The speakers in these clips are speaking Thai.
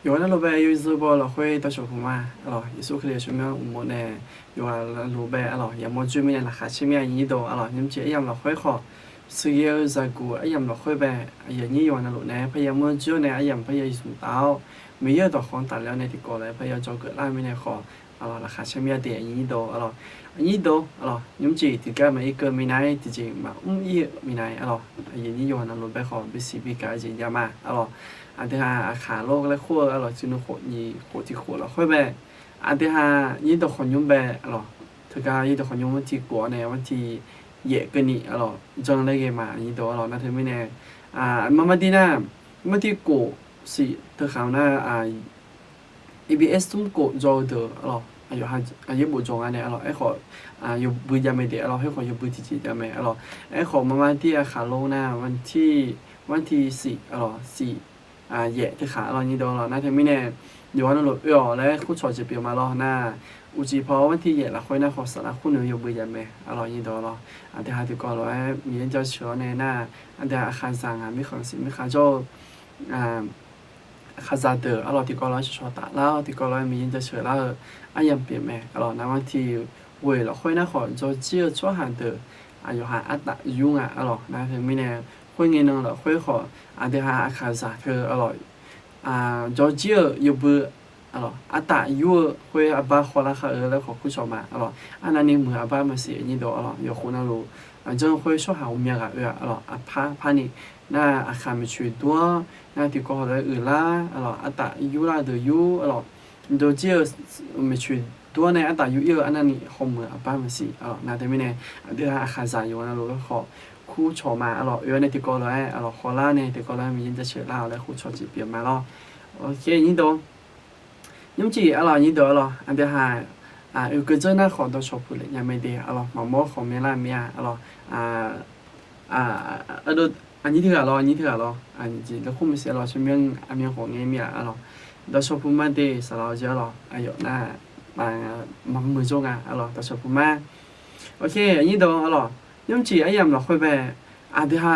有那路边有日报了会到小红嘛，咯，耶稣克里什么我呢？有啊路边咯，也么专门啦，下前面一道咯，你们这样了会好，是要在古一样了会呗，也你有那路呢，พยายาม么就呢，一样พยายามสูงเต้าไม่เยอะต่อของตัดแล้วในที่ก่อนเลยพยายามจะเกิดไล่ไม่ในคอ咯，ราคา前面点一道咯，一道咯，你们这ที่ก็ไม่เกินไม่ไหนที่จริงมาอีไม่ไหน咯，也你有那路边好，被西比改进ยามา咯。อันที่ห้าขาโลกและขั้วอร่อยจนหัวยี่หัวที่หัวเราค่อยไปอันที่ห้ายี่ตัวคนยุ่งไปอร่อยถึงการยี่ตัวคนยุ่งวันที่กัวเนี่ยวันที่เย่กันนี่อร่อยจังเลยเกมายี่ตัวอร่อยนั่นถึงไม่แน่มาดีน่ามาที่กัวสิเธอข่าวน่าEBS ทุ่มกัวจอเดออร่อยอยู่ห่างอยู่บุจงอันเนี่ยอร่อยไอ้ขออยู่บุญยามไม่เดียอร่อยให้ขออยู่บุญที่จียามไม่อร่อยไอ้ขอมาที่ขาโลกน่าวันที่สี่อร่อยสี่เย่ที่ขาเรานี่โดนเราน่าจะไม่แน่อยู่ว่าเราหลุดแล้วคู่ชอจะเปลี่ยนมาเราหน้าอุจิเพราะวันที่เย่เราค่อยน่าขอสารคู่หนึ่งอยู่บุญยังไงเรานี่โดนเราอันที่หาที่ก่อนเรามีเจ้าเชื้อในหน้าอันที่อาคารสั่งไม่ของสิไม่ขาโจคาซาเดอร์เราที่ก่อนเราชอตาแล้วที่ก่อนเรามีเจ้าเชื้อแล้วยังเปลี่ยนไหมเราในวันที่เว่ยเราค่อยน่าขอโจเจียชั่วหันเดอร์อยู่หาอัตตายุ่งเราน่าจะไม่แน่会议呢了会好，的哈看啥去了，着急又不了，打有会把好了哈了好苦笑嘛了，那你没把么事你都了有可能路，真会说下我们个了，怕你那看没去多，那地高的啦了，打有啦都有了，你都只没去。ตัวในอัตรายุเยอะอันนั้นนี่หอมเหมือนบ้านมันสิน่าจะไม่แน่เดี๋ยวอาคารสายอยู่นะรู้ก็ขอคู่ชอมาในที่ก่อนเลยขอล่าในที่ก่อนเลยมียินจะเชื่อเล่าแล้วคู่ชอจีเปลี่ยนมาโอเคยิ่งโตยิ่งจียิ่งโตอันเดียวหาก็เจอหน้าของตัวชอบพูดเลยยังไม่ดีหมอหมอของเมล่าเมียดูอันนี้เถอะอันนี้เถอะอันนี้จีแล้วคู่ไม่เสียใช่ไหมอันนี้ของเมียตัวชอบพูดมาดีสลาวเจออายุหน้ามามือจงตัวชอบพูดมาโอเคยิ่งโตยังจียังเราค่อยไปเดี๋ยว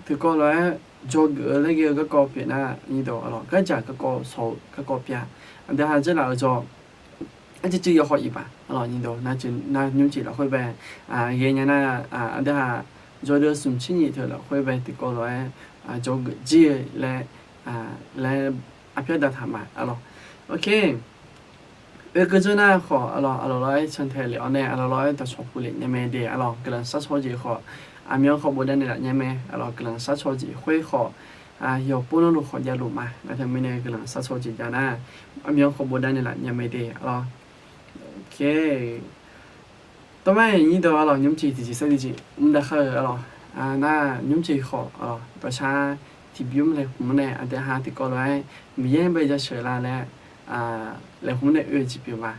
ถึงก็เลยจอเกลือเกี่ยวกับกอเปียนะนี่ตัวก็จะก็กอโซก็กอเปียเดี๋ยวจะเราจอจะจี要好一把นี่ตัว那ยังจีเราค่อยไปเงี้ยนะเดี๋ยวจอเดือดสุ่มชิ้นยี่เถอะเราค่อยไปถึงก็เลยจอเกลือจีและเพียงแต่ทำโอเค个这呢好，来成台了呢，来到超市里面买的，个人杀超级好，苗好不得的了，面买，个人杀超级会好，有不能路好家路嘛，那他们呢个人杀超级家呢，苗好不得的了，面买的，OK，ตอนนี้ตัว你们自己设计，ไม่ได้เข้า那你们自己好ประชาที่บิวเลยผมเนี่ยแต่หาที่ก็เลยมีเยังไปจะเชื่อละแล้วแล้วผมเนี่ยจีบมา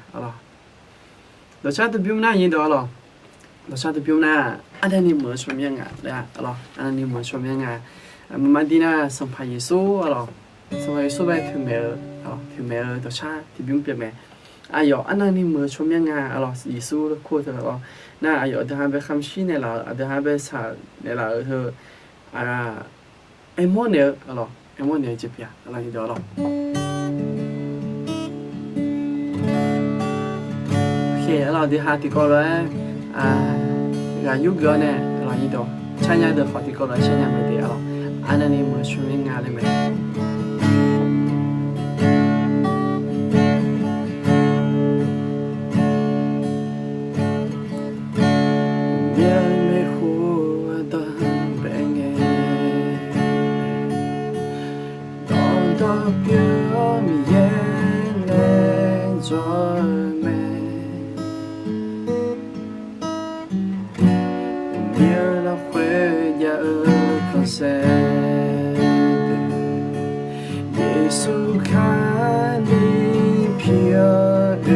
เราชาติบิวน่ายินดีเราชาติบิวน่าอันนี้เหมือนชมยังเลยอันนี้เหมือนชมยังมันดีน่าสัมภาระยิสูสัมภาระยิสูไปถึงเมื่อเราชาติบิวเปลี่ยนไหมอันนี้เหมือนชมยังยิสูคู่เธอน่าเดี๋ยวหาไปคำชี้เนี่ยเดี๋ยวหาไปสาเนี่ยเธอไอ้โมเนี่ยไอ้โมเนี่ยจีบยายินดีเราที่หาที่ก็เลยยุคเนี่ยเราอีโดใช้งานเดือดขอที่ก็เลยใช้งานไม่ได้อันนี้เหมือนช่วยงานเลยไหมเดี๋ยวไม่หัวตาเป็นไงตอนตัวเพียวมีเย็นแรงจอย耶稣看你飘的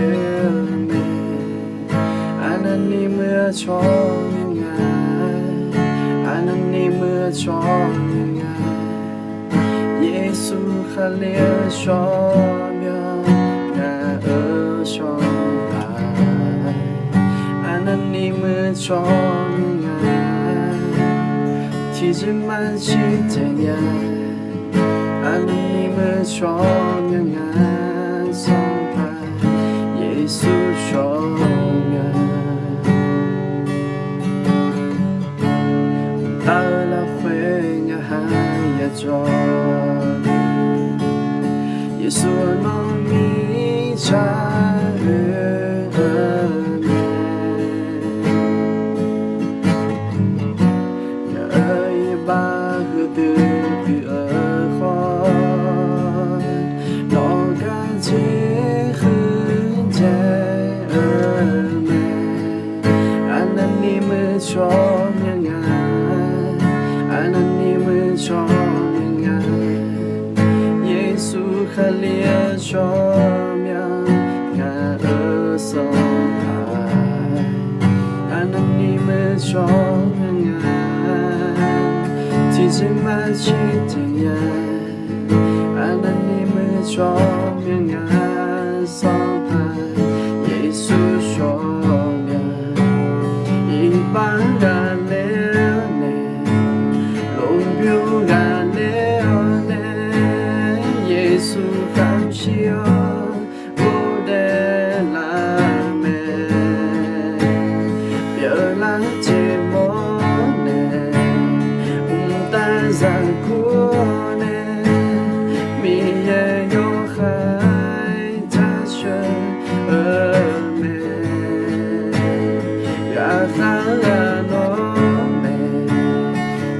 美，安那你没错应该，安那你没错应该，耶稣看脸说明那说爱，安那你没错应该。ที่จะมาชี้แจงอันนี้เมื่อ说明俺上派，耶稣说明，到了会俺还也做，耶稣能米查说明俺，安那你们说明俺，耶稣可怜说明俺儿送爱，安那你们说明俺，提前满起天眼，安那你们说明俺送爱，耶稣说。把俺了呢，龙标俺了呢，耶稣感谢我的拉美，别来寂寞呢，但在过呢，明夜有海在水美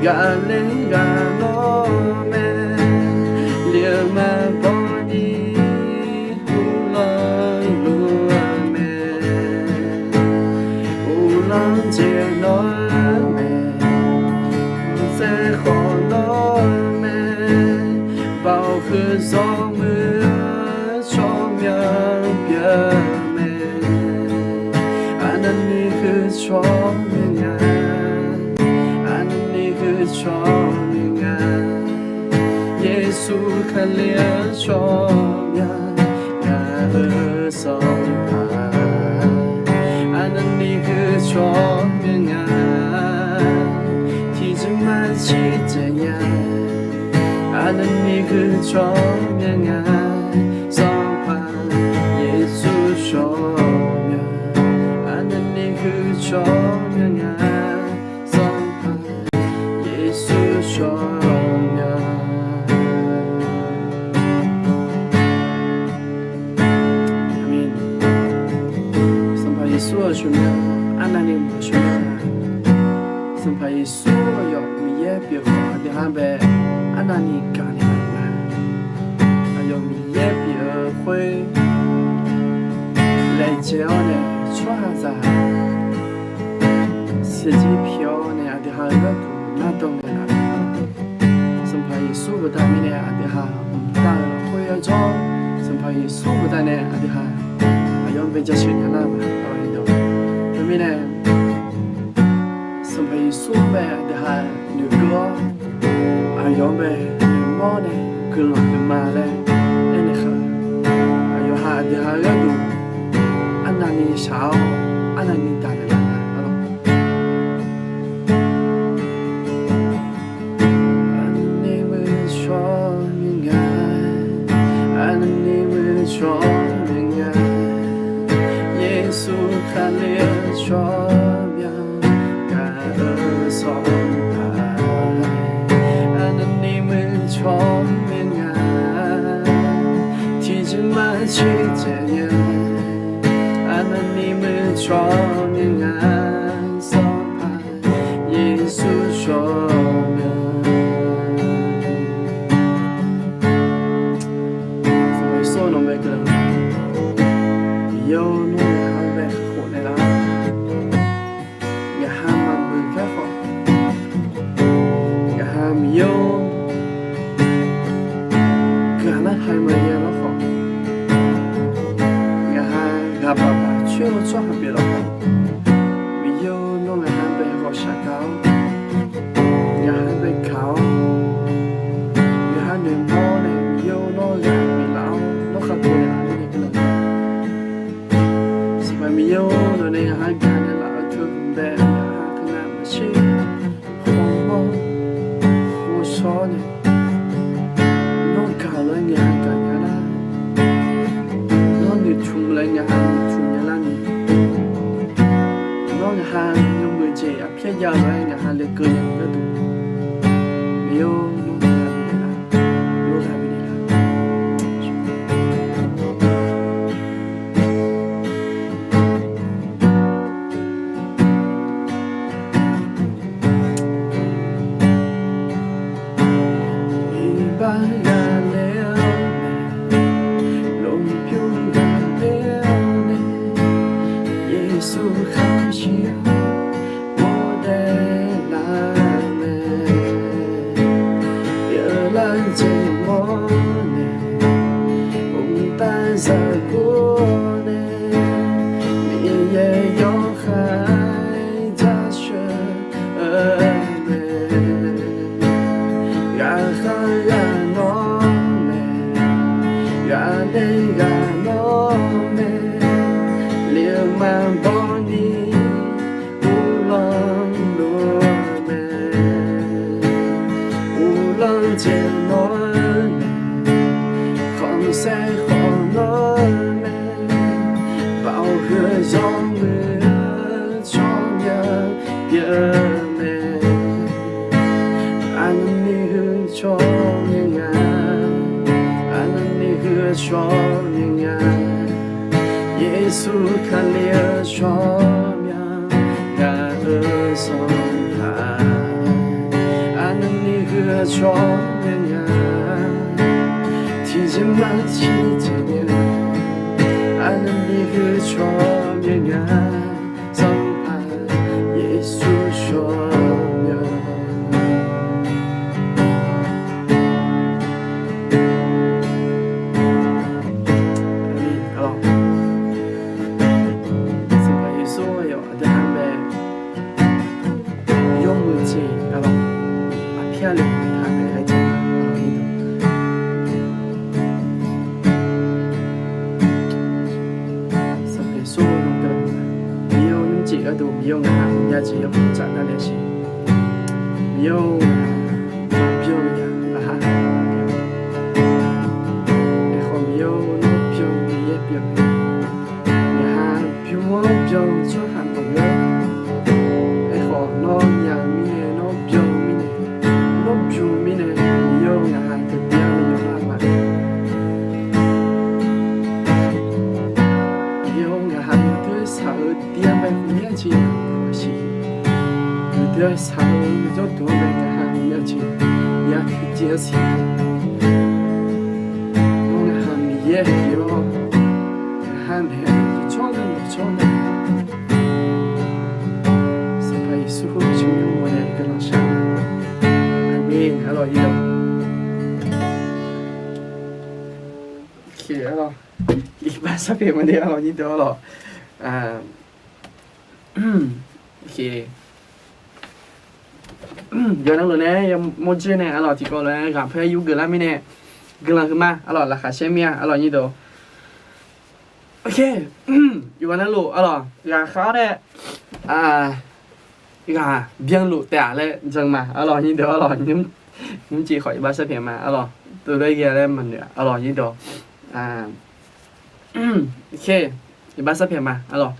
，gà lên gà nó mẹ liều mà bỏ đi lùa mẹ chia nó mẹ sẽ khó nó mẹ bao khứ gió mưa cho miệng bia mẹ anh đi khứ cho miệng cho mình耶稣可怜说呀呀而上海，安那你可说明提着满起这样，安那你可说明上海，耶稣说呀，安那你可说明说呀，阿弥，圣帕耶稣说呀，安那尼姆说呀，圣帕耶稣哟，米耶别好的哈呗，安那尼干的嘛，还有米耶别会来教呢，说哈子，司机票呢，的哈个都那懂的啦。耶稣不带你呢，阿弟哈，带了会要做，生怕耶稣不带呢，阿弟哈，阿用被叫钱看那嘛，阿你懂，对面呢，生怕耶稣呗，阿弟哈，女哥，阿用呗，女猫呢，跟老跟妈嘞，那你哈，阿用哈阿弟哈要读，阿那你少，阿那你带的啦。说明耶稣看脸说明感恩颂爱，安那你们说明提着满起这样，安那你们说明颂爱，耶稣说明。有弄还被火来了，也还蛮不开放，也还没有，可能还没有了好，也还爸爸全部做还别了好，没有弄还被火下高，也还被烤，也还能摸呢，没有弄还没老，弄还不了。มีโยโดนในหาการในหลักทุกแบบหาขนาดมาชี้หัวมองหัวซ้อนน้องกาเลยงาน要来俺还得个人个度，没有弄啥比的啦，弄啥比的啦。一般人了呢，龙飘干了呢，耶稣好笑。在过呢，你也有海家学呢，然后然诺呢，然内然诺呢，流氓帮你无浪路呢，无浪见诺呢，红色。让我照亮别人，安妮和照亮安妮和照亮耶稣看了照亮然而伤害，安妮和照亮提前马起见面，安妮和照亮伤害耶稣说明。好，是把耶稣有的他们用武器，好了，把漂亮的他们来讲，好一点。ở đâu miêu ngà nhà chỉ có chặn ra để gì miêu miêu nhà ha để không miêu nó miêu miêu miêu nhà miêu miêu cho hàng tổng lớn để không nó nhà mi nó miêu mi này nó miêu mi này miêu ngà thực tế miêu ngà mà miêu ngà tôi sợ tiền về không chỉ是，有点少，就多买个还没钱，也去借钱，我还没也有，还没装的装的，是把耶稣就用我的跟老师，阿明，还老一了，OK 了，一般上边问题老一多了，OK giờ năng lượng này một chuyện này alors thì có là gặp phải yêu gần lắm nè gần là mà alors là khá xem nha alors như đó ok yêu năng lượng alors gà khó đấy gà biếng lụ tẻ lên chẳng mà alors như đó alors nhưng chỉ khỏi ba sắp mà alors từ đây kia lên mình nữa alors như đó ok ba sắp mà alors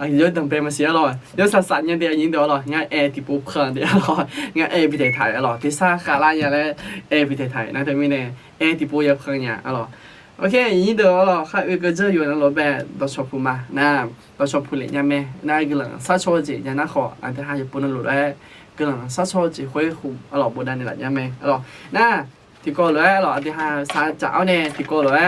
nhớ tầm bề mà xí rồi nhớ sẵn như thế những đó rồi ngay e thì bố khẩn đấy rồi ngay e bị thể thải rồi thì xa khá là nhà đấy e bị thể thải nói thế mình này e thì bố nhập khẩn nhà rồi ok những đó rồi khai cái chơiอยู่นั่นรถแบบเราชอบพูดมานะเราชอบพูดเลยnha mẹนะcái lần sát cho chị nhà nó khó anh thấy hai chụcนั่นรถđấy cái lần sát cho chị khuấy khủng rồi bố đàn này là nha mẹ rồi na thì cô rồi rồi thì hai sát chảo nè thì cô rồi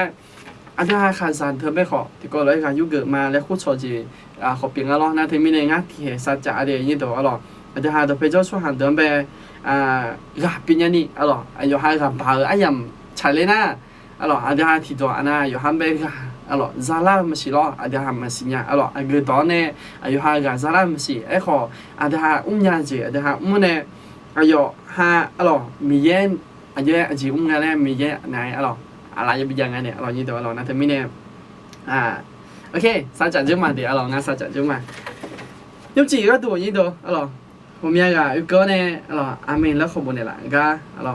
anh thấy hai khán giả thưa mấy khó thì có lẽ là yêu gửi mà lấy khúc cho gì họ biến ở đó na thì mình này ngắt thì sát trả để như đó ở đó anh thấy hai đứa phải cho số hàng đứa bé gặp biến như này ở đó anh yêu hai gặp bà anh nhầm chạy lên na ở đó anh thấy hai thì đó anh yêu hai bé ở đó giá là mà xí đó anh thấy hai mà xí nhà ở đó anh gửi đó nè anh yêu hai cái giá là mà xí ấy khó anh thấy hai nhà gì anh thấy hai nè anh yêu hai ở đó mì yên anh yêu anh chỉ nhà này mì yên này ở đóอะไรจะเป็นยังไงเนี่ยเรายี่ตัวเรานะเธอไม่เนี่ยโอเคซาจัดจุ๊มาเดี๋ยวเรางั้นซาจัดจุ๊มายุบจีก็ตัวยี่ตัวเราผมยังไงอุกก็เนี่ยเราอาเมนแล้วขบวนเนี่ยละก็เรา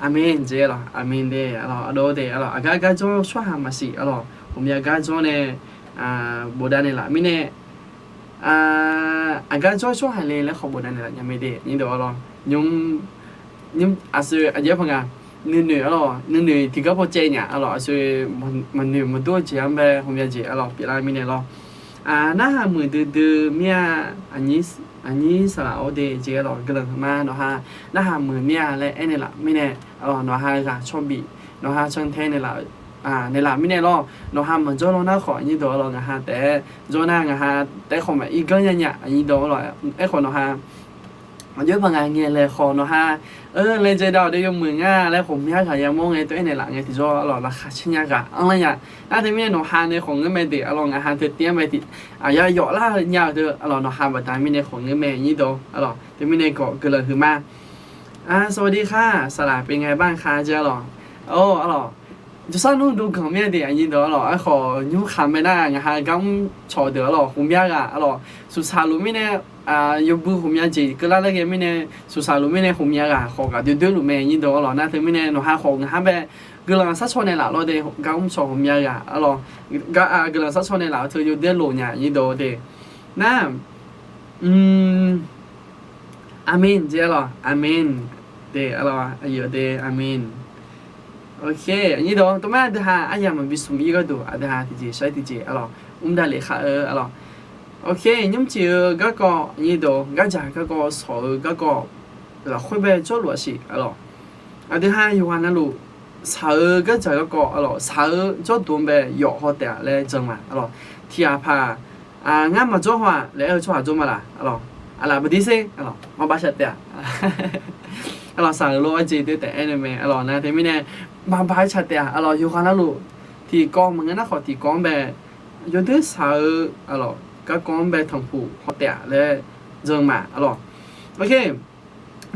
อาเมนเจ้เราอาเมนเดเราอโดเดเราก็จะช่วยหามาสิเราผมยังก็จะเนี่ยบูดาเนี่ยละไม่เนี่ย อันก็ช่วยให้เลยแล้วขอบนนั้นแหละยังไม่ได้นี่เดี๋ยวรอยุ่งอาศัยอันเยอะพังงา女啊咯，女第个不接呢啊咯，所以มัน女มัน多这样呗，后面接啊咯，别来明年咯。那哈มือดื้อเมียอันนี้สละโอเดเจหรอกระเรื่องมาเนาะฮะน่าหามือเมียและไอ้เนี่ยละไม่แน่อ๋อเนาะฮะค่ะชอบบีเนาะฮะช่างเทเนี่ยละเนี่ยละไม่แน่หรอกเนาะฮะเหมือนโจ้เราหน้าขออันนี้ตัวเราเนาะฮะแต่โจ้หน้าเนาะฮะแต่ของแบบอีกก็ยังเนี่ยอันนี้ตัวเราไอ้คนเนาะฮะมันเยอะพังงานเงี้ยเลยคอเนาะฮะเลยใจดาวได้ยกมือง่าแล้วผมอยากขายามองไงตัวเองในหลังไงที่โจ้เราราคาชิ้นยากะอะไรอย่างน่าจะไม่แน่เนาะฮะในของเงินไม่ติอร่อยอาหารเธอเตี้ยไม่ติอย่าหยอกล่าอย่าเธออร่อยเนาะฮะแบบตายไม่ในของเงินแม่ยี่โตอร่อยแต่ไม่ในเกาะเกิดอะไรขึ้นมาสวัสดีค่ะสลาเป็นไงบ้างคะเจ้าหรอโอ้อร่อย就算弄都讲面的，印度咯，还好有看没那，然后刚炒得咯，后面个，咯，苏沙路面呢，又不后面接，个那个面呢，苏沙路面呢后面个，好个对路面印度咯，那对面呢，侬还好，还呗，个人杀错呢啦，咯的，刚炒后面个，咯，个人杀错呢啦，就有点路呢，印度的，那，阿明接咯，阿明，对，咯，有的阿明。โอเคอันนี้ดูตัวแม่เดี๋ยวหาอันยังมันวิสุมีก็ดูเดี๋ยวหาที่จีใช้ที่จีอะไรได้เลยค่ะอะไรโอเคยุ่งจีก็อันนี้ดูก็จะก็สอนก็เราค่อยไป做逻辑อะไรเดี๋ยวหาอยู่วันนั้นรู้สอนก็จะก็อะไรสอน做ตัวไปหยอกเขาแต่เลยจังมาอะไรที่อาภางานมา做ว่าแล้ว做做มาละอะไรไม่ดีสิอะไรมาบ้าเฉยอะไรสอนรู้ว่าจีแต่แอนิเมะอะไรนะแต่ไม่แน่มาบ้าชัดแต่อะไรอยู่ข้างนั้นลูกที่กองมันก็น่าขอที่กองแบบยศสาวอะไรก็กองแบบทั้งผู้เขาแต่เลยเรื่องมาอะไรโอเค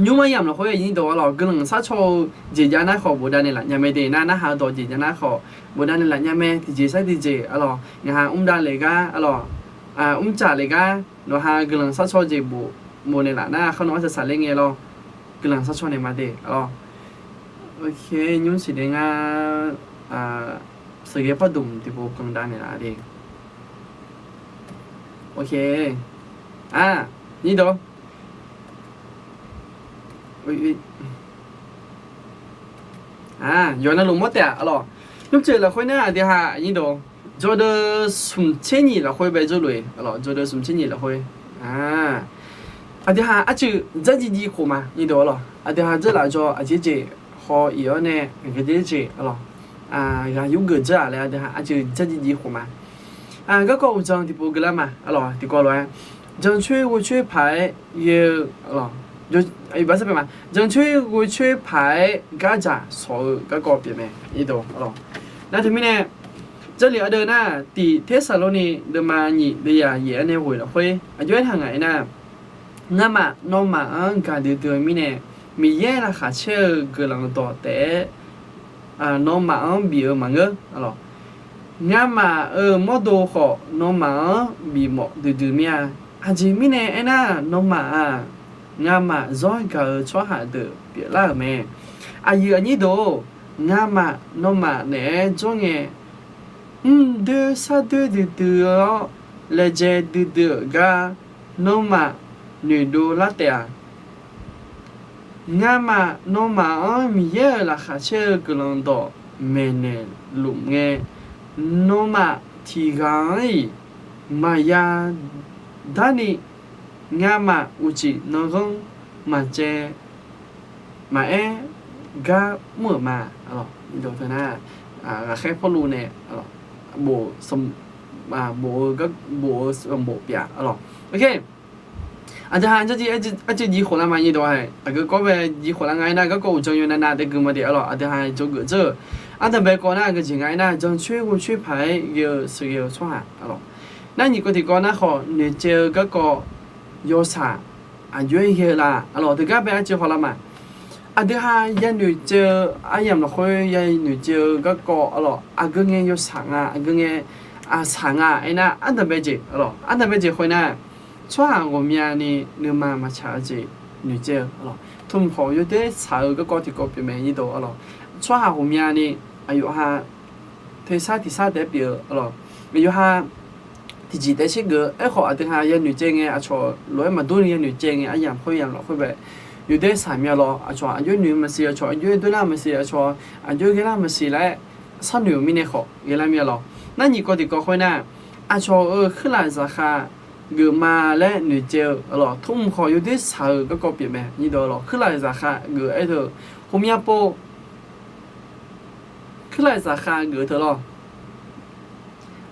ยุ่งไม่ยำเราเขาอย่างนี้ตัวอะไรก็หนึ่งสักโชว์จีจาน่าขอบูดานี่แหละยังไม่ได้น่าหาตัวจีจาน่าขอบูดานี่แหละยังไม่ที่จีใช่ที่จีอะไรยังหาดาเลยก็อะไรจ่าเลยก็เราหาก็หนึ่งสักโชว์จีบูนี่แหละน่าเขาน้องจะสั่งเรื่องไงเราก็หนึ่งสักโชว์ในมาเดะอะไรโอเคยุ่งสิเด้งสื่อพอดุมที่พวกกังด้านนี่ละเด็กโอเคนี่ดู有那龙膜的了，用这了会呢的哈，你都做的从前年了会被做累，了做的从前年了会的哈就这几年好嘛，你都了的哈这来做姐和以后呢个姐了然有个这来的哈就这几年好嘛，个个张的不个了嘛，了的过来，正确我去排也了。就不是嘛，正确我去排家家所个个别咩，呢度咯。那前面呢，这里的呢，第铁萨罗尼的嘛你的呀也呢会了会，因为hàng ngày呢，那么那么个的面呢，咪也啦下车个人多的，那么比嘛个，咯。那么么多好，那么比么的面，前面呢，那么nga mà rồi cả cho hạ được biết là mẹ giờ như đồ nga mà nó mà nè cho nghe đưa sa đưa là je đưa ga nó mà nửa đô la tè nga mà nó mà mi ye là khá chơi cái lòng đó mẹ nè lụm nghe nó mà thì gái mà ya đani nga mà uchi nó không mà che mà ga mở mà đi đâu thế na khép phô lu nè bộ sầm bộ các bộ bịa okจะหาจะจีจีขวดละมายี่ตัวให้ก็ก็ไปจีขวดละไงนะก็กูจงอยู่นานๆแต่กูมาเดี๋ยวจะหาจะเกิดเจอแต่ไปก่อนนะก็จริงไงนะจงช่วยกูช่วยพายเยอะสุดเยอะช่วยนั่นนี่ก็ที่ก่อนนะขอเนี่ยเจอก็有啥愿意啦，这个别就好了嘛。这下一女就人落去，一女就个个眼有长个眼长那特别姐特别姐会呢，说下我们呢，你妈妈查姐女就同朋友的查个个体个别名一度说下我们呢，有下第三代表有下。第几代些个爱好啊，等下也女正嘅啊，错来嘛多年女正嘅啊，样会样咯，会呗。有啲啥嘢咯？啊，错啊，有女咪是啊，错，有对啦咪是啊，错啊，有嘅啦咪是咧，三六咪呢好，嘅啦咪咯。那你嗰啲講開呢？啊，錯ขึ้น來就係個嘛咧女仔咯，通可有啲少嗰個別咩？呢度咯，ขึ้น來就係個喺度後面波，ขึ้น來就係個頭咯。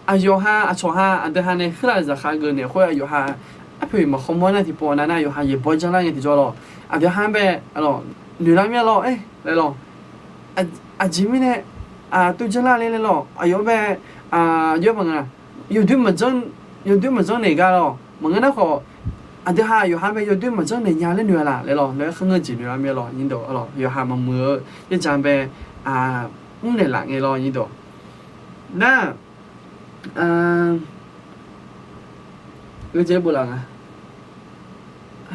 啊，有下啊錯下啊，但係呢ขึ้น來就係個呢，會有下啊，譬如嘛後面那啲波呢，有下也波將來嘅啲咗咯，啊，就係咩？咯，女啦咩咯？誒，嚟咯，啊，前面呢？啊，對將來嚟咯，啊有咩？啊，有乜啊？有啲乜種嚟㗎咯？乜嘢都好，啊啲下有下邊有啲乜種嚟nhà嚟啦，嚟咯，嚟香港住嚟啦咩咯？呢度咯，有下咪冇一陣邊啊，嚟啦嘅咯呢度。那有這不啷啊？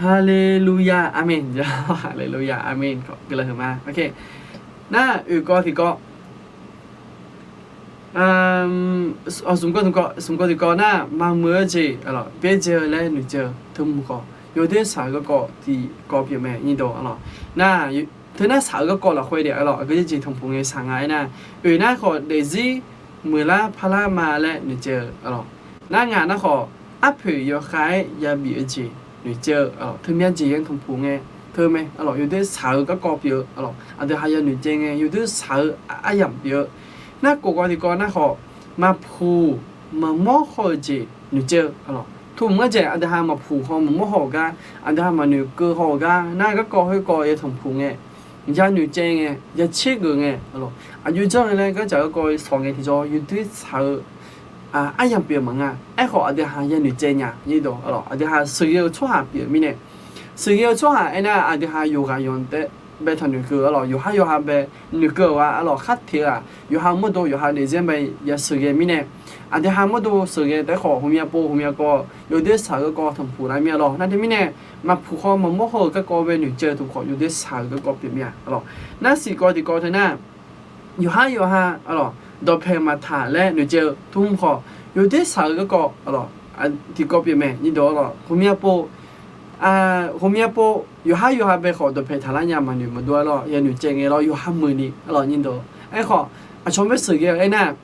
哈利路亞，阿門，就哈利路亞，阿門，個啦係嘛 ？OK， 那有個啲個。xung quanh thì có na mang mưa gì alors bây giờ lên nữ giờ thum có有啲少個thì có biểu mẹ như đó alors na thứ na少個là會的alors cái gì thông phùng嘅sang ngày na vì na có để gì mưa la phala mà lên nữ giờ alors na ngà na có áp thử有khai ya biểu gì nữ giờ alors thứ miễn gì thông phùng嘅thứ mẹ alors 有啲少個表alors啊啲係有女正嘅有啲少啊人表那個個啲個那個嘛鋪嘛摸好字女仔咯，圖唔嘅啊啲係嘛鋪好嘛摸好噶，啊啲係嘛女個好噶，那個個去個嘢同鋪嘅，而家女仔嘅一切個嘅咯，啊要將咧嗰就一個上嘅條咗，要啲炒啊一樣表問啊，一個啊啲係一女仔呀呢度咯，啊啲係需要出下表面嘅，需要出下誒啊啲係有個用的。被同女個咯，有下被女個話咯黑條啊，有下乜都有下你這邊也是嘅咩呢？啊啲下乜都是嘅，得好後面波後面個，有啲少個同鋪裡面咯，那啲咩呢？嘛鋪好嘛冇好個個被女仔都個有啲少個個邊面咯，那是個啲個頭呢，有下咯，到配嘛談咧女仔都唔好，有啲少個咯，啊啲個邊面呢度咯，後面波。啊，後面波有下被好多陪他那樣嘛女麼多咯，也女正嘅咯，有下門的咯呢度，誒好，啊從咩時嘅誒那，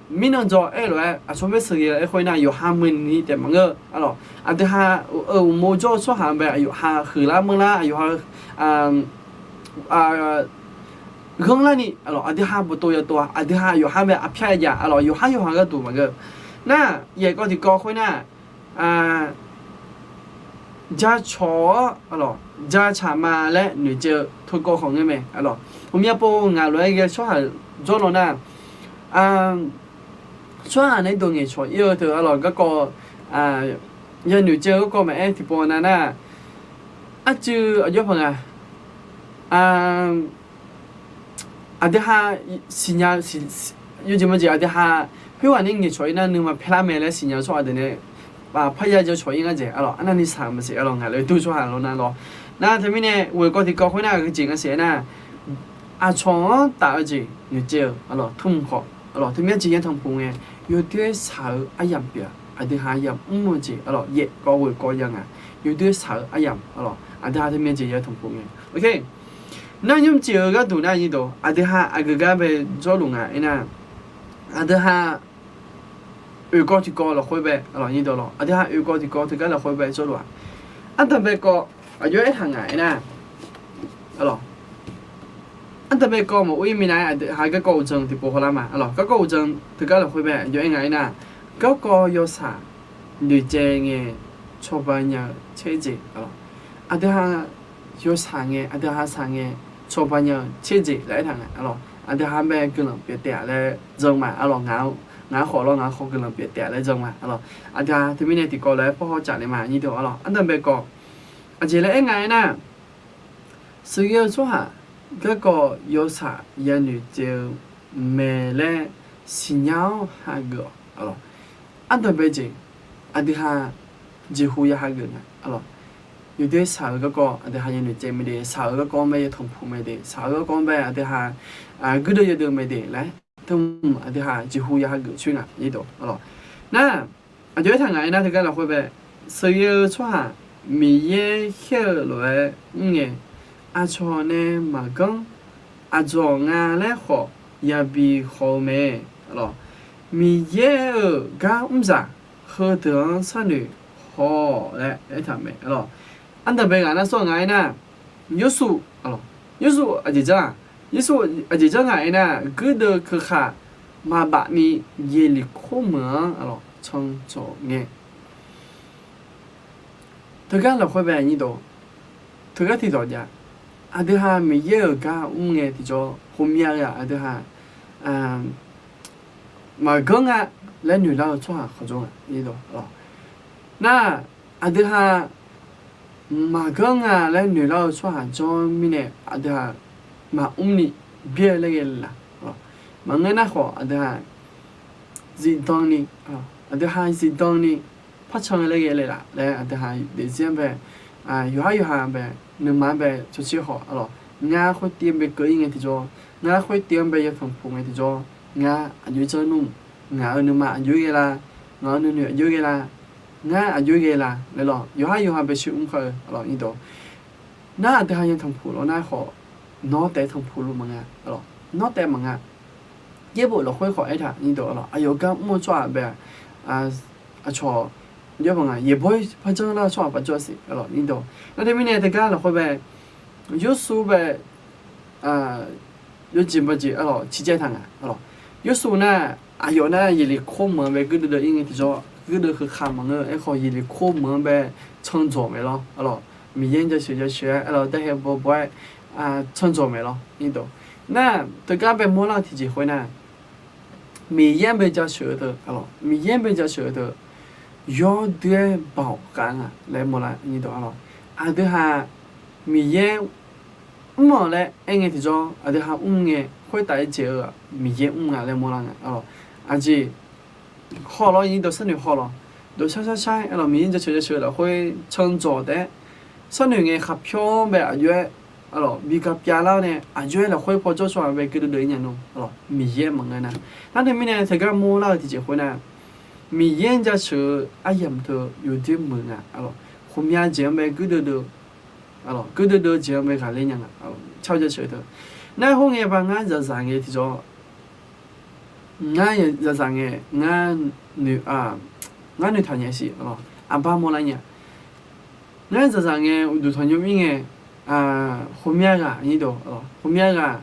咪能做誒來，啊從咩時嘅誒會那有下門的點麼個，啊咯，啊啲下冇做出下邊有下荷啦麼啦，有下講啦你，啊咯，啊啲下不多要多，啊啲下有下邊啊偏呀，啊咯有下個多麼個，那也個啲個會那，啊。家錯alors家茶嘛咧女仔推過行嘅咩alors後面一波牙女嘅出下咗落啦出下呢度嘢錯要條alors嗰個有女仔嗰個咪誒條波啦啊就有朋友啲下新nhà要點樣講啲下佢話你嘢錯呢你咪偏啦咩咧新nhà錯嘅呢พยายามจะช่วยยังไงอ่ะอันนั้นนี่สามสิอ่ะไงเลยตู้ช่วยหาเรานั่นหรอนะทีนี้เนี่ยวัยก็ที่ก็คนน่ะก็จริงก็เสียนะชงตาจีอยู่เจอทุ่มขอทีนี้จริงยังทำพุงไงอยู่ด้วยสาวยำเปียที่หายำมั่วจีเย่ก็วัยก็ยังอยู่ด้วยสาวยำที่หาทีนี้จริงยังทำพุงไงโอเคนั่นยุ่งเจอก็ดูน่ายิ่งดูที่หาก็ไปจ้าลุงนะที่หา個啲個落去呗，呢度咯，啲下個啲個，佢梗落去呗，做咯。特別個，有一行眼啦，特別個冇為咩呢？係個高證啲不好啦嘛，個高證佢梗落去呗，有一眼啦，嗰個有啥女仔嘅初班有車子，啲下有啥嘅，啲下啥嘅初班有車子嚟行嘅，啲下咩可能別啲咧做埋，咬。ngã khó lo ngã khó cái làm việc tệ lại giống mà alo ada thì mình thì có lẽ bao trả lại mà như thế alo anh ta biết có chỉ là ngày na sự yêu số hả cái có yêu sa yên nữ chiều mẹ lẽ xin nhau hai người alo anh ta biết gì anh đi ha chỉ hui hai người alo有啲少嗰個，我哋係人哋借咪啲少嗰個咩同鋪咪啲少嗰個咩，我哋係嗰度有啲咪啲嚟。同啲下幾乎一下個村呢度，嗱，啊，就他爱那这个了会呗，所以说哈，米也黑来哎，啊错呢嘛讲，啊做啊来好，也比好咩，咯，米也噶啥，喝得啥女好嘞，哎他们咯，安特别个那说爱呢，有数咯，有数啊就这样，有数啊就这爱呢，个的可哈，嘛把你夜里哭门咯，从左眼。thực ra là khoai về như đó thực ra thì đó nhá à thứ hai mình nhớ cả nghe thì cho hôm nay à thứ hai mà gần à lấy người lao cho họ dùng như đó na à thứ hai mà gần à lấy người lao cho họ cho mình này à thứ hai mà ni bia lấy cái là mà nghe na họ à thứ hai gì đông ni à thứ hai gì đông ni phát triển lấy cái là lấy à thứ hai để xem về有下呗，你买呗就最好了。俺会点呗个应该的着，俺会点呗也同铺的着，俺有这弄，俺你买有个啦，俺你有个啦，俺有个啦，来了，有下呗去可了你都，那的还也同铺了，那好，脑袋同铺了嘛俺，了，脑袋嘛俺，也不了会好一点你都了，哎呦刚没抓呗，错。要不然也不会反正那错不做事，了，你懂？那他们呢？大家了会呗，有数呗，有几不几，了，期间谈了，有数呢，哎呦呢，也里课门呗，个的应该提着，个的去看门个，好也里课门呗，创作没了，了，明天就学，了，但是不会创作没了，你懂？那大家呗，莫浪提几回呢？明天呗就学的，了，明天呗就学的。要对保干来么来，你懂了？啊，对哈，米烟么来，应该提着，啊对哈，眼会带节个，米烟来么来哦，啊是好了，你都生女好了，都猜，了米烟就学了，会创作的，生女眼合票呗，啊约，咯，比较漂亮呢，啊约了会跑做出来呗，给的对人弄，咯，米烟么个呢？那对面呢，这个么来提结婚呢？米烟家车阿样的有点闷咯，后面这样呗，个的，咯，个的这样呗，看人样咯，吵着车的。那后面吧，俺这三个提着，俺也这三个，俺女团也是咯，阿爸莫来年，俺这三个女团有名个后面个你都咯，后面个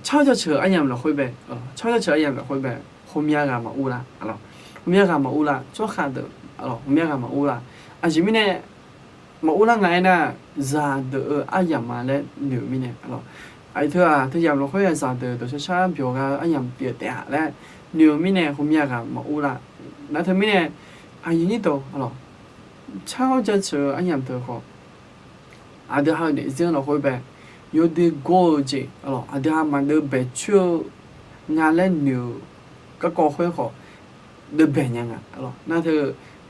吵着车阿样了会呗，吵着车阿样了会呗，后面个嘛乌啦，咯，后面个嘛乌啦，做下的，咯，后面个嘛乌啦，前面呢，嘛乌啦爱呢，咋的阿样嘛嘞牛面呢，咯，他样了会咋的，都是啥表个阿样别的嘞，牛面呢后面个嘛乌啦，那他面呢，你都，咯，吵着车阿样的好，的好的这样了会呗。有的过节，咯，啊，他们的白秋，伢来牛，个高会好，的白人咯，那他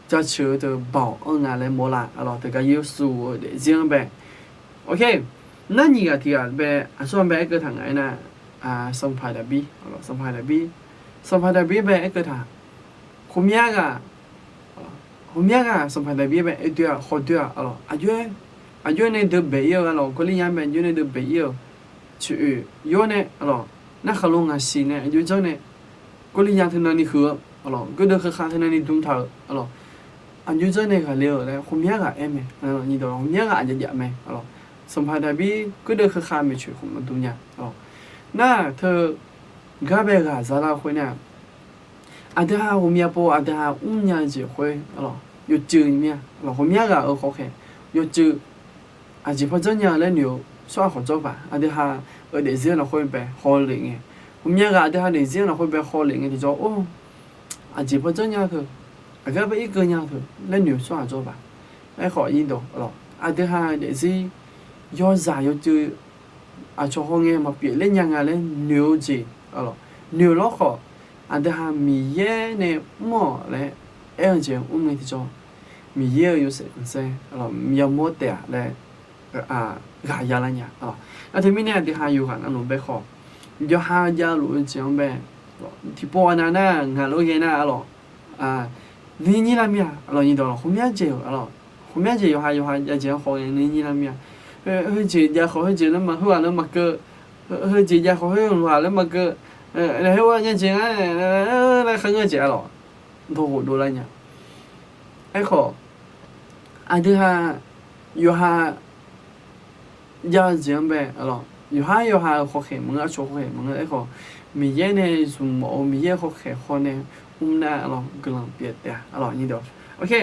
家秋的包，伢来莫啦，咯，这个有数的这样呗。OK， 那你个提呗，说呗一个堂爱呢，上派的比，咯，上派的比呗一个堂，后面个上派的比呗一对好对咯，啊，有那都白药咯，过年边有那都白药，去有呢咯，那可能啊是呢，有种呢，过年听到你喝咯，过年喝看听到你动头咯，有种呢个了嘞，后面个哎没，你都后面个就也没咯，上排那边过年喝看没去后面动呀咯，那他个别个咋啦会呢？这下后面不这下5年就会咯，有酒面咯，后面个好看，有酒。只不过呢，来牛算合作吧，这下这些了会被好领的，后面个这下这些了会被好领的，就说只不过呢头，个别一个呢头，来牛算合作吧，好印度咯，这下这些要啥要就做好嘅嘛，别人家来牛子咯，牛了好，这下米耶呢么来，样子我们就做米耶有谁咯，有么的来。gà là nhà, 那他们呢？他还有可能弄不好，有还家路这样呗， ที่ปอนาน่างานโลเกน่าalors你那面alors你到了后面就alors后面就有些好人你那面就也好就那么好那么个就也好话那么个然后我就来很个节了都多了呢ไอ้ขออันที่ห้าอยู่ห้ายาเจียงไปalorsอยู่ห้าขอเข็มมึงอ่ะโชว์เข็มมึงไอ้ขอมีเย่ในสมองมีเย่ขอเข็มคนเนี่ยalorsกำลังเปลี่ยนแต่alorsนี่เดียวโอเค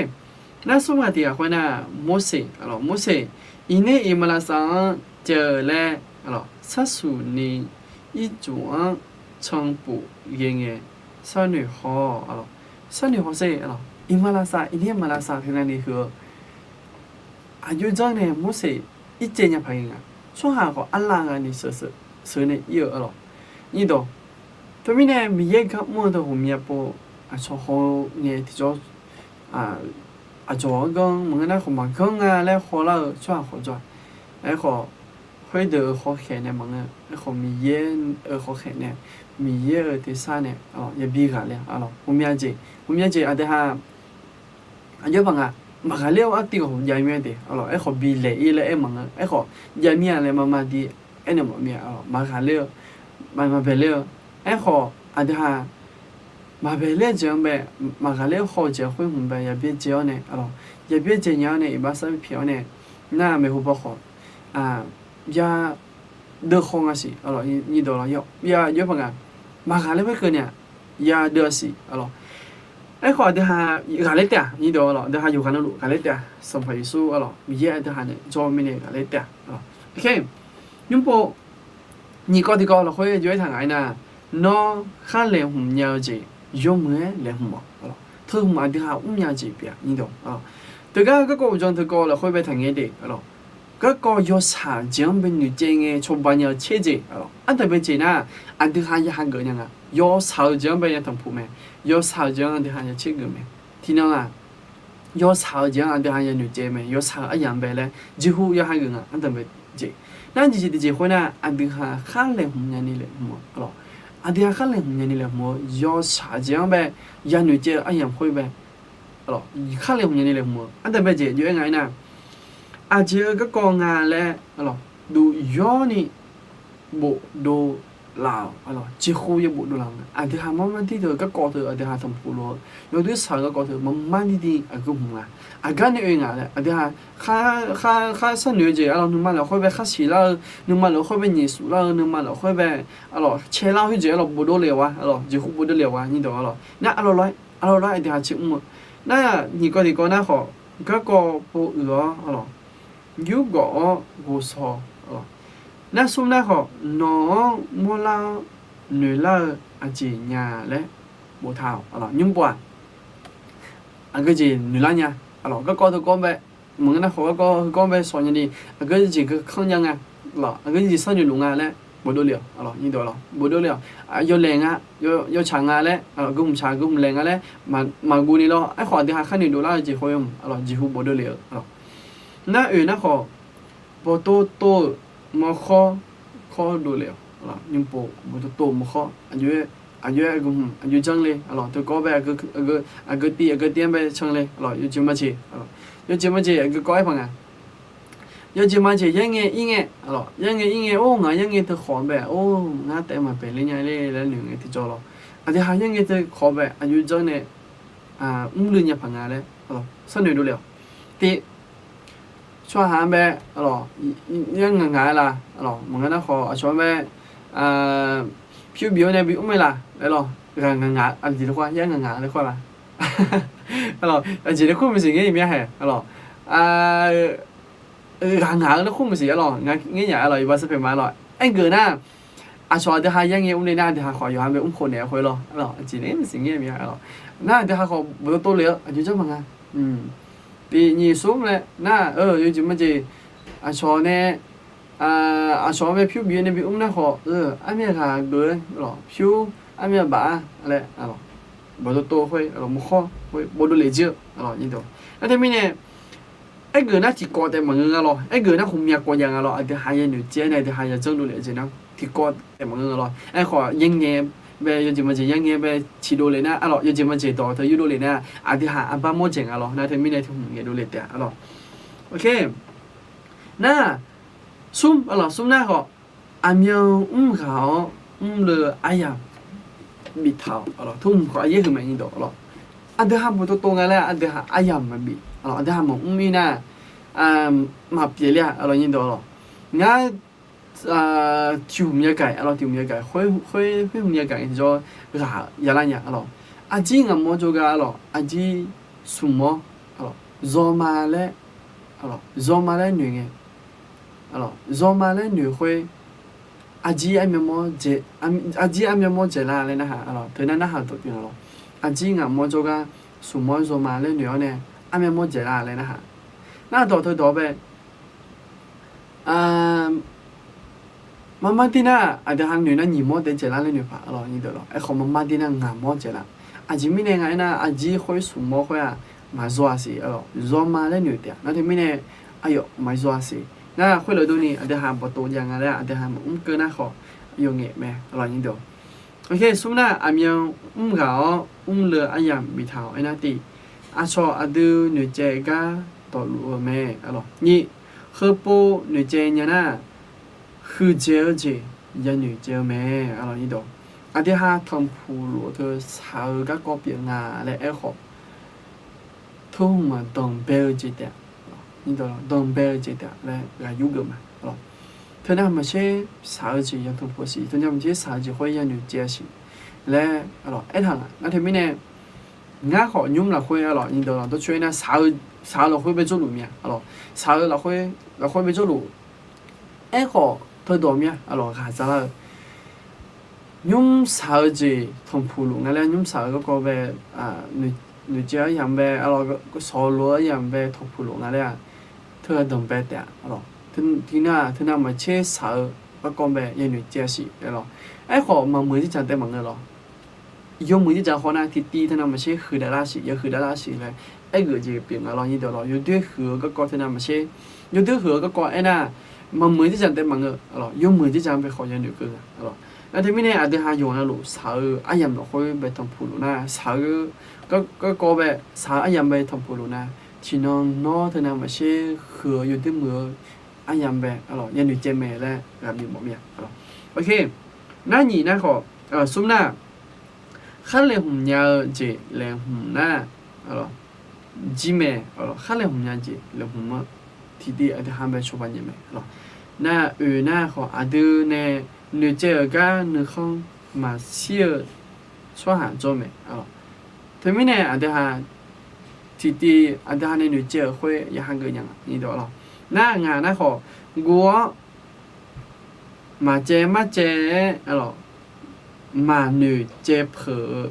那什么的话呢摩西alors摩西因为伊马拉桑就来alors三十年一种成不应该少女好alors少女好些alors伊马拉萨伊尼马拉萨ที่นั่นนี่คืออายุจังเนี่ยมุสิอีเจเนี่ยพายิงอ่ะช่วงหาก็อัลลังอันนี้สื่อเนี่ยเยอะalorsนี่ตัวตัวนี้เนี่ยมีเยอะครับมั่วตัวผมเนี่ยปอชอบเขาเนี่ยที่จะจอกันมึงน่ะเขามากันแล้วเขาเราช่วยเขาจ้ะแล้วเขา会的เขาแค่เนี่ยมึงแล้วเขามีเยอะเขาแค่เนี่ยมีเยอะที่ซ่าเนี่ยอย่าบีกันเลยalorsผมอยากจะได้หาอันเยอะบังมากันแล้วที่เขาใหญ่เมียดิalorsไอ้เขาบีเลยอีเลยไอ้มึงไอ้เขาใหญ่เมียเลยมาดีไอ้เนี่ยมาเมียมากันแล้วมาไปแล้วไอ้เขาอันเดียมาไปเล่นเจ้าแบบมากันแล้วเขาจะคุยหุ่นแบบอย่าเบี้ยเจ้าเนี่ยalorsอย่าเบี้ยเจ้าเนี่ยอีบ้าสักเพียวเนี่ยน่าไม่หูบอกเขาอย่าเดือดคงอ่ะสิalorsนี่ตัวเราอย่าเยอะพังมากันแล้วไม่เกินเนี่ยอย่าเดือดสิalorsไอ้ขอเดี๋ยวหากันเล็กแต่นี่ตัวalorsเดี๋ยวหาอยู่กันแล้วกันเล็กแต่สมัยสู้alorsมีเยอะเดี๋ยวหาเนี่ยจอไม่เนี่ยกันเล็กแต่alorsโอเคยุ่งโป你搞的搞了会就会谈爱呢孬看脸红鸟子有么脸红嘛他红嘛的哈鸟子边你懂这个我讲这个了会被谈爱的这个有啥讲被女生诶从半夜切子安特别简单安的哈一汉个人有啥讲被人同铺没有啥讲的哈要切个没听到啊有啥讲的哈要女生没有啥一样呗嘞几乎要汉个安特别这那就是的结婚呢，安定下看来红人的嘞么，安定下看来红人的嘞么，要啥子样呗？要女姐安样会呗？看来红人的嘞么，安特别姐就应该呢，姐个讲啊嘞，都要你不都老，几乎也不都老，安定下慢慢地头个高头，安定下同步咯，有啲啥个高头慢慢地个红啊。กันเองอ่ะเนี่ยเดี๋ยวข้าสนุกจีเราหนึ่งมาเราค่อยไปข้าสีเราหนึ่งมาเราค่อยไปหนีสุเราหนึ่งมาเราค่อยไปเชื่อเราให้จีเราบูโดเลวะจีฮูบูโดเลวะนี่ตัวเนี่ยเราร้อยเดี๋ยวชิมมั้งน่ะนี่ก็ดีก็น่าขอก็ปูยูก็กูสอน่ะสุ่มน่าขอน้องมัวเราหนุ่ยเราจีญาและบัวเท้ายุ่งปวดอันก็จีหนุ่ยเราเนี่ยalors cái con thôi con bé mừng nó khó con bé soi như đi cái gì cái không nhân cái gì sao nhiều lùng đấy bộ đồ liệu như đó bộ đồ liệu vô lèn vô chẳng đấy cũng chẳng cũng lèn đấy mà gu đi lo ai khỏi thì hai khăn nhiều đồ là chỉ khôi không chỉ hút bộ đồ liệu nó nó khó bộ tô mà khó đồ liệu nhưng bộ tô mà khó anh yêu chân lên, tôi có về cái tiền về chân lên, yêu chim mà chị cái coi bằng yêu chim mà chị yang nghe ô ngài yang nghe tôi khó về ô ngài tại mà về lên nhà lên nửa ngày thì cho lo, thì hai yang nghe tôi khó về anh yêu chân này lên nhà bằng đấy, sao nửa đồ liệu, thì cho hàng về, yang ngài là, mọi người khó cho về phiêu biểu này bị ốm là đấy rồi ngã anh chỉ được qua nhớ ngã được qua là rồi chỉ được không gì cái gì mấy hè rồi ngã nó không gì rồi nghe nhả rồi bác sẽ phải买rồi anh gửi na cho thì hai yang ốm lên na thì hai khỏi hai bị ốm khổ nè khối rồi chỉ đến gì nghe mấy rồi na thì hai khỏi bữa tôi liệu anh chỉ cho bằng thì nhìn xuống này na yêu chỉ mà gì cho nè cho mấy phiếu biểu này bị ốm na họ anh biết là gửi rồi phiếu anh biết bà này bữa tôi hơi một kho hơi bữa tôi lấy chưa như thế那thế này anh gửi nó chỉ có để mọi người rồi anh gửi nó không nhạc qua nhà rồi thì hai người nữ chế này thì hai người chân đồ lấy gì nó thì có để mọi người rồi anh khỏi bé yêu chỉ mà chỉ yang nghe bé chỉ đồ lên na alo yêu chỉ mà chỉ đó thôi yêu đồ lên na đi ha ba mốt chừng alo na thì mình này thì nghe đồ lên tiệt alo ok na sum alo sum na họ nhau gạo lừa ai à bị thảo alo thùng có ai hơn mình đó alo đi ha một tô ngay là đi ha ai mà bị alo đi ha một mi na mà bị liền alo nhìn đó alo ngã tiểu米改alo tiểu米改会米改就啥也那样alo aji ngamo juga alo aji sumo alo zomale alo zomale女嘅alo zomale 女会aji amemo je aji amemo je la le na ha alo thế nên na ha to bien alo aji ngamo juga sumo zomale 女呢 amemo je la le na ha na to thôi đó bé妈妈的那阿的汉女那你莫得接啦那女吧，咯，你得了，哎，好妈妈的那俺莫接啦，阿姐明年俺那阿姐会什么会啊，买做事，咯，做嘛那女的，那天明年，哎呦，买做事，那会了多呢，阿的汉不多样啊嘞，阿的汉跟那好有眼咩，咯，你得，OK，所以那阿苗搞了阿样米头，哎那地，阿说阿的女姐个到路咩，咯，你喝波女姐呢那。คือเจอจียันอยู่เจอแม่อะไรนี่ดอกอันที่ห้าทำผู้หลวงเธอสาวก็กอบเปียงาและเอขอบทุ่งมาดองเบลจีเดียนี่ดอกดองเบลจีเดียและอายุเกินมาหรอเธอเนี่ยไม่ใช่สาวจียันทุ่งผู้สีเธอเนี่ยไม่ใช่สาวจี会ยันอยู่เจอสิและอะไรไอ้ทางอ่ะนั่นเธอไม่เนี่ยง่าขอยุ่มละคุยอะไรนี่ดอกต้องช่วยนะสาวเราคุยไปจุลุเนี่ยอะไรสาวเราคุยไปจุลุไอ้ขอthôi đó mía, alo khá giá là nhung sao gì thông phụ luôn, ngay là nhung sao có về người chơi làm về alo có số lúa làm về thông phụ luôn ngay là thôi đồng về đấy, alo thì nào mà chơi sao có về những người chơi gì, alo ai họ mà mới chỉ chẳng tới bằng người lo, dùng mới chỉ chẳng họ na thì thì nào mà chơi khử đã là gì, khử đã là gì này, ai gửi gì biển alo như đó lo, yêu đứa khử có thế nào mà chơi, yêu đứa khử có ai na mà mới chỉ chẳng tới bằng người, alo dùng mới chỉ chẳng về khỏi những người cơ, alo那对面呢，阿对下用那路烧，阿人落去被同铺路呐，烧个呗，烧阿人被同铺路呐，其中孬他那么些河有点么，阿人呗，阿咯，人女姐妹嘞，阿比么咩，阿咯，OK，那你那个苏那，看来红娘姐来红呐，阿咯，姐妹，阿咯，看来红娘姐来红么，弟弟阿对下被出版姐妹，阿咯，那那个阿对呢。女姐个女康嘛是说喊做没啊？对面呢，阿对哈弟弟阿对哈那女姐会也喊个样，你懂了？那俺那好我嘛姐啊咯，嘛女姐婆，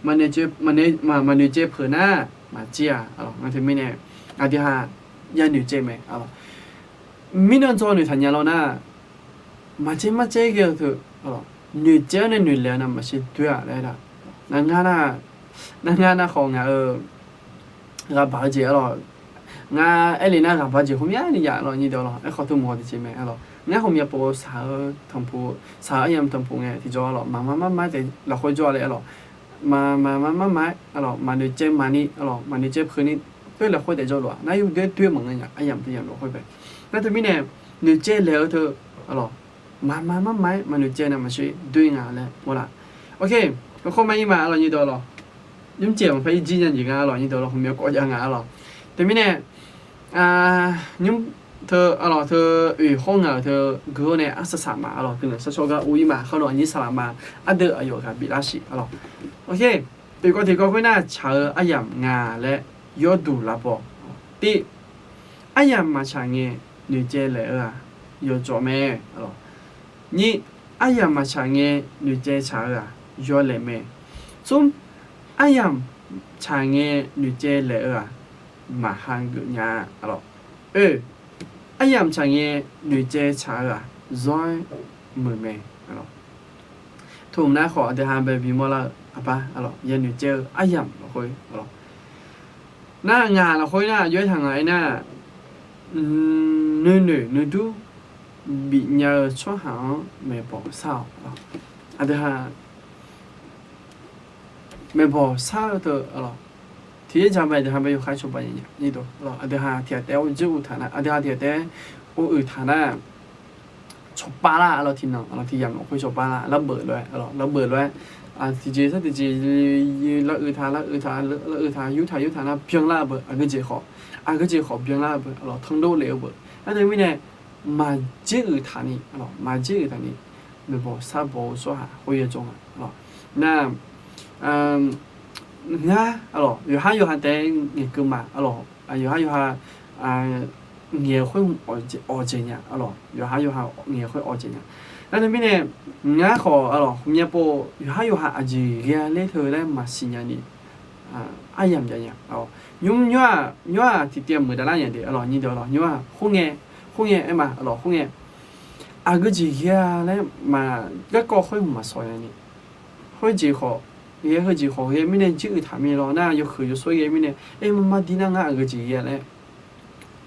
嘛女姐婆那嘛姐啊咯，那对面呢，阿对哈也女姐没啊咯，没能做女谈家了那。mà chế kia thì nữ chế nên nữ lẽ nằm mà chỉ tuổi lại là nàng họ ngã gặp bà chị rồi ngã Elena gặp bà chị không nhớ gì rồi như đó rồi ấy họ thu mua thì chị mẹ rồi ngã không nhớ bộ xã em thằng phụ nghe thì cho rồi mà thì là khôi cho lại rồi mà rồi mà nữ chế mà đi rồi mà nữ chế khơi đi tôi là khôi để cho rồi nãy yêu đứa tuổi mà nghe nhá ai em thì em rồi khôi về nãy tôi biết nè nữ chế lẽ thôi rồi mà nữ chơi nào mà suy đuôi ngà lên, voilà, ok, có không may mà là như đó rồi, những chuyện phải ghi nhận gì cả rồi như đó là không biết có gì ngà rồi, thế nên nè, những thơ ủy hôn ngà thơ cái này ác sát mà rồi, cái này sát số cái uy mà, không nói như sát mà, được ở chỗ cái bị lá xị rồi, ok, thì có cái nào chờ ai nhầm ngà lên, yếu đủ là bỏ, thì ai nhầm mà chờ nghe nữ chơi lẽ yếu chỗ mẹ rồi. Ni ayam macamnya nuce cara jual leme. So ayam macamnya nuce lea mahal guna. Alo. Ayam macamnya nuce cara jual meme. Alo. Thùng na khó để hàng bè vì mua là apa? Alo. Yang nuce ayam là khôi. Alo. Na ngà là khôi na dưới thằng ấy na nữ tu bị nhờ cho họ mẹ bỏ sao 阿德哈没跑啥的了。ทีจำไปเดี๋ยวทำไปอยู่ค่ายชมไปอย่างเงี้ยนี่ตัวเราเดี๋ยวหาเทียแต่ว่าจะอุทานะเดี๋ยวหาเทียแต่อุทานะชมปลาละเราทีน้องเราทีอย่างคุยชมปลาละแล้วเบิดเลยเราเบิดเลยทีเจสักทีเจเราอุทายุทานะเพียงละเบิดก็เจขอเพียงละเบิดเราทั้งโดเหลวเบิดแล้วเดี๋ยวไม่เนี่ยมาเจอุทานี่เรามาเจอุทานี่ไม่บอกซาบอก说哈会有中啊那nga alors yo ha de nge kuma alors yo ha nge hui o je nya alors yo ha nge hui o je nya na de mine nga kho alors mye po yo ha aji ya le tho le ma sin nya ni ayam ja nya alors nhung nhwa ti tiam mu da la nya de alors ni de alors nhwa hu nge em ma alors hu nge a ge ji ya le ma ga ko hui ma so ya ni hui ji kho也好几好，也没得几个他们了，那有喝就所以没得，妈妈地那俺个几个嘞，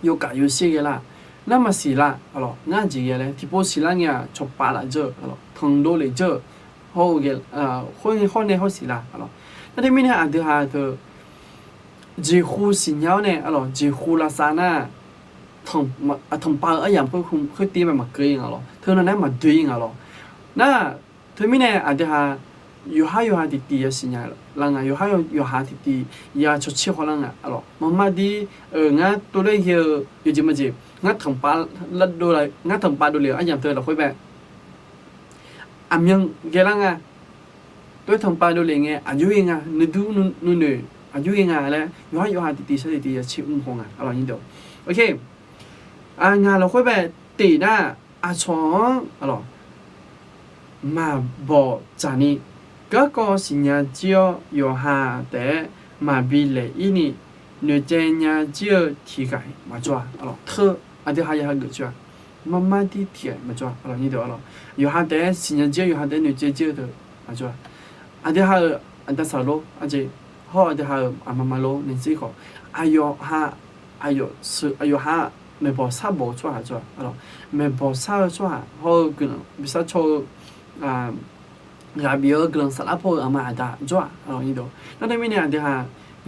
有干有些个啦，那么是啦，好了，俺几个嘞，提波是啦呀，做八啦这，好了，疼多嘞这，好个好呢好是啦，好了，那他们呢俺的哈的，几乎是鸟呢，好了，几乎啦啥呢？疼八哎呀，会点嘛个样好了，他那嘛对应好了，那他们呢俺的哈。有哈的地也是伢了，啷个有哈的地也出去好啷个，啊咯，妈妈的俺多了有这么子，俺同爸拉多了，俺同爸多了，俺讲对了会呗，俺们给啷个，对同爸多了个，俺就应该你都你，俺就应该嘞，有哈的地是的地也去红啊，啊咯，你都，OK，俺了会呗，地呢，床，啊咯，嘛不咋呢。ก็ก็สิญญาเจียวอยู่หาแต่มาบิเลอีนี่เนื้อเจญาเจียวที่ไก่มาจ้าอ๋อเธออันเดียวหายาเกิดจ้ามาที่เที่ยมาจ้าอ๋อนี่เดียวอ๋ออยู่หาแต่สิญญาเจียวอยู่หาแต่เนื้อเจียวเถอะมาจ้าอันเดียวหาอันเดียวสาวโลอันเจห่ออันเดียวหามาโลนี่สิขออายุหาไม่บอกซาบอกจ้าจ้าอ๋อไม่บอกซาจ้าห่อกันบิซาโชราบิโอกลังสลับพออามาดาจ้าอ๋อนี่ดูนั่นได้ไม่เนี่ยเดี๋ยวฮะ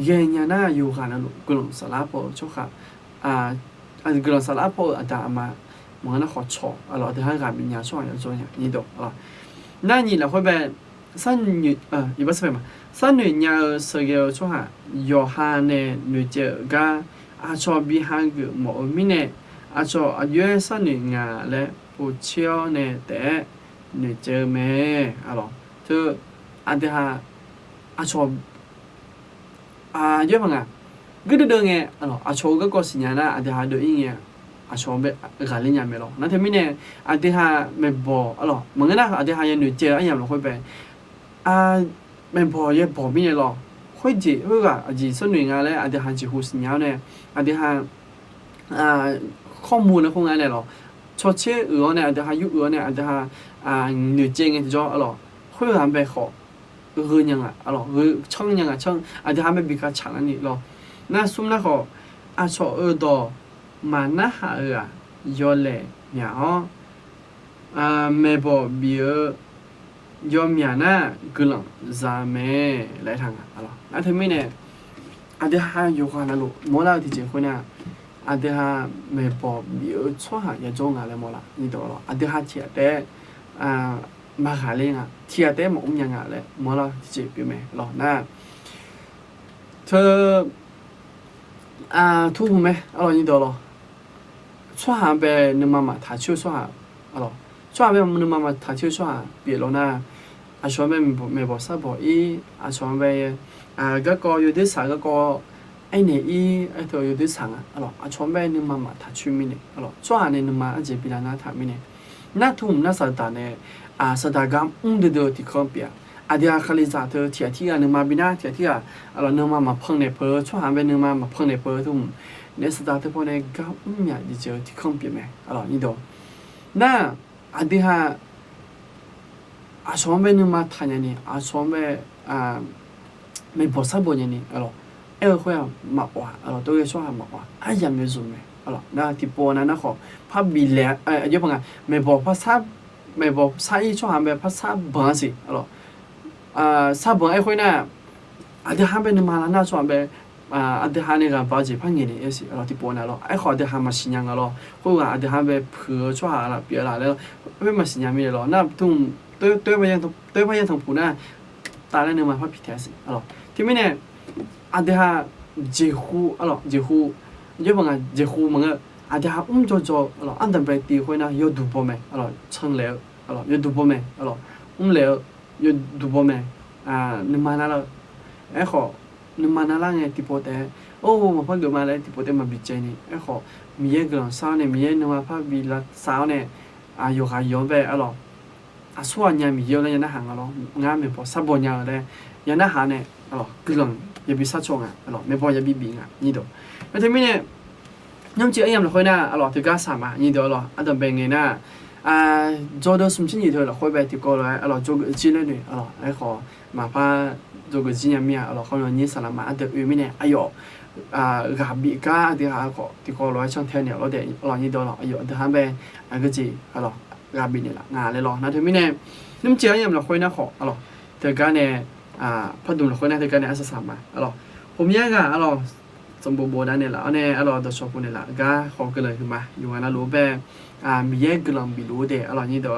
เย็นยันน่าอยู่กันนะลูกกลังสลับพอชั่วค่ะกลังสลับพออาดามาเหมือนน่าขอชอบอ๋อเดี๋ยวฮะราบิญญาชั่วอย่างจ้านี่ดูอ๋อนั่นนี่เราค่อยไปสั้นอยู่อีกบ้างใช่ไหมสั้นหนึ่งเนี่ยเสือเกี่ยวชั่วค่ะยอฮาเนี่ยหนึ่งเจ้าก็ชอบบิฮังกุหมอมิเนี่ยชอบอายุสั้นหนึ่งเนี่ยและผู้เชี่ยวเนี่ยแต่หนึ่งเจ้าแม่อ๋อเธออันเดียชอบเยอะมั้งอ่ะก็เดินไงชอบก็สิญญาณอันเดียเดินยังไงชอบแบบการเล่นยามไม่หรอกนั่นทำไมเนี่ยอันเดียไม่บอกเหมือนกันนะอันเดียยังหนุ่ยเจออันยามเราค่อยไปไม่บอกยังบอกไม่เนี่ยหรอกค่อยจีค่อยก็จีส่วนหนึ่งอะไรอันเดียจีหูสิญญาเนี่ยอันเดียข้อมูลนะคงอะไรหรอชดเชยเนี่ยอันเดียยุเนี่ยอันเดียหนุ่ยเจงไงที่จ่อ会很被好，个人啊，成人啊成，他们比较强了你咯。那说那好，说耳朵，嘛那哈要来苗，没包比要苗呢，个人咱们来谈啊咯。那他们呢，还有话那路，莫那提结婚呢，还没包比错哈也中啊来莫啦，你懂咯？还贴的มาหาเรื่องเทียแต่หมอมยังเลยหมอเราเจ็บอยู่ไหมหรอหน้าเธอทุกคนไหมนี่ตัวหรอช่วยหาไปนึกมาถ่ายชื่อช่วยหาช่วยไปนึกมาถ่ายชื่อช่วยหาเปลี่ยนแล้วนะช่วยไปไม่บอกซะบอกช่วยไปก็อยู่ที่สายก็ไอ้เนี่ยตัวอยู่ที่สังช่วยไปนึกมาถ่ายชื่อมิเนี่ยช่วยหาเนี่ยนึกมาเจ็บปีละนะถ่ายมิเนี่ยน่าทุ่มน่าสะดานเนี่ยสตากรรมเดือดที่เขาเปียเดี๋ยวเขาเลยจะเธอเทียที่นึกมาบินาเทียที่นึกมาเพิ่งในเพอช่วยหาไปนึกมาเพิ่งในเพอทุ่มเนี่ยสตาร์ทพอในกรรมเนี่ยที่เจอที่เขาเปียไหมนี่ดูน่าเดี๋ยวชอบไปนึกมาทานอย่างนี้ชอบไปไม่บอกสักบ่อย่างนี้ค่อยมาว่าตัวเองชอบมาว่ายังไม่รู้ไหมน่าที่ปอนั้นนะขอภาพบิเลเยอะพังไม่บอกภาษา ไม่บอกใช้ช่วงแบบภาษาบ้านสิอะไรซาบ้านไอ้คนน่ะอาจจะหาเป็นมาแล้วน่าช่วงแบบอาจจะหาเนี่ยกันบ้านจีพังเงี้ยนี่สิอะไรที่ปนอะไรไอ้ขอจะหามาสิยังอะไรเพราะว่าอาจจะหาแบบเผื่อช่วงอะไรเปลี่ยนอะไรแล้วไม่มาสิยังไม่ได้หรอกน่าทุ่งตัวไปยังตัวไปยังทางผู้น่ะตายแล้วเนี่ยมาพัดผิดแท้สิอะไรที่ไม่เนี่ยอาจจะหาเจ้าหูอะไรเจ้าหูเยอะบางอ่ะเจ้าหูมันก็อาจจะหาจ่ออะไรอันนั้นไปตีคนน่ะยอดดูบ่ไหมอะไรช่างแล้วอะไรยอดดูบ่ไหมอะไรแล้วยอดดูบ่ไหมนึกมาแล้วไอ้ขอนึกมาแล้วไงที่ปกติโอ้มาพักเกิดมาแล้วที่ปกติมาบิดใจนี่ไอ้ขอมีเยอะเกินสาวเนี่ยมีเยอะนึกมาพักบิดละสาวเนี่ยอยู่หายย้อนไปอะไรส่วนใหญ่มีเยอะเลยยันหางอะไรงานไม่พอสับบ่อยอย่างเลยยันหางเนี่ยอะไรเกินอย่าบิดสัดช่องอะไรไม่พออย่าบิดบิงนี่ดูแล้วทีนี้เนี่ยน้ำเจี๊ยบยังเราค่อยน่าอะไรถือก้าสามนี่ดูอะไรอันนั้นเป็นไงน่ะ做到什么程度了？会被提高了，做个积累的，还好，哪怕做个纪念面，可能你上了嘛，得后面呢，哎呦，个比价的还好，提高了像天了的，你到了，哎呦，得还被个字，个比呢啦，来了，那后面呢，那么这样เราค่อยน่าขอแต่การเนี่ยพอดูเราค่อยน่าแต่การเนี่ยอาศัยสามมาผมแยกสมบูรณ์ได้เนี่ยละเนี่ยตัวชอบคนเนี่ยละก็ขอกันเลยขึ้นมาอยู่นะรู้แบบมีแยกกลังบิรู้เดะนี่เดี๋ยว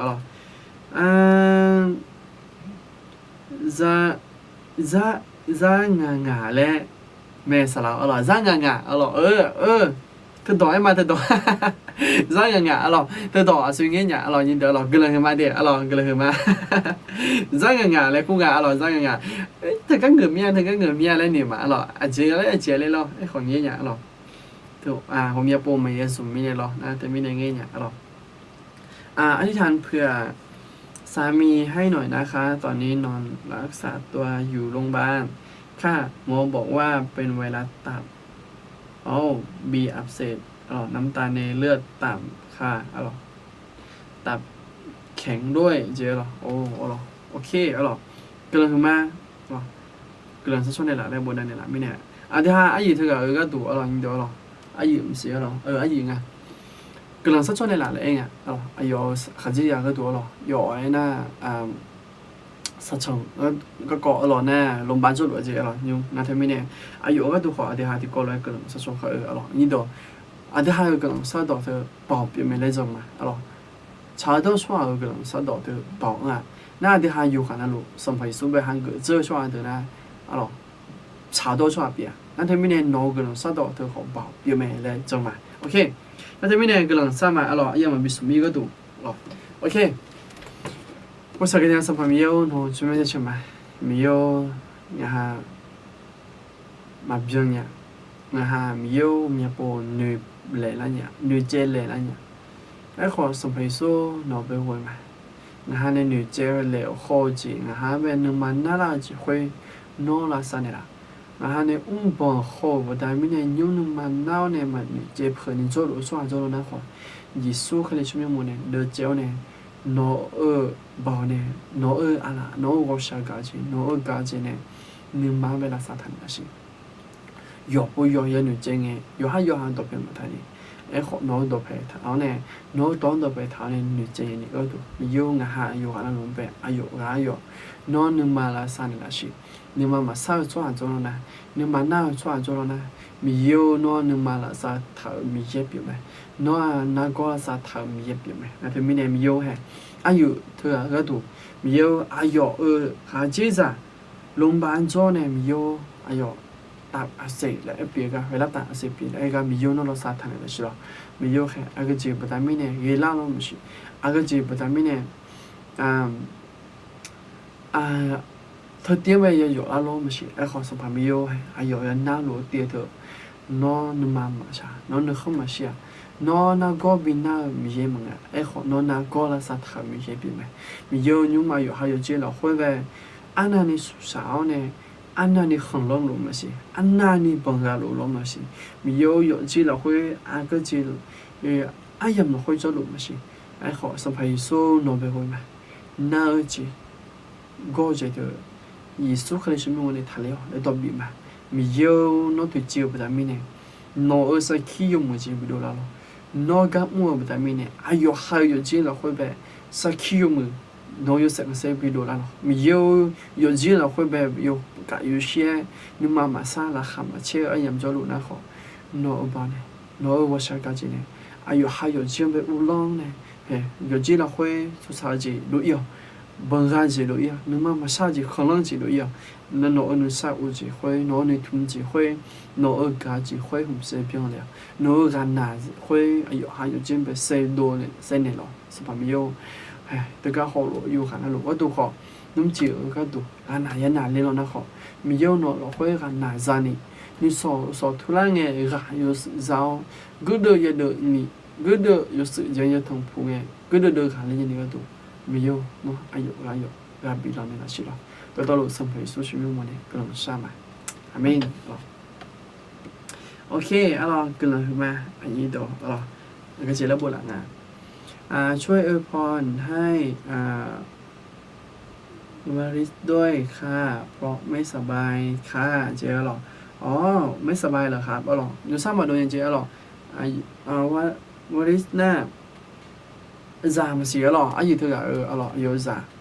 จะงาและแม่สลาวจะงาเธอต่อให้มาเธอต่อจะงาเธอต่อสิ่งเงี้ยนี่เดี๋ยวกันเลยขึ้นมาเดี๋ยวกันเลยขึ้นมาจะงาและกูงาจะงาเธอก็เงือกเมียแล้วเนี่ยมาเจียเลยไอ้ของเงี้ยถูกผมอยากโปรโมทสุ่มมีเนี่ยนะแต่มีในเงี้ยอธิษฐานเพื่อสามีให้หน่อยนะคะตอนนี้นอนรักษาตัวอยู่โรงพยาบาลค่ะหมอบอกว่าเป็นไวรัสตับบีอักเสบน้ำตาลในเลือดต่ำค่ะตับแข็งด้วยเจ๊โอเคเกลือขึ้นมาเกลือสักช่วงเนี่ยแหละได้บนนั้นเนี่ยแหละไม่เนี่ยที่ห้าอายุเธอก็ดูยิ่งเดี๋ยวอายุไม่เสียอายุไงกำลังสักช่วงในหลายเองอายุขจียาก็ตัวอยู่ไอ้น่าสักช่วงก็เกาะน่าลงบ้านจุดว่าเจ๊ยุ่งน่าทำไม่เนี่ยอายุก็ตัวขออาทิตย์ห้าที่ก็เลยกำลังสักช่วงนี่ตัวอาทิตย์ห้ากำลังสักดอกเธอปอบยังไม่ได้จงมาชาดช่วงกำลังสักดอกเธอปอบน่าอาทิตย์ห้าอยู่ขนาดรู้สมัยสุดไปหันเกิดเจอช่วงเธอนะชาดช่วงเปียน่าทำไม่เนี่ยน้องกำลังสักดอกเธอของปอบยังไม่ได้จงมาโอเค那这边呢，个人上嘛，要么比什么一个多，OK。我想跟你说，没有，我准备去买，没有，然后买不着呢，然后没有，没有女来了呢，女姐来了呢，ไอ้ขอสมัยสู้หนอไปหวยมา然后呢女姐来好几，然后呗能买那啦就会弄了啥的啦。然后呢，帮好不但没呢，用那么闹呢嘛，这婆呢做路做那话，一数可能什么么呢？得教呢，包呢，我小家姐，家姐呢，你妈为了啥谈那些？要不要也女真诶？要多陪嘛他呢？ไอ้ขอน้องตัวไปเท่าเนี่ยน้องต้องตัวไปเท่าเนี่ยหนุ่มเจนี่ก็ดูมีโยงหาโยกันลงไปอายุน้องนึกมาละสันละสินึกมาสาวชวนจงนะนึกมาหน้าชวนจงนะมีโยน้องนึกมาละสัตเท่ามีเย็บอยู่ไหมน้องนักก็ละสัตเท่ามีเย็บอยู่ไหมแล้วเป็นมีเนี่ยมีโยแห่อายุเธอก็ดูมีโยอายุหาเจ้าโรงพยาบาลจงเนี่ยมีโยอายุตับอักเสบและเปียกเวลาตับอักเสบปีแล้วก็มีโยนเราสาธารณะใช่หรอมีโยแค่อาก็จีบแต่ไม่เนี่ยเวลาเราไม่ใช่อาก็จีบแต่ไม่เนี่ยเธอเตี้ยไปอยู่อารมณ์ไม่ใช่ไอ้ขอสัมผัสมีโยอายุยันน่ารู้เตี้ยเธอนอนมาใช่นอนเข้ามาเชียนอนก็บินน่ามีเยอะมั้งไอ้ขอนอนก็ละสาธารณะมีเยอะปีไหมมีโยยุ่งมาอยู่还有เจ้าเรา会ไปอันนั้นนี่สุสาวเนี่ยอันนั้นนี่很冷了嘛是，อันนั้นนี่บังกาล了嘛是，มี有จีเรา会ก็จีอายังเรา会做了嘛是，ไอ้ขอสัมภาระโซ่นอไป会嘛，น่าจีก็จะเจอยิสุเคยชิมวันนี้ทะเลแล้วตัวบีมามีนอตัวจีบแต่ไม่เนี่ยนอสักขี้ยมจีบดูแล้วนอกับมัวแต่ไม่เนี่ยอายุจีเรา会ไป สักคิวมือน้องอยู่เสกเซบิโดแล้วเนาะมีอยู่จีนเราค่อยแบบอยู่กับอยู่เชี่ยนึกมาซาละคำเชื่อไอ้ยำจอลุนะขอน้องบ้านเนี่ยน้องว่าชักกันจีเนี่ยอายุ还有จีนแบบอุลองเนี่ยเฮ้ยอยู่จีนเราค่อยสุดท้ายจีรู้อีกบางการจีรู้อีกนึกมาซาจีขลังจีรู้อีกนั่นน้องนึกซาอุจีค่อยน้องนึกทุ่มจีค่อยน้องกาจีค่อยหุ่นเสียเพียงแล้วน้องกันหน้าค่อยอายุ还有จีนแบบเซโดเนี่ยเซเนี่ยหรอสบายไม่有哎，这个好咯，有看那咯，我都好，那么久个都，啊哪也哪里了那好，没有那了会看哪啥呢？你突然哎，有时找，个的也得你，个的有时间也痛苦哎，个的都看了那个都，没有喏，哎呦，个比到那去了，得到了生活所需要么呢？个人啥嘛？阿门哦。OK，啊咯，个人什么？อันนี้ตัวอ่ะแล้วก็เจอแล้วบุหลังอ่ะช่วยอวยพรให้วาริสด้วยค่ะเพราะไม่สบายค่ะเจ๊หรออ๋อไม่สบายเหรอครับอ๋อหรออยู่ซ้ำมาโดนเจ๊หรอว่าวาริสน่ะมาเสียหรออยู่เถอะอ๋อหรออยู่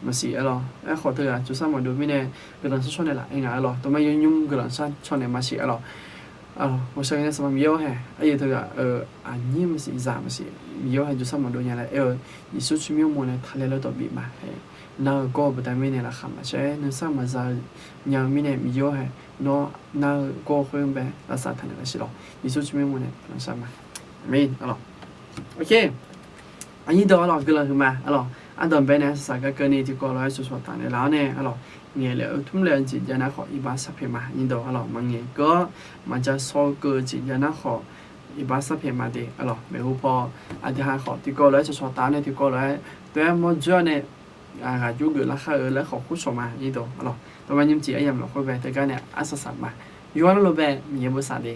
มาเสียหรอขอเถอะอยู่ซ้ำมาโดนไม่แน่กำลังชอบในหลังเองหรอตัวไม่ยุ่งกำลังชอบในมาเสียหรอ我相信什么没有嘿，有这个你们是啥么事？没有还就什么多年了，你说出面么呢？他来了倒闭嘛嘿，那个不但每年了看嘛，谁能什么啥？你要每年没有嘿，那个会呗，那啥谈的是咯？你说出面么呢？能什么？没了，OK，อันนี้ตัวเราคืออะไรคือมาอันตอนเป็นเนี่ยสักก็เนี่ยที่ก็เราให้สุดๆต่างๆแล้วเนี่ยเนี่ยแล้วทุ่มเรียนจิตยานะขออีบาสัพเพมานี่ตัวมันเนี่ยก็มันจะโซเกอจิตยานะขออีบาสัพเพมาเดไม่รู้พออันที่ห้าขอที่ก็เราให้สุดๆต่างเนี่ยที่ก็เราให้ตัวมันจะเนี่ยยุคราคาแล้วขอคู่ชมมานี่ตัวตัวมันยิ่งจีไอ้ยำเราค่อยไปแต่ก็เนี่ยอัศสัตมาย้อนเราไปมีเยอะบุษาเด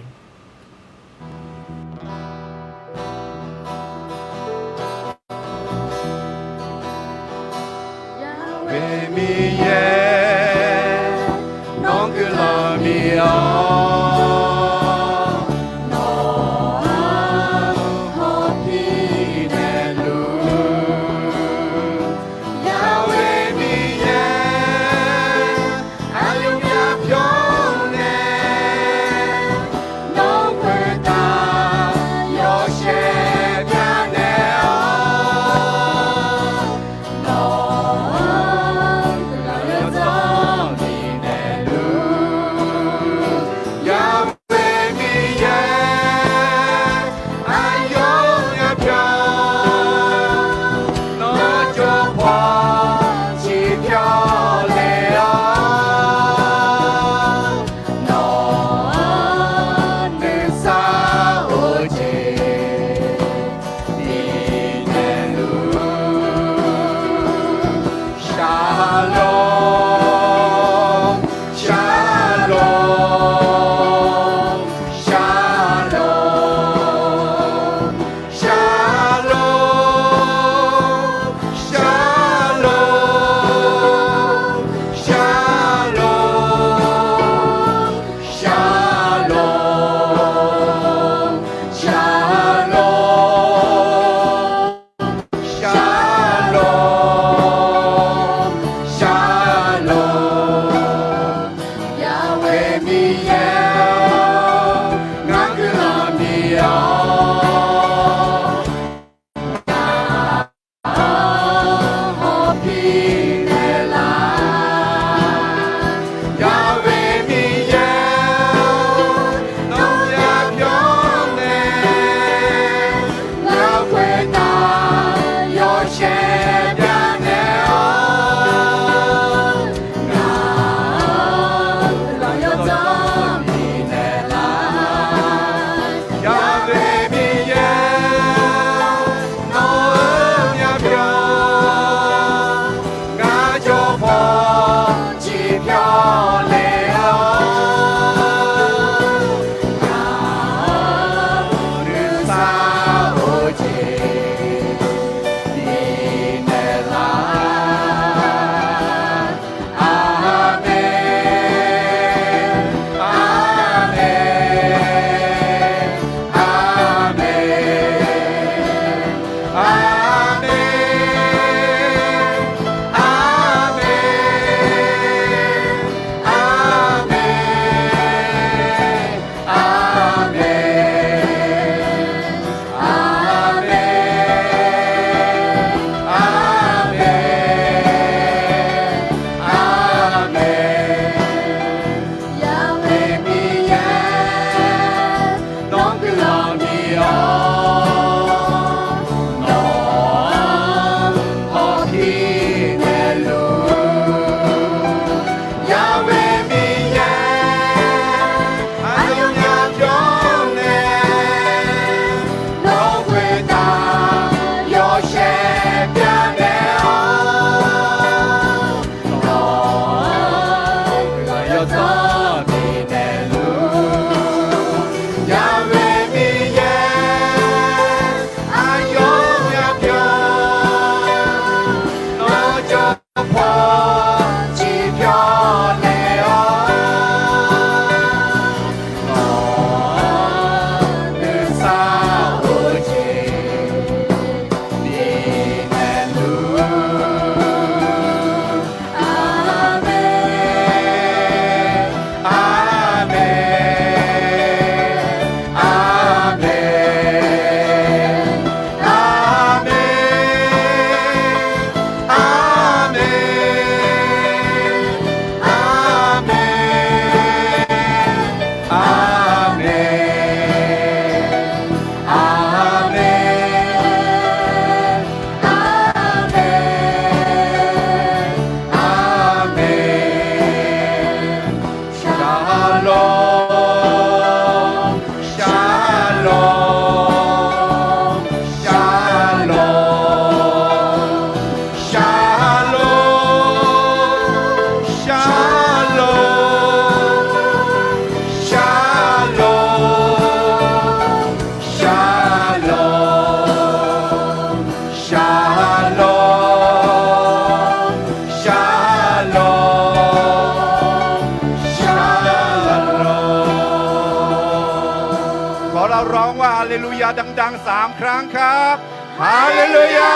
เลลูยาดังๆ3 ครั้งครับฮาเลลูยา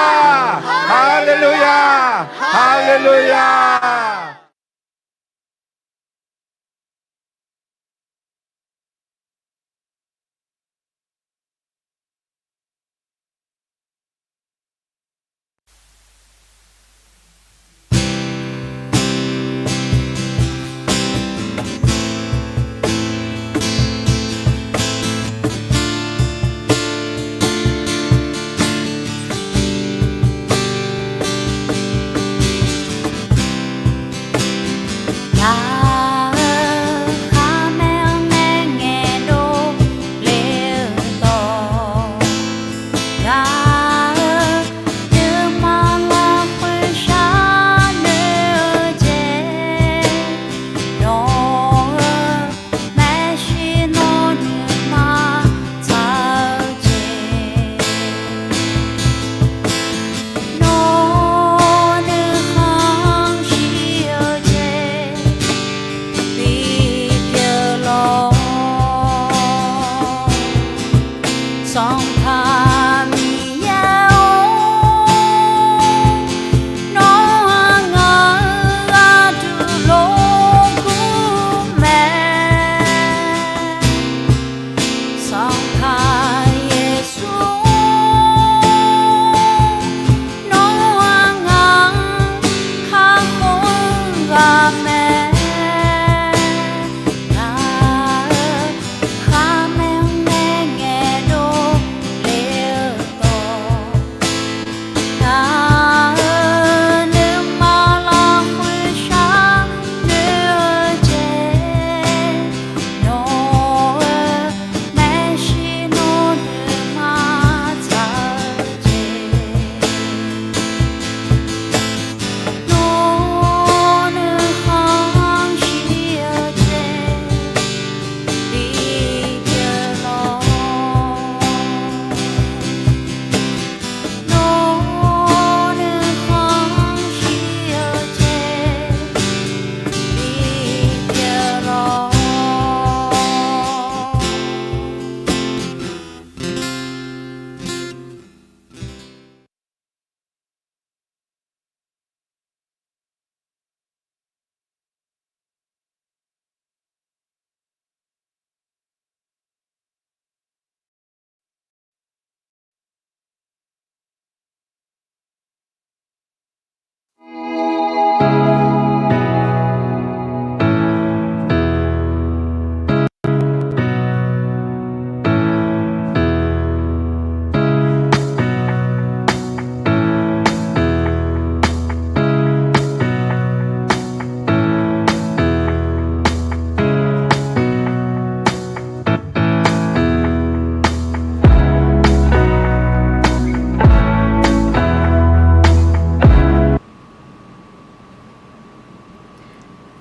ฮาเลลูยาฮาเลลูยา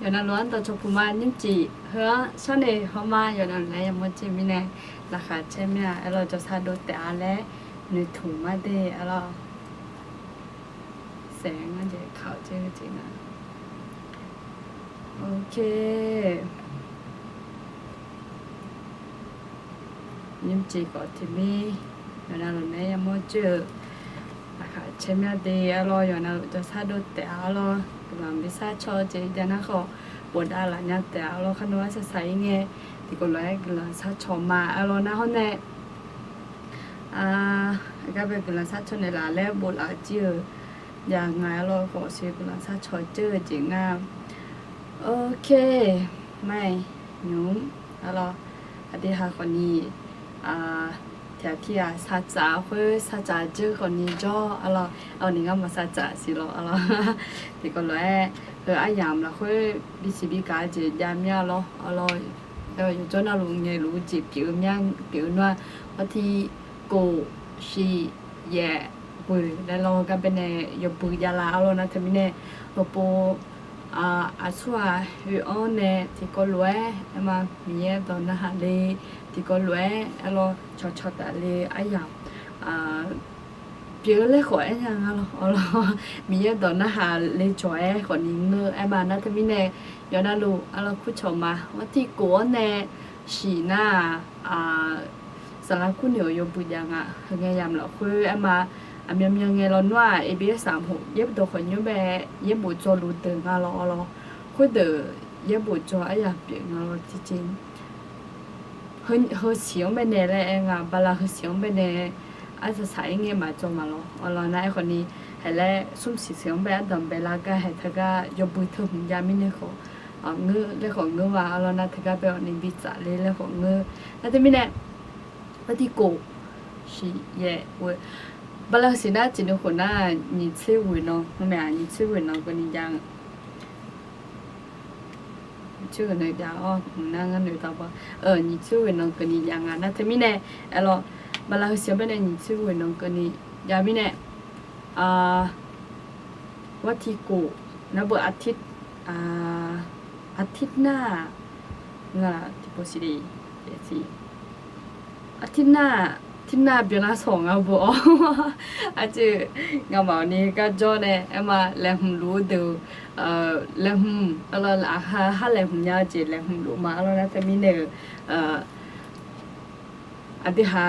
原来乱到就不嘛，你记和上内好嘛，原来来也没见面呢，ราคาใช่ไหมเราจะซาดูแต่อะไรในถุงมาได้อะไรแสงมันจะเข้าจริงๆนะโอเคยิ้มจีก็ที่มี原来เราเนี่ยยังไม่เจอราคาใช่ไหมได้อะไร原来จะซาดูแต่อะไรกำลังพิซซ่าชอเจเดี๋ยวนะเขาปวดอะไรเนี่ยแต่เราขนมจะใส่ไงที่ก็เลยกำลังซาชอมาอะไรนะเขาเนี่ยก็เป็นกำลังซาชอในร้านแล้วบดอาเจออย่างไงเราขอเสียกำลังซาชอเจอจริงอ่ะโอเคไม่หนุ่มอะไรอดีตคนนี้แถวที่ซาจ่าเพื่อซาจ่าเจอคนนี้จ่ออะไรเอาหนิงมาซาจ่าสิเราอะไรที่ก็เลยไอ้ยามละเพื่อบิสิบิกาเจยามยาเราอะไรอยู่จนเราลุงเนี่ยรู้จีบผิวย่างผิวว่าว่าที่กูชีแย่ปุยแล้วเราก็เป็นยปุยยาลาเรานะทำไมเนี่ยเราปูชัวอยู่อ่อนเนี่ยที่ก็รวยมามีตอนนั้นหาเลยที่ก็รวยเราชดอะไรไอ้ยามbiểu lấy khỏi nha alo mi giờ đó nó hà lấy chóe khỏi những nơi em bà nó thì mi nè giờ nó lu alo khu chồng màว่าที่กัวแน่สีหน้าสารคุณเหนียวอยู่ปุยยังไงยามเราคือเอ็มมายังไงเราว่าABS36เย็บตัวคนอยู่แบบเย็บบุจอรูตึงเราคือเดอเย็บบุจอไอ้ยาเปลี่ยนเราจริงๆเฮเสียงไปแน่เลยเองบาลาเฮเสียงไปแน่อาจจะใช้เงี้ยมาจมาแล้วเราในคนนี้เห็นแล้วสุ่มสีเสียงแบบดำเวลาก็เห็นเธอก็ยกบุยเธอหุ่นยามิเนี่ยเขาเงื้อเรื่องของเงื้อว่าเราในเธอก็ไปเอาในบิจ่าเลยเรื่องของเงื้อแล้วที่มีเนี่ยว่าที่กูสิเย่เว้ยบางสิ่งน่าจินตคนน่าหนีเชื่อหุ่นเนาะไม่แม่หนีเชื่อหุ่นเนาะคนนี้ยังชื่อคนนี้ยังนั่งกันอยู่ต่อไปหนีเชื่อหุ่นเนาะคนนี้ยังนะที่มีเนี่ยเราบางสิ่งเป็นอย่างนี้ชื่อว่าน้องคนนี้ยามิเนี่ยว่าที่กูนะเบอร์อาทิตย์หน้าเงาที่โพสิดีเดี๋ยวสิอาทิตย์หน้าเบียร์น่าส่งเอาบ่อาจจะเงาเมานี้ก็จอเนี่ยเอ็มแรงหุ่นรู้ดูแรงหุ่นเราหาแรงหุ่นยาวจีแรงหุ่นรู้มาเรานะแต่มีเนี่ยอาทิตย์หา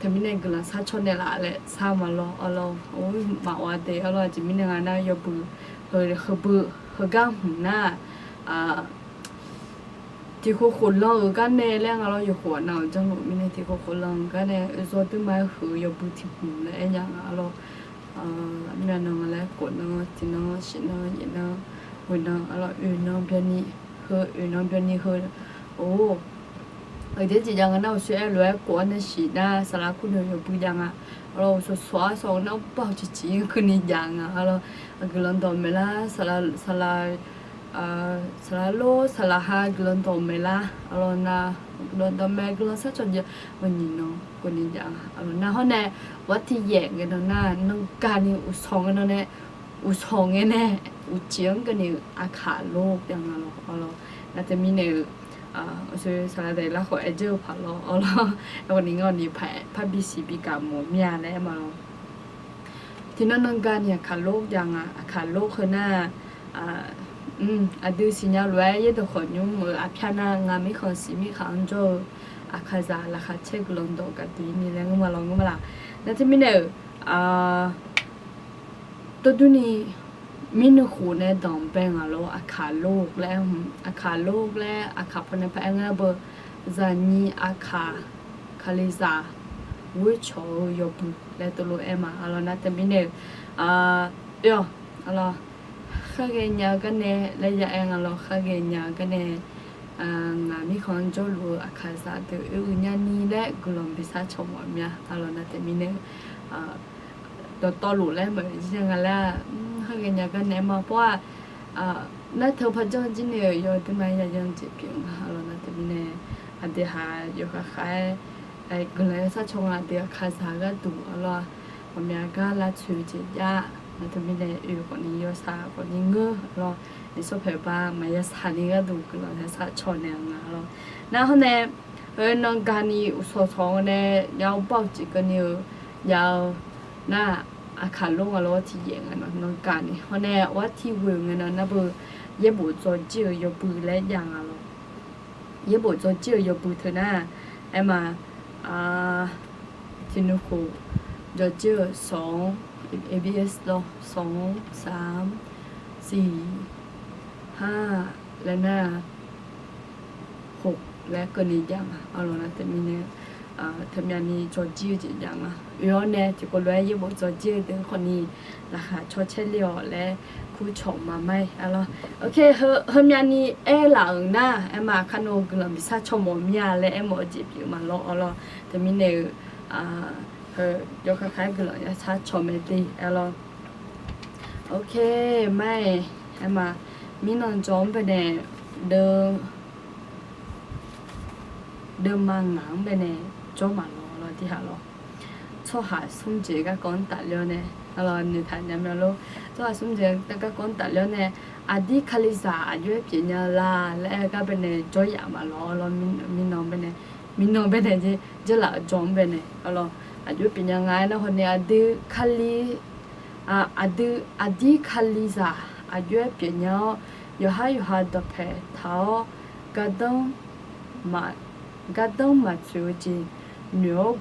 ทำไมเนี่ยกลัวซาชนเนี่ยละเลยซามาล้อเราโอ้ยมาว่าเดี๋ยวเราจะมีเนี่ยงานน่ะยบุเฮก้างหุ่นหน้าที่เขาคนเรากันเนี่ยเรื่องเราอยู่หัวหนาวจังหวะมีเนี่ยที่เขาคนเรากันเนี่ยส่วนที่มาคือยบุที่หุ่นเลยอย่างเรามีน้องอะไรกดน้องที่น้องชิน้องยันน้องหุ่นน้องเราน้องเพียนี้น้องเพียนี้โอ้เดี๋ยวจะยังงั้นเราช่วยรวยกวนในสีหน้าสารคุณอยู่ปุยยังเราสวสองน้องเป่าจีจีคือนี่ยังเรากลันตอมเมล่าสารโลสารหากลันตอมเมล่าเราหน้ากลันตอมเมกลันสักจนเยอะวันนี้น้องคนนี้ยังเราหน้าเขาเนี่ยวัดที่แยกกันหน้าน้องการนี่อุศงกันเนี่ยอุศงเงี้ยอุเจียงกันนี่อาขาโลกยังเราน่าจะมีเนี่ย所以上来的那个就跑了，然后另外你拍比西比较冇面嘞嘛咯。ที่นั่นนั่งกันเนี่ยขาโลกยังขาโลกคือหน้าดูสิญญาณไว้ยี่ตัวคนยุ่งมือพิจารณางานไม่ขอสิมีขังโจขาจาราคาเช็คลงตัวกันดีนี่แล้วก็มาลองก็มาละนั่นที่มีเนี่ยตัวดูนี่มีหนึ่งคู่ในดอมเป็นเราขาโลกแล้วขาโลกแล้วขาพนันไปเงี้ยเบอร์จานีขาคาลิซาวิชอยบุแล้วตัวเราเราน่าจะมีเนี่ยเราข้าเกียกันเนี่ยแล้วยังเราข้าเกียกันเนี่ยงานมีคนจะรู้ขาซาเดี๋ยวอย่างนี้แหละกลุ่มพิซซ่าชมว่ามีเราน่าจะมีเนี่ยตัวหลุดแล้วเหมือนยังไงล่ะข้าเกียกันเนี่ยมาเพราะว่าน่าเธอพัฒนาจริงเนี่ยอยู่ที่ไหนยังจีบเพียงเราน่าจะมีเนี่ยอันเดียหาอยู่กับใครไอ้กลุ่มพิซซ่าชมอันเดียขาซาก็ดูเราผมอยากก็ละช่วยจีจ้า那他们的有可能有啥可能我咯，你说陪伴没有啥那个都个了，还啥超难啊咯。然后呢，能干你所从呢，要报几个呢，要那อาคารลงอ่ะแล้วที่ยังอ่ะเนาะน้องการนี่เพราะแน่ว่าที่เวงอ่ะเนาะนะบ่เยบ่จอเจียอยู่ปืและอย่างอ่ะเนาะเยบ่จอเจียอยู่ปืเถอะนะไอ้มาที่นูคูจอเจีย2 ABS เนาะ2 3 4 5และหน้า6และก็นี่อย่างอ่ะเอาล่ะนะแต่มีเนี่ยทำงานนี้จอจี้จีอย่างอ่ะย้อนเนี่ยที่ก็รู้ยี่บอกจอจี้ถึงคนนี้ราคาชดเชยและผู้ชมมาไม่อะไรโอเคเฮมยานี้หลังนะมาขนมกลุ่มพิซซ่าชมมีอะไรโมจิบอยู่มาล้ออะไรแต่มีเนี่ยยกคล้ายๆกลุ่มชาชมไม่ดีอะไรโอเคไม่มามีนอนจอมไปเนี่ยเดิมมังงไปเนี่ย做嘛咯，底下咯，做下松节个讲大了呢，咯你睇有冇咯？做下松节大家讲大了呢，阿啲卡里萨约变呀啦，咧个边呢做呀嘛咯，闽南边呢就老装边呢，咯，阿约变呀爱那คน呢阿啲卡里阿啲卡里萨阿约变呀，有下多陪头，个东嘛就只。鸟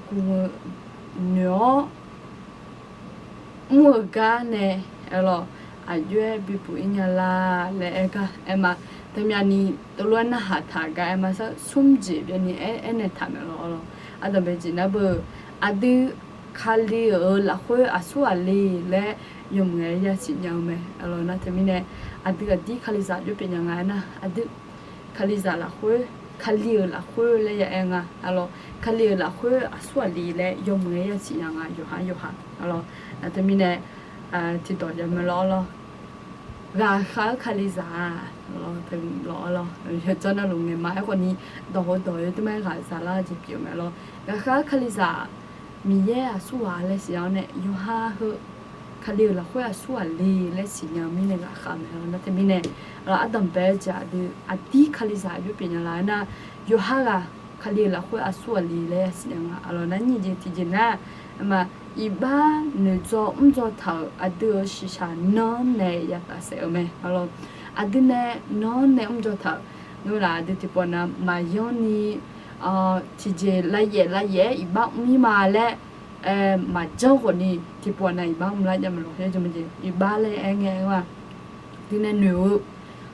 mua cá nè, alo, aje bipu inya la, le eka, ema, temyani, toluan na hataga, ema sa sumji, biani ene tamelo, alo, ada beji na bu, adu kali la hui asu ali le yum nge ya si nyame, alo na temine, adu adi kali za yu pinya na, adu kali za la hui. Kali la hui le ya enga alo kali la hui aswali le yo mwe ya si yang yo ha alo na mine ti do ya me lo ga kha kali za loถึงlo yo cho na lu nge ma ko ni do ti me ga za la ji pi me lo ga kha kali za mi ye aswa le si yang ne yo ha hu kali la hui aswali le si yang mi ne ga kha me lo na mine la adam be ja de adi khali sa yu pinya la na yu ha la khali la khu aswali le singa alo na ni je ti je na ma iba ne zo zo tha adu shi sha no ne ya ta se me alo adu ne no ne zo tha no la de ti pona ma yo ni ti je la ye iba mi ma le ma jo ko ni ti pona iba mu la ya ma lo he jo me je iba le nge wa ti ne nu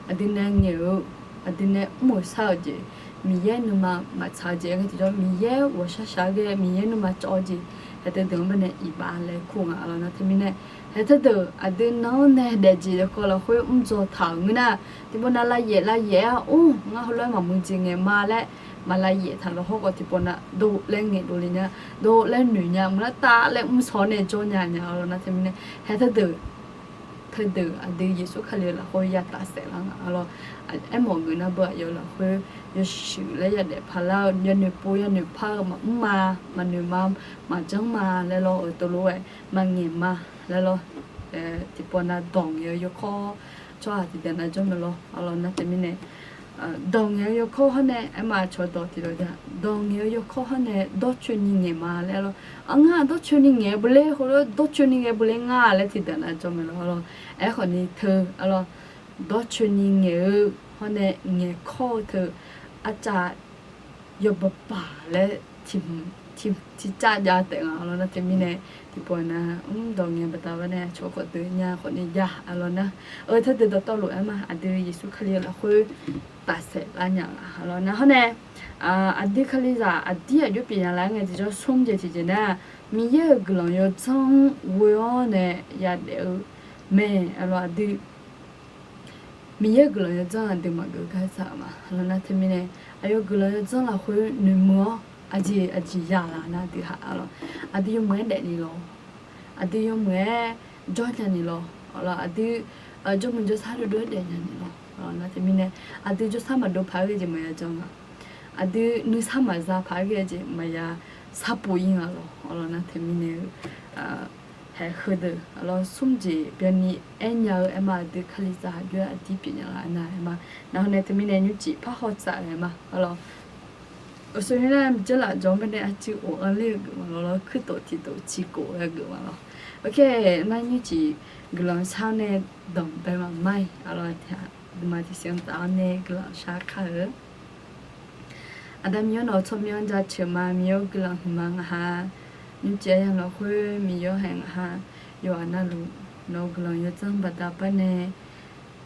adina nhiều adina mua sao gì mi ye nu ma sao gì cái đó mi ye wo sa cái mi ye nu ma cho gì cái đó đường bên này iba le khu ngà rồi nó thì mi này cái đó adina này để gì đó có là khối cho thằng na thì bọn nó la ye ngà hồi mà muốn gì nghe mà la ye thằng nó có thì bọn nó đồ lên nghe đồ lên nha đồ lên nữ nha mà ta lại số này cho nhà rồi nó thì mi này cái đó thời điểm adu Yesu khali là khôi ya ta sẽ là alo em mọi người na bữa giờ là khôi giờ sự lấy ya để phala giờ nửa po ya nửa pha mà nửa mà chẳng mà lấy lo ở tổ lúa mà nghe mà lấy lo thì bọn na đồng giờ khó cho thì để na cho mình lo alo na thì mình này đồng giờ khó hơn này em mà cho đó thì rồi đó đồng giờ khó hơn này đó chuyện nghe mà lấy lo anh ha đó chuyện nghe bule hồi đó chuyện nghe bule ngà lấy thì để na cho mình loคนนี้เธออะไรดอชนิงเงี้ยคนนี้เงี้ยข้อเธออาจารย์ยบป่าและที่จ้ายาแต่งอะไรนะจะมีเนี่ยที่ปวดนะดองเงี้ยบัตรวันเนี่ยโชว์คนตื่นยาคนนี้ยาอะไรนะถ้าเดินต่อหลุดมาอันเดียยิสุขลีละคุยตัดเสร็จแล้วอย่างอะไรนะคนนี้อันเดียขลีจ้าอันเดียยุบปีอะไรเงี้ยที่จะส่งเจติเจน่ะมีเยอะกลุ่มยศจังวัวเนี่ยยาเดียวmais alors de mieux que le temps de ma gueule ça ma alors na terminé ayo que le temps la khu ne moi aji ya la na de ha alors adi yo mwe de ni lo adi yo mwe jo ta ni lo alors adi jo mun jo sa do de ni lo alors na terminé adi jo sa ma do pha ge je ma ya jong adi nu sa ma za pha ge je ma ya sa po yin lo alors na terminé 还喝的，阿拉送姐别你俺娘俺妈的克里萨约地边啦那俺妈，然后呢他们呢女姐怕好咋俺妈，阿拉，所以呢这啦装备呢就我阿那个嘛，阿拉去到地头去过那个嘛咯。OK， 那女姐个人唱呢东北嘛买，阿拉听，嘛就想到呢个人啥卡儿。ada mio no cho mio ja chema mio glang mang ha ni che yang lo khwe mio hang ha yo ana lu no glang yo chang ba da pa ne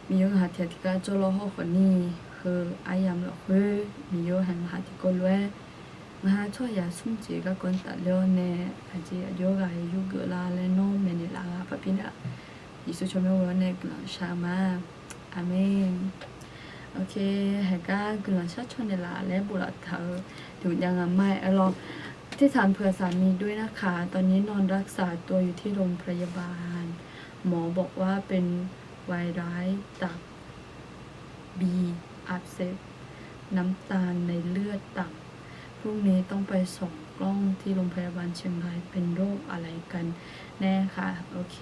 mio ha thia ti ka cho lo ho kho ni he ayam lo khwe mio hang ha ti ko lwe nga cho ya sum che ka kon ta lo ne a ji yo ga yu ge la le no me ni la ga pa pi na yisu cho mio wo ne glang sha ma amenโอเคแฮก้ากลัวชัดชนเวลาและบุรุษเธอถึงยังไม่รอที่ฐานเผื่อสามีด้วยนะคะตอนนี้นอนรักษาตัวอยู่ที่โรงพยาบาลหมอบอกว่าเป็นไวรัสตับบีอักเสบน้ำตาลในเลือดต่ำพรุ่งนี้ต้องไปส่องกล้องที่โรงพยาบาลเชียงรายเป็นโรคอะไรกันแน่ค่ะโอเค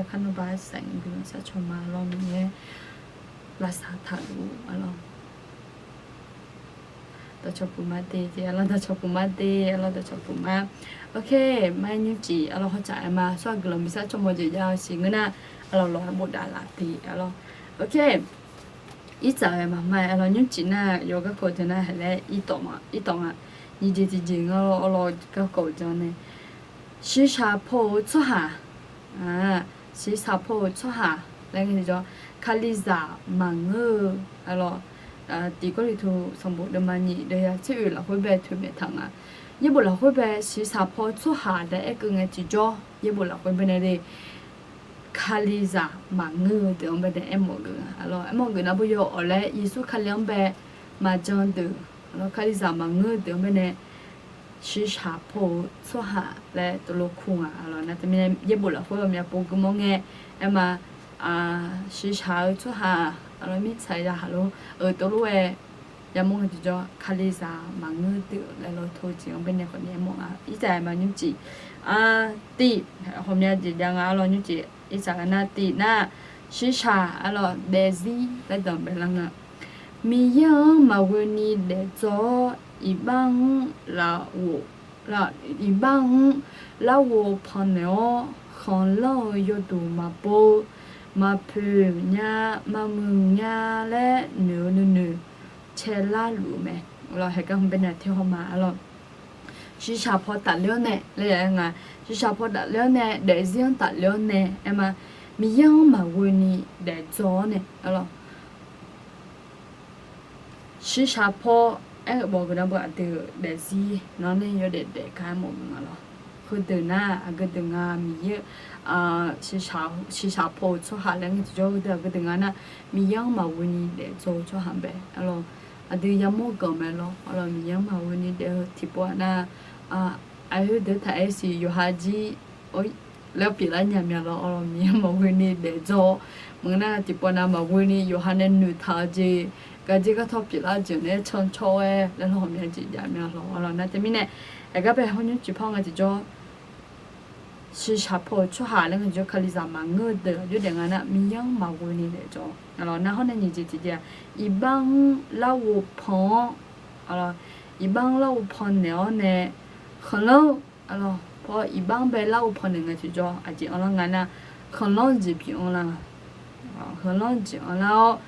คันบาแสงกลัวชัดชนมาลองนี้ลาซาทารูอะไรตัวชอบปูมาเตะอะไรตัวชอบปูมาเตะอะไรตัวชอบปูมาโอเคไม่ยุ่งจีอะไรเข้าใจมาชอบกลุ่มมิซาชมโมจิยาวสิงั้นนะอะไรรอให้หมดดาราตีอะไรโอเคอีจ่ายมาไม่อะไรยุ่งจีน่ะโยก็โกรธนะเห็นแล้วอีต่อมานี่จริงๆอะไรก็โกรธจังเนี่ยสีชาโพชั่วหาสีชาโพชั่วหาแล้วก็จะคาลิซามังเงออะไรตีก็เลยถูกสมบูรณ์มันนี่เดี๋ยวชื่อเราคุยแบบถูกไม่ทังอ่ะยี่บุเราคุยแบบสีสาพอชั่วหาได้เอกเงี้ยจีจ่อยี่บุเราคุยแบบนี้คาลิซามังเงอเดี๋ยวแบบเอ็มมอกันอะไรเอ็มมอกันนะบุโยอะไรยิสุคาลิอัมแบบมาจังเดี๋ยวอะไรคาลิซามังเงอเดี๋ยวแบบนี้สีสาพอชั่วหาและตัวลูกคุ้งอ่ะอะไรนะแต่ไม่ยี่บุเราคุยแบบนี้ปุ๊กมองเงี้ยเอ็มมาสีชาชั่วหาอะไรไม่ใช่ละฮัลโหลตัวรู้ยังมองจุดจ่อคาลิซามังเงอตื่นแล้วเราโทรจริงเป็นเนี่ยคนนี้มองอีใจมายุ่งจีตีผมเนี่ยจียังเรายุ่งจีอีใจกันนะตีน่ะสีชาอะไรเดซี่แล้วต่อไปแล้วไงมียังมาวันนี้เดจ่ออีบังเราอีบังเราพันเนี่ยของเราอยู่ดูมาโปมาพูญามามึงญาและเนื้อเชล่าหลูไหมเราเห็นกันเป็นอะไรที่เขามาเราชิชาพอตัดเลี้ยวเนี่ยเลยยังไงชิชาพอตัดเลี้ยวเนี่ยเดี๋ยวยังตัดเลี้ยวเนี่ยเอ็มมียังมาวันนี้เดี๋ยวจ้อเนี่ยเราชิชาพอบอกกันนะบอกเดี๋ยวซีน้องเนี่ยอยู่เด็กๆข้ามหมดมาเราคือเดินหน้าก็เดินงานมีเยอะสีชาโพชั่วหาแล้วก็จะก็เดินงานน่ะมียังมาวันนี้เดี๋ยวโจชั่วหาแบบอะไรเดี๋ยวยังโมกันไหมล่ะอะไรมียังมาวันนี้เดี๋ยวที่ปวดน่ะไอ้เดี๋ยวถ้าไอ้สิอยู่หาจีโอ้ยแล้วปีละเนี่ยมีอะไรอะไรมียังมาวันนี้เดี๋ยวโจมึงน่ะที่ปวดน่ะมาวันนี้อยู่หาเนี่ยหนูท่าจีก็จีก็ทบปีละจีเนี่ยชนโชว์แล้วเราไม่จีอย่างมีอะไรน่ะแต่ไม่เนี่ยไอ้ก็ไปห้องนี้จีพ่อก็จีโจ是下坡出下那个就可以咱们我的有点啊那米养毛问题那种，然后呢你姐姐一帮老五朋，一帮老五朋了呢，可能พอ一帮被老五朋那个就叫啊姐那可能这边啦，可能这然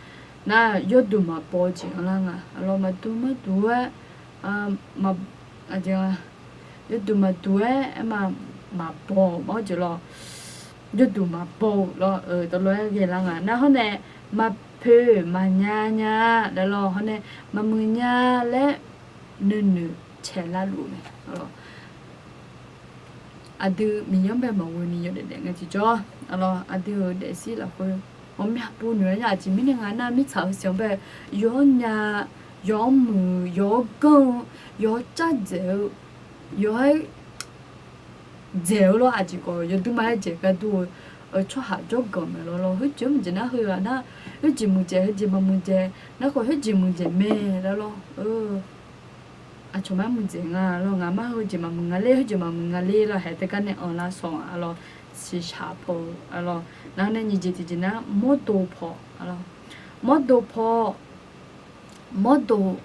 那有多嘛包这嘛多嘛姐有多嘛多มาโปมาจะรอยุดดูมาโปรอตัวร้อยเกี่ยงอ่ะนะเขาเนี่ยมาเพมาญาแล้วรอเขาเนี่ยมามือญาและนึ่งเชล่าลูเนี่ยดูมีย้อมแบบมาวันนี้อยู่เด็กๆไงจีจ้อดูเด็กสิละคนผมอยากปูเนื้ออยากจะมีงานน่ะมีสาวเสียงแบบย้อนญาย้อนมือย้อนก้นย้อนจัดเจ๋อย้อน제로 아직고 요즘에 제가 또 초하죠 거면로 흐좀 지나 흐나 흐지 문제 나고 흐지 문제 매로 아 정말 문제가 로 아마 흐지만 문갈래 흐지만 문갈래라 할 때간에 어라서 알로 是下坡，阿罗，然后呢，你姐姐呢，莫多坡，阿罗，莫多坡，莫多，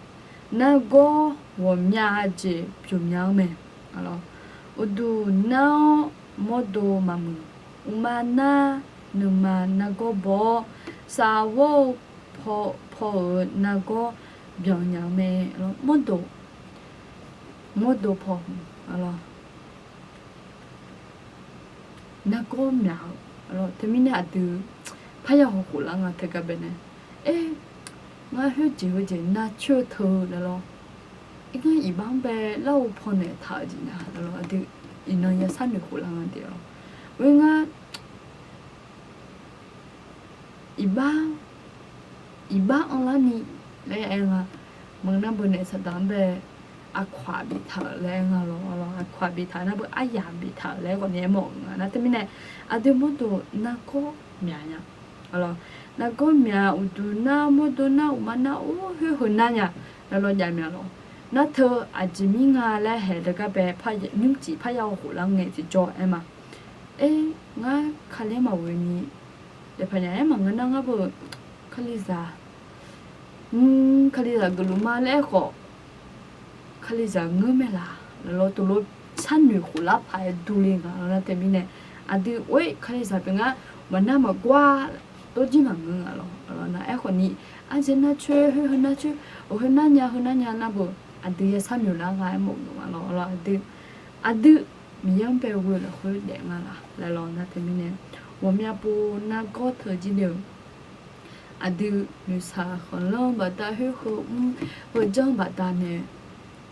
那个我面子就面没，阿罗，我都那莫多嘛么，我们那你们那个包，啥我坡那个表面没，阿罗，莫多坡，阿罗。那个苗，alors他们那都，怕要好了啊，他个边呢，我好久那车头了咯，应该一般呗，老婆呢他就那了咯，都一年也3年好了啊的咯，我应该一般on啦你来啊，蒙那不呢是当呗。อาขวาบิถาแรงอ่ะ咯อาขวาบิถานะบ่อายาบิถาแล้วก็เนี่ยหมองอ่ะนะแต่มิเนี่ยอะดูโมโตนะก็เมียเนี่ยอะ咯นะก็เมียอุตุนะโมโตนะอุมานะโอ้เฮ้หุ่นนะเนี่ยแล้วเราใหญ่เมีย咯นะเธออาจจะมีงานแล้วเห็นแล้วก็แบบพานุ่งจีพายาวหัวลังเงจิจ่อเอ็มอ่ะงาคาเลมาเวนี่เดี๋ยวพญาเอ็มงานะงาบ่คาลิซากลุมาแล้วก็ခလေးစားငုံမဲလာလောတူလို့ဆန်နူခူလာဖိုင်ဒူလင်းကလာတဲ့မင်းနဲ့အဒီဝေးခလေးစားပင်ကမနာမကွာတော့ကြီးမငငါလောနာအခုနီအဂျနာချွေဟနာချွေဟနာညာနာဘောအဒီရဆန်နူလာငါမုံလောအဒီမြယံပဲဝဲလခွေတဲ့ငါလာလောနာတဲ့မင်းနဲ့ဝမြပူနာကောထကြီးနေအဒီနူစာခလုံးဘတာဟခုဝကြံဘတာနဲ့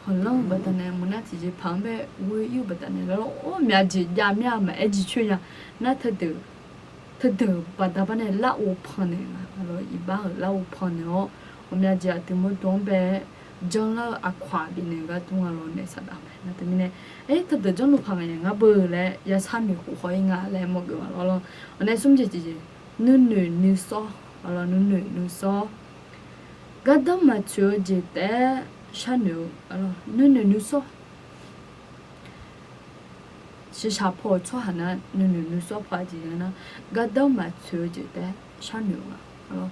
ဟောလုံးဘတနဲ့မနတိကြီးဖောင်းပဲဝေယူဘတနဲ့တော့အိုမြကြီးရမြမအကြီးချွေရနတ်တဲ့ဘတာပနဲ့လာအိုဖန်နေတာတော့ဤပါလာအိုဖန်နော်ဟောမြကြီးအတမတုံးပဲဂျွန်လာအခွာဒီနေကတုံးလောနေစတာမယ်နတ်တမင်းနဲ့တဲ့ဂျွန်လူဖန်ငယ်ငါဘလဲရဆန်နေကိုခေါ်ငါလဲမကောလောအနေစုံကြီးနူဆောလောနူဆောကဒမချူဂျတဲ့ရှာနူalorsနူဆော是下坡错下那နူဆောပါကြည့်နော်ကတော့မချူကြတဲ့ရှာနူอ่ะ alors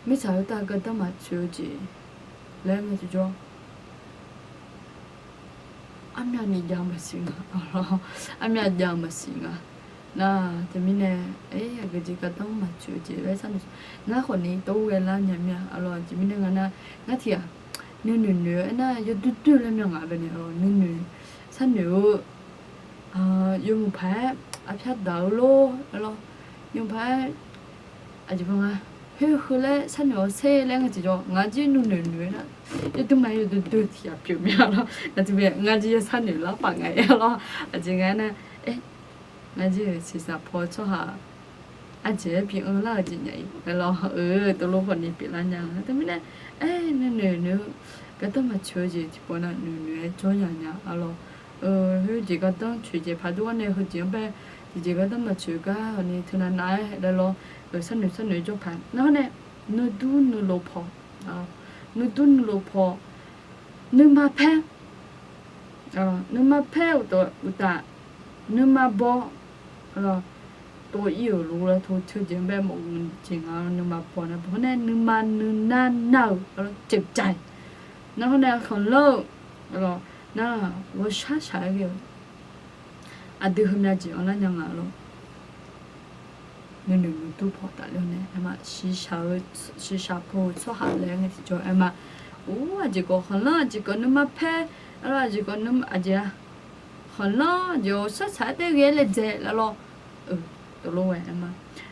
မိစားရတာကတော့မချူကြလဲမကြကြောအမြနီကြောင်မစင်းalors အမြကြောင်မစင်းနာတမင်းနဲ့ကကြီးကတော့မချူကြလဲဆန်ငါခொနီတော့ဝဲလာညမြ alors ဒီမင်းနဲ့ငါတီယာနူအဲ့နာရတူလည်းမြောင်ငါပဲနေတော့နူဆန်နူယုံဖဲအဖြတ်တော်လို့လောယုံဖဲအကြပါဟဲခလဲဆန်နူဆေးလည်းငါကြည့်တော့ငါကြည့်နူလားရတူမရတူတီးပြမြတော့ဒါတည်းငါကြည့်ဆန်နူလားပါငါရလောအကြငါနဲ့ငါကြည့်စီစာပေါ်ချဟာအကျပြင်လာကြည့်နေလောတလို့ခနေပြလာညာတမင်းနဲ့နူကတော့မချောကြီးပေါ်နာနူကြောညာညာအလောဟိုဒီကတော့ချွေကြီးဖာတော့နေဟိုကျင်းပဲဒီကတော့မချေကဟိုနေထနာနိုင်တယ်လောဆန်နူကြောဖန်နော်နဲ့နူတူနူလိုဖောနူတူနူလိုဖောနူမဖဲနူမဖဲတော့ဥတာနူမဘောalors ตัวอีอยู่รู้แล้วทุกชื่อจริงแบบมองจริงอ่ะนึกมาปอนนะเพราะนั่นนึกมานึกนั่นเน่าแล้วเจ็บใจนั่นคนนั้นคนเลิกแล้วน่าว่าช้าเกี่ยวอ่ะดูขนาดจริงอะไรยังไงล่ะนึกตู้พอตาเลยเนี่ยไอ้มาชีชาโพชั่วหาแรงไอ้ที่จอยไอ้มาโอ้อาจจะก็คนละอาจจะก็นึกมาแพ้แล้วอาจจะก็นึกอาจจะคนละเดี๋ยวช้าๆได้เงี้ยเลยเจ๊แล้วตัวรู้ไว้มา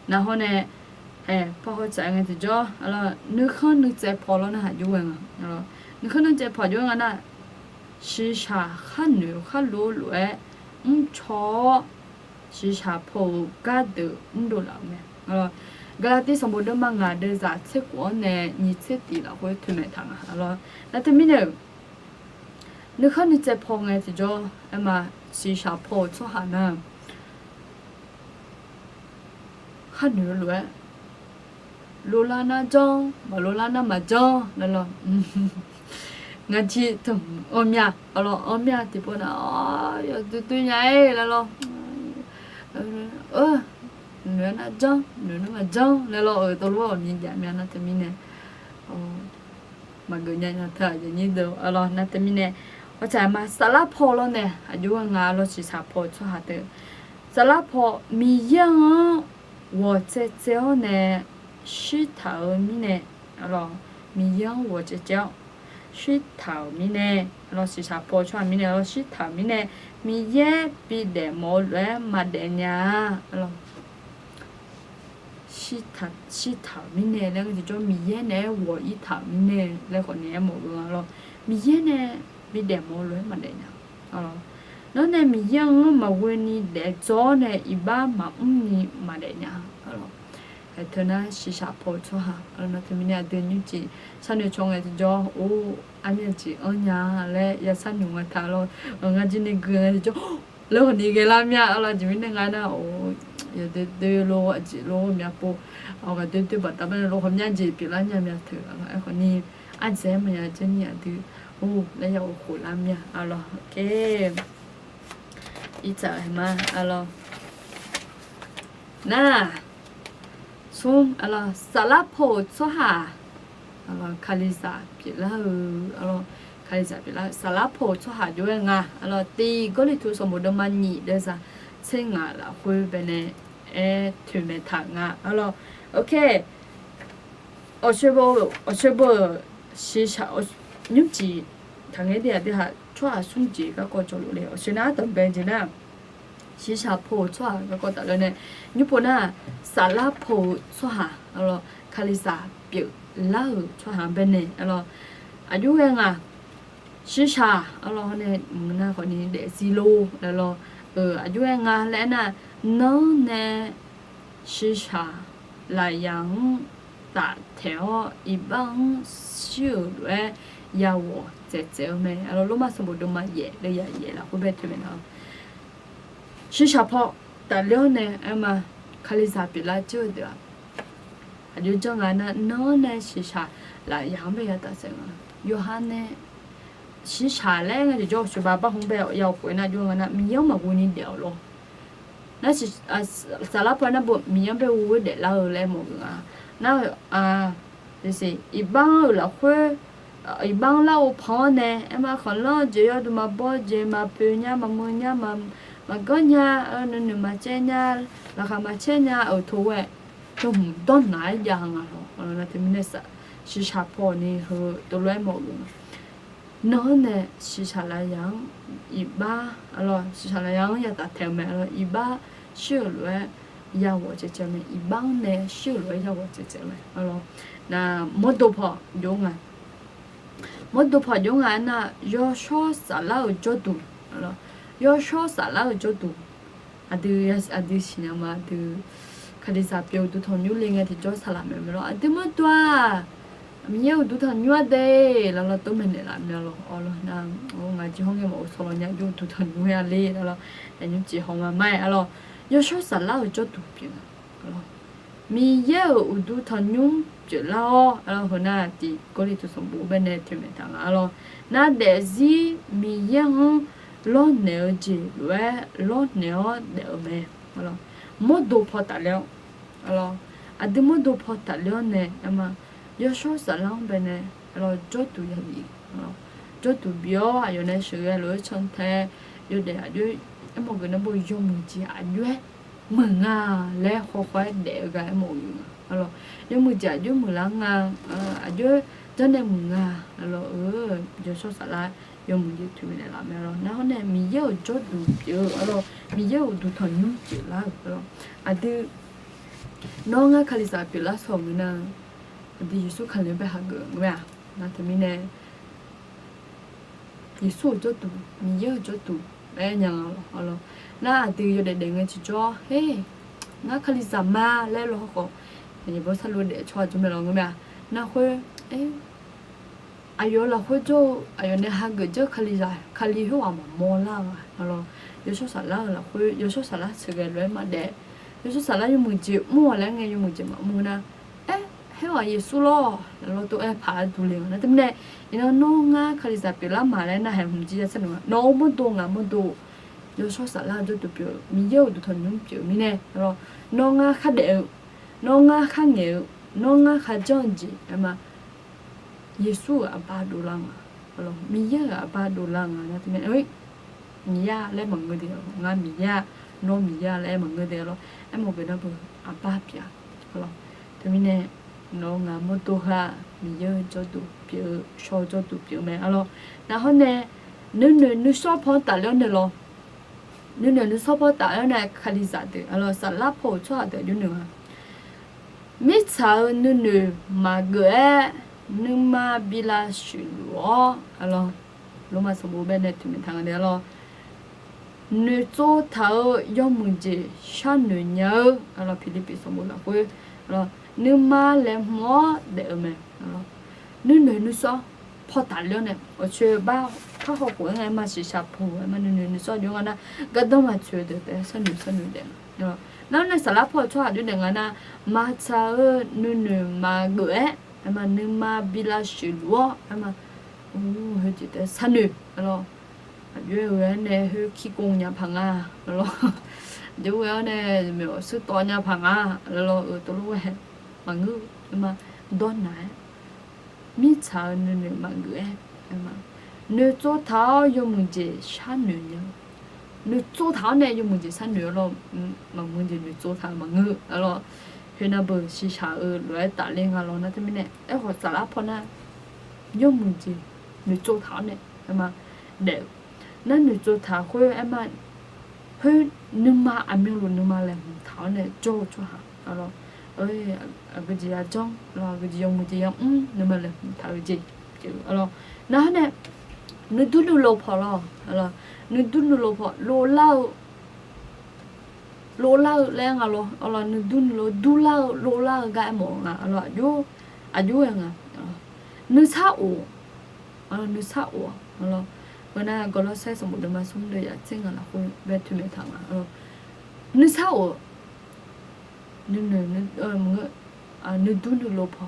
แล้วเขาเนี่ยพอเขาใจกันจะจ่อแล้วนึกเขานึกใจพอแล้วนะฮะยุ่งอ่ะแล้วนึกเขานึกใจพอยุ่งอ่ะนะชีชาขันหนูขันรู้ชอชีชาพอกาดูดูแล้วเนี่ยแล้วก็ที่สมบูรณ์มากงานเดินจากเช็คว่าเนี่ยนี่เช็คดีแล้วเขาถึงไหนทางอ่ะแล้วแต่ไม่เนี่ยนึกเขานึกใจพอไงจะจ่อมาชีชาพอชั่วหานะขันหนูรู้โลลานาจ้องมาโลลานามาจ้องนั่นหรองานที่ถึงอมยาที่ปนอย่าตัวใหญ่แล้ว เนื้อน่ะจังเนื้อน่ะจังแล้วเราตัวรู้ว่ามีอย่างนั้นนะแต่มีเนี่ยมาเกิดยังไงเธออย่างนี้เดียวอะไรนะแต่มีเนี่ยว่าจะมาสลับพอแล้วเนี่ยอายุงานเราสิสาพอช่วยหาเธอสลับพอมียัง我这叫呢石头米呢อะไรมียัง我这叫石头米呢เราสิสาพอช่วยมีเนี่ยเรา石头米呢มีแย่ปีเดโมเลยมาเดียร์อะไร西塔米呢，那个就叫米耶呢，我一塔米呢，那个呢冇个咯，米耶呢，比点冇来嘛的呢，咯，那呢米耶我嘛为你来做呢，一般嘛你嘛的呢，咯，还特那西沙坡做哈，那他们呢对你只，山里种的就叫哦，安尼只安呀嘞，也山用的他咯，我今年个就，แล้วคนนี้ก็ลามีอะไรจะมีในงานนะโอ้ยเดี๋ยวโลจีโลมีปุ๊เอาก็เดี๋ยวบัดแต่เป็นโลความยันจีปีละยันมีเถอะไอ้คนนี้อันเสียมันยังจะเนี่ยดูโอ้แล้วยังโอ้โหลามีเอาล่ะโอเคอีจ่าเห็นไหมเอาล่ะน่าซุ่มเอาล่ะสลับโพสหะเอาล่ะคาลิซาปีละเอาล่ะ开始比啦，沙拉坡出下咗嘅啊，alors 第嗰啲圖上冇得乜嘢嘅啥，青牙啦，會俾你團咪彈啊，alors OK，我全部試下我你知，彈嗰啲啊啲係出下손질嗰個做落嚟，我算下等邊先啦，試下坡出下嗰個得啦呢，你本啊沙拉坡出下，alors 卡里沙表拉出下邊呢，alors อายุเองอ่ะชิชาเราเนี่ยมึงน่ะคนนี้เด็กซีโร่แล้วอายุเองอ่ะแล้วน่ะน้องเนี่ยชิชาหลายอย่างตัดแถวอีบังชื่อด้วยยาวเจ๋อๆไหมเรารู้มาสมบูรณ์มาเย่เลยเย่ละคุณเบสเป็นเอาชิชาพอแต่เรื่องเนี่ยไอ้มาคาลิซาปิลาจูเดียวอายุจังอ่ะนะน้องเนี่ยชิชาหลายอย่างไม่ตัดเสียง约翰呢，西茶嘞，我就叫学爸爸红白要回那就那米样嘛，我你聊咯。那是沙拉坡那不米样被我的老来么个啊？那就是一般老会，一般老婆呢，嘛可能就要嘛包着嘛陪呀嘛么呀嘛个呀，那嘛这呀，那个嘛这呀，头诶，都唔多哪一样啊咯？那他们那啥。西茶坡呢和都来冇用，那呢西茶来样一把，alors西茶来样也打条命了，一把小来也我姐姐们，一把呢小来也我姐姐们，alors那冇多破用啊，冇多破用啊，那要少啥老做多，alors要少啥老做多，ada sini ama ada kali sapi itu thon yuling ati jo salah memelo ada mo tuaมีเยอะดูทันยัวเด้แล้วเราต้องเป็นอะไรเนี่ยเราอ๋อเรานางโอ้งานจีห้องยังบอกสอนเนี่ยยูดูทันยัวเลยแล้วเราแต่ยังจีห้องมาไม่เรา要说啥老就读别了มีเยอะดูทันยุ่งจะเล่าเราคนน่ะที่ก็เลยทุกสมบูรณ์เนี่ยที่ไม่ทางเราน่าเดี๋ยวสิมีเยอะล้อเหนียวจีด้วยล้อเหนียวเดี๋ยวแม่เราหมดดูพอตัดแล้วเราอันนี้หมดดูพอตัดแล้วเนี่ยมา要说啥浪呗呢？然后做读要比，做读表还有那时候来成台，有的还有，一毛个那不用木子啊，有门啊，来好坏的个冇用啊，然后有木子有木浪啊，有真的木啊，然后要说啥啦？有木就推来啦，然后呢，米有做读表，然后米有读团用就啦，然后都，น้อง啊，卡里萨比拉说的呢。ดียิสุขันเลยไปหาเกิงไหมนะแต่มีเนี่ยยิสุจะดูมีเยอะจะดูแม่ยังเอาหรอน่าดีอยู่เด็กๆไงจิจ่อเฮ้น่าคลิสามาแล้วเราก็อย่างบอกถ้ารู้เด็กชอบจุ่มเราไหมน่าคุยอายุเราคุยจะอายุเนี่ยหาเกิดจะคลิหัวมันมอล่างอ่ะเอาหรอยศสารเราคุยยศสารสื่อกันเลยมาเด็กยศสารอยู่มือจีมั่วแล้วไงอยู่มือจีมามือนะให้ว่าเยซูล้อแล้วเราตัวพาดูเลยนะแต่เนี่ยน้องงาคาริซาเปล่ามาแล้วนะเห็นผมจีจะสนุกน้องมันตัวงามันตัว有说啥啦就表米有就同侬表米呢咯侬啊较得侬啊较牛侬啊较将子那么耶稣啊巴多浪啊咯米有啊巴多浪啊那么哎米呀来问个的俺米呀侬米呀来问个的咯哎么个那不啊巴表咯那么呢侬啊么多哈米有就都表说就都表没咯然后呢你说跑打了的咯你说跑打了呢看你咋的咯啥拉跑出来的你啊没操你嘛个你嘛比拉许罗咯罗嘛什么办呢对面堂的咯你做头要么就像女牛咯菲律宾什么啦会咯你嘛来么的没咯你说跑打了呢我去把他好过人嘛是下坡嘛你说用那个都嘛觉得的是女的咯那啥拉跑出来就那个那马超你嘛个嘛你嘛比拉许罗嘛哦他觉得是女咯有人呢去气功呀旁啊咯有人呢没有是多呀旁啊咯多路嘿嘛ngư嘛多奶mi chào nương mà người mà nương chỗ thảo dùng mình chỉ san nương nhau nương chỗ thảo này dùng mình chỉ san nương lo mà mình chỉ nương chỗ thảo mà ngư lo khi nào bữa xí xả loại tạ lên hà lo nó thế này ấy họ xả láp na dùng mình chỉ nương chỗ thảo này mà để nên nương chỗ thảo khơi em mà khơi nương mà ăn miếng luôn nương mà làm thảo này chỗ hả lo ơi cái gì à trong là cái gì dùng cái gì nhưng mà là thảo gì kiểu lo nó nè nó đun lô phò lo nó đun lô phò lô lao lên à lo nó đun lao cái mỏ à lo vô à nó sao lo bữa nay có lo xe xong một đêm mà xuống đây à chính là không về thuê mấy thằng à nó sao nó nó đun lô phò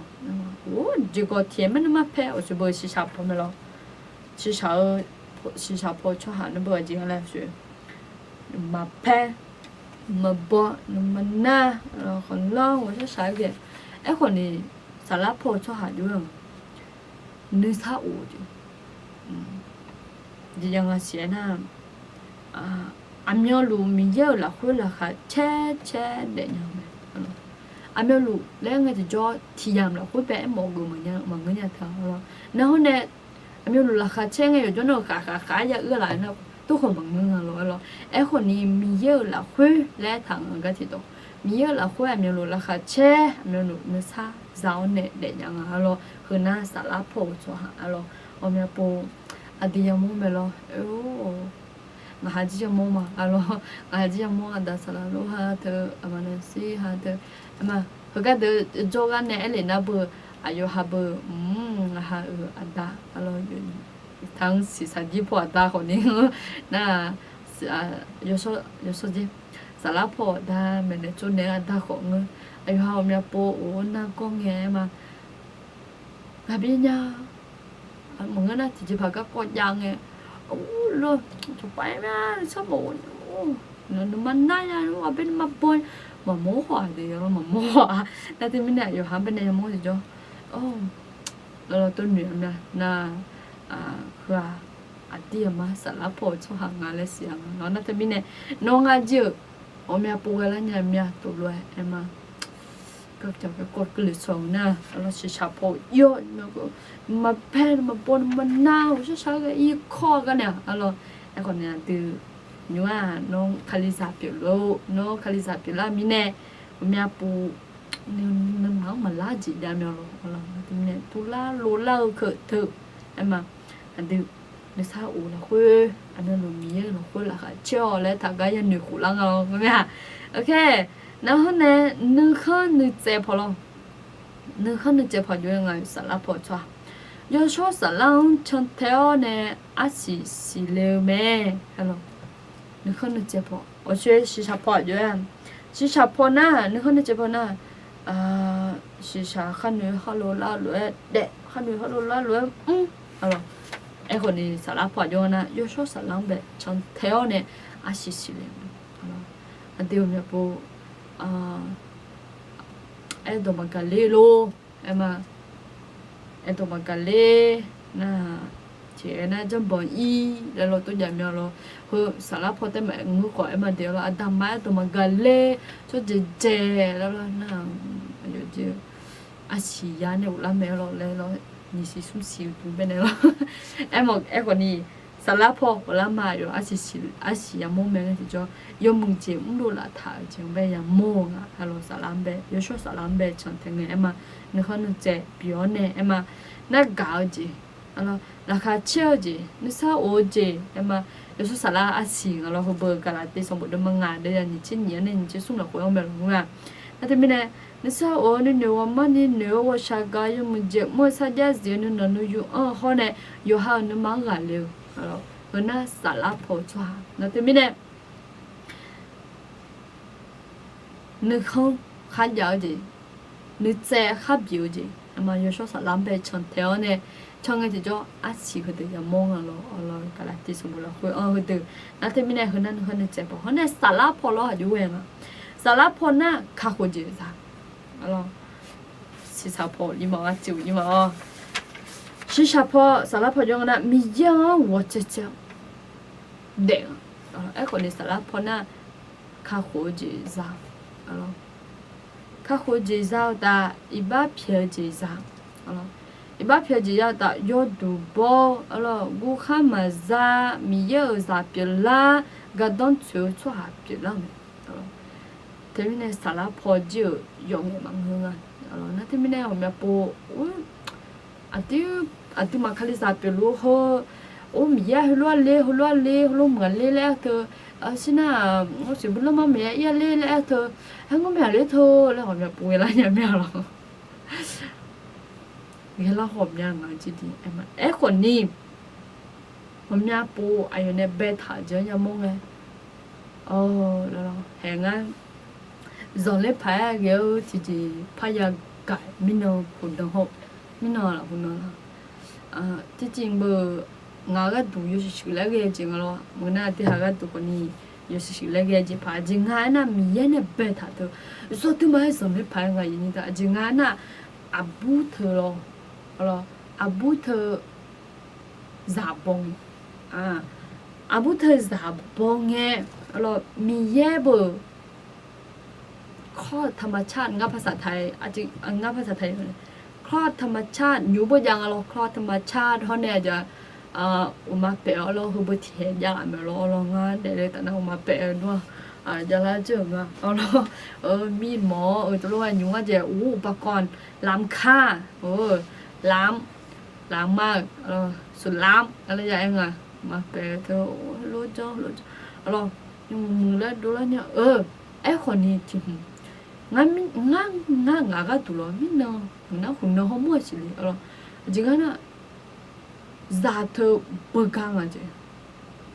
ô chỉ có tiền mà nó mà phải ở chỗ bơi xí xả phò mà lo xí xả phò cho hắn nó bơi gì là chuyện mà phải mà bỏ mà na còn lo của nó sai việc ấy còn thì xả lá phò cho hắn đúng không nó sao chứ thì rằng là sẽ na anh nhớ luôn mình nhớ là khối là khá che để nhau anh nhớ luôn lấy ngay thì cho thì làm là khối bé một người mà người nhà thờ rồi nó hôm nay anh nhớ luôn là khá che ngay ở chỗ nó khá giờ ưa lại nó tôi không bằng người rồi ấy còn thì mình nhớ là khối lấy thằng cái gì đó mình nhớ là khối anh nhớ luôn là khá che anh nhớ luôn nó xa giáo nè để nhau rồiคือน่าสาระโพชัวฮะrồi ông nhà po à đi nhà mua mẹ lo ngà hà chỉ mua mà rồi ngà chỉ mua à đã sả lo ha thơ mà nên si ha thơ mà cái đứa cho cái này lên na bờ ayo ha bờ ha ada rồi thằng si sa ji po ada ko ni na yo so ji sả lá po da mẹ nên cho nên ada ko ngơ ayo ha ông nhà po ô na con nghe mà bà biết nha mọi người nói chỉ phải các con giang nghe luôn chụp bài mà sao bộ nó mình nói nha nó bên mà bôi mà mố hỏi thì nó mà mố hỏi là thì mình này giờ hắn bên này mố gì cho là tôi niệm nè na khá tiệm mà sản lá phổi cho hàng ngàn lấy xiang nó là thì mình này nó ngay chưa ông mẹ bố cái là nhà mẹ tụi loài em mà các cháu cái cột cái lịch sử nè nó sẽ chạp hồ yêu mà pen mà bồn mà nào sẽ sao cái y kho cái nè alo em còn nè từ nhớ nó khali sa biểu lô nó khali sa biểu la mi nè mẹ pu nó máu mà lá gì đam mèo alo thì nè tu la lô la khởi thử em mà anh từ nó sao u là khuê anh nó mía nó khuê là cả cho lấy thằng cái nhân nữ khổ lăng alo nghe ok然后呢，你看你这跑了，你看你这跑就应该啥拉跑出，要说啥浪成条呢，还是溜咩，係咯？你看你這跑，我學是啥跑就樣，是啥跑呢？你看你這跑呢？是啥看你好羅拉羅的，看你好羅拉羅，係咯？ไอ้คนนี้สาระพอโยนะโยชอบสาระแบบชนเทลเนี่ย 아시실래 아데오냐 보 에도 마갈레로 에마 에도 마갈레 나 제나 점번이 레로 또 냐면로 그 살라포테 맹무 거 에마 데로 아담마 또 마갈레 저 제제 레로 나 요지 아시야네 올라메로 레로 니시 숨시 두베네로 에모 에고니 살라포 올라마요 아시야 모멘이죠 요뭉지 운로라타 정배야 모가 할로 살람베 요쇼 살람베 천탱에 에마 너는 제 비오네 에마 나 가오지 알아 라카 치어지 니사 오지 에마 요소 살라 아시 알아 호버 가라테 sombo de manga de ni 친년에 이제 숨나 고용멜롱아 나데미네 니사 오는 요만니 노워 샤가요 문제 뭐 사자지는 너누유 허네 요하는 망가려 알아 그나 살라포 좋아 나데미네 느콩 칸야지 느제 합유지 아마 요소 살람베 천태원에 청해지죠 아시거든 야몽알로 얼로 갈라티 숨불로 그들 나테미네 흔한 제보 흔한 살라포로 유행아 살라포나 가고지사 알로 시사포 이모가 지우 이모 시사포 살라포 용나 미양 워체체 네 에코니 살라포나 가고지사 알로 가고지사다 이바 펴지사 알로 이바 펴지야다 요두보 알로 구카마자 미여자 빌라 가돈 추추하 빌라네 알로 테미네 살라포지 용에 망흥아 알로 나 테미네 오메포 아티 마칼리사 빌로 호 미야 흘로알레 흘로말레레터 아시나 혹시 불러마 메야레레터 한국메레터 레 오메포 라냐메로 nghe là hộp nhà mà chỉ đi em mà em còn đi hôm nhà bố ai này bé thả chơi nhà mông ấy đó hẹn anh giờ lấy phải kiểu chỉ phải giờ cãi mình nó cũng đồng hộp mình nó là cũng nó chỉ bờ ngã cái tủ yêu sự lấy cái gì ngalo bữa nay thì hai cái tủ còn đi yêu sự lấy cái gì phải chỉ ngã na miếng này bé thả thôi rồi từ mai giờ lấy phải cái gì như thế chỉ ngã na abu thôi lo alors abuteur zabong abuteur zabong alors miyebu ข้อธรรมชาติงับภาษาไทยอาจจะงับภาษาไทยคลอดธรรมชาติอยู่บ่ยังเราคลอดธรรมชาติเฮาเนี่ยจะอุมาเปะเราคือบ่เทียนยางแม่เรางานได้แต่นะอุมาเปะเนาะจะละเจิงอ่ะมีดหมอตัวว่าอยู่ว่าจะอุปกรณ์ล้ำค่าล้ำมากสุดล้ำอะไรอย่างเงี้ยมาเปะเธอรู้จ้าเราอยู่มือแล้วดูแล้วเนี่ยไอ้คนนี้จริงงั้นก็ตัวเราไม่เนาะงั้นคุณเนาะเขามั่วสิเลยจริงๆนะซาเธอเบิกกันอ่ะจ้ะ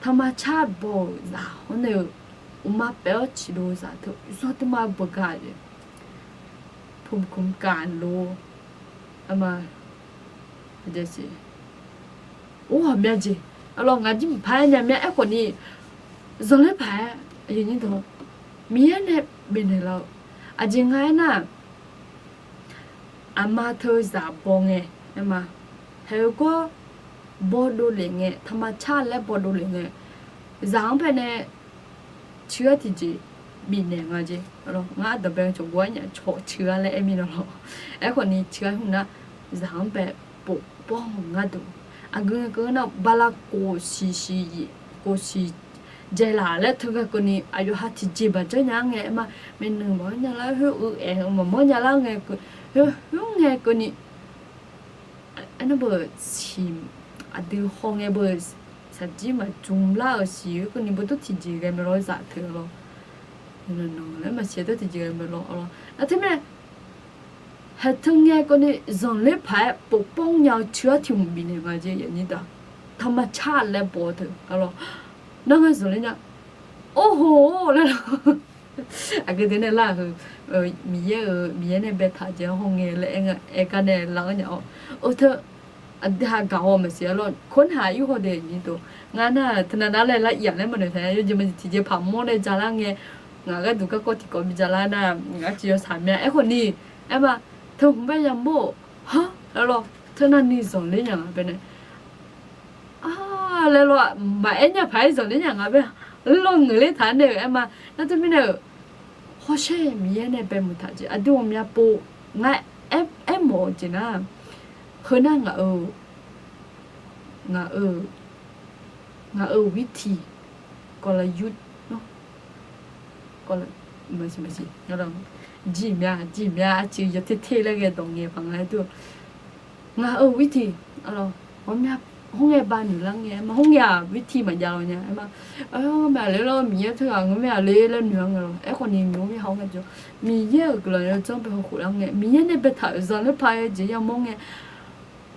ธรรมชาติบ่ซาเขาเนี่ยอุมาเปะชิโร่ซาเธอสุดที่มาเบิกกันจ้ะภูมิคุ้มกันโลมาเดี๋ยวสิโอ้แม่จีเรางั้นจิ้มพายเนี่ยแม่ไอ้คนนี้ส่งเลยพายอย่างนี้ตัวมีเนี่ยเป็นเราจริงไงนะอามาเธอจะบอกไงมาเฮลก็บอดูเลยไงธรรมชาติและบอดูเลยไงจางไปเนี่ยเชื้อที่จีบินเนี่ยไงจีเรางั้นเดี๋ยวเป็นจงวันเนี่ยโฉเชื้อเลยไอ้มีเราไอ้คนนี้เชื้อหุ่นนะจางไปปุ๊บป้องงั้นดูก็นะบาลาโกซีเจลาและทุกคนนี้อายุหัดจีบจะยังไงมาเป็นหนึ่งบ่อยแล้วมาบ่อยแล้วไงไงคนนี้อันนั้นเบอร์ชิมดูห้องไงเบอร์สัจจิมาจุ่มล่าสิคนนี้บ่ต้องจีบกันไม่รู้จักเธอหรอกนั่นแล้วมาเสียต้องจีบกันไม่รู้แล้วที่แม่เหตุไงคนนี้ส่งเล็บพายปกป้องยาวเชื้อที่มันบินมาเจอย่างนี้ด่าธรรมชาติและบ่เธอนั่งกันสุดเลยเนี่ยโอ้โหแล้วก็เดี๋ยวนี้ล่ะคือมีเนี่ยเบต้าเจ้าห้องเงี้ยเลยเองกันเนี่ยหลังเนี่ยเธอ อันที่หาเก่ามาเสียแล้วค้นหาอยู่คนเดียวนี่ตัวงานน่ะธนาอะไรละเอียดเลยมันเลยแท้ยังมันที่จะผ่ามองในจาระไงงานก็ดูก็ที่ก็มีจาระน่ะงานที่จะสามเนี่ยไอ้คนนี้ไอ้มาเธอผมไปยังโบฮะแล้วเราเธอนั่นนี่ส่งเรื่องอะไรเป็นไงแล้วเรามาไอ้เนี่ยพายส่งเรื่องอะไรเป็นลงเงินเลยฐานเนี่ยไอ้มานั่นจะไม่เนี่ยโคเช่มีเนี่ยเป็นมุทัจิอะดูมีอะปูง่ายไอ้หมอจีน่ะคือนั่งอ่ะงาวิธีกลยุทธ์เนาะกลไม่ใช่แล้วเราจีเมียจีจะเท่ๆแล้วแกตรงเงี้ยฟังอะไรตัวงาวิธีอะไรผมเนี่ยห้องแย่บ้านอยู่แล้วไงมาห้องแย่วิธีเหมือนยาวเนี่ยไอ้มาแม่เลยเรามีเยอะเท่าไหร่แม่เลยแล้วเหนื่อยเราไอ้คนนี้มีเขากันจ้ะมีเยอะก็เลยจ้องไปหัวแล้วไงมีเยอะเนี่ยไปถ่ายตอนแล้วพายจียังมองไง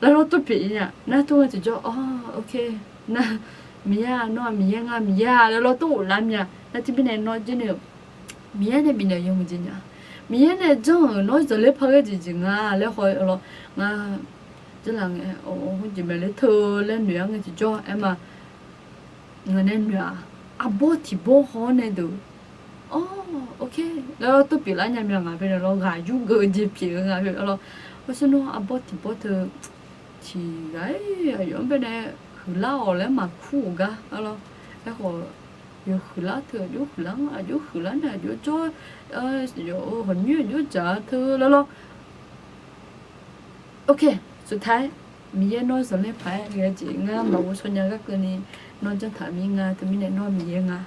แล้วเราตัวผีเนี่ยน่าตัวจะจ้ะโอเคน่ะมียาเนาะมียังมียาแล้วเราตัวร้านเนี่ยน่าจะเป็นไอ้น้อยจีเนี่ยมีเนี่ยเป็นยังยังจีเนี่ยมีเนี่ยจ้องน้อยจะเล็บพายจีงาแล้วคอยเรางาจะหลังจีเป็นเลยเธอแล้วเหนื่อยไงจีจ้ะไอ้มาเงินเนี่ยเหนื่อยบอที่บอเขาเนี่ยดูโอเคแล้วตัวผีร้านเนี่ยมีงาเป็นเราหายุ่งเกินจีผีงาเป็นเราเพราะฉะนั้นบอที่บอเธอที่ไงยังเป็นเนี่ยคือเล่าแล้วมาคู่กันแล้วแล้วก็อยู่คือเล่าเธออยู่คือเล่าอยู่คือเล่าเนี่ยอยู่จ้ออยู่คนอยู่จ้าเธอแล้วโอเคสุดท้ายมีน้อยสอนเล่ไปเรียนจริงมาวุฒิญาก็คือนี่น้องจะถามมีงานแต่มีเนี่ยน้อยมีงาน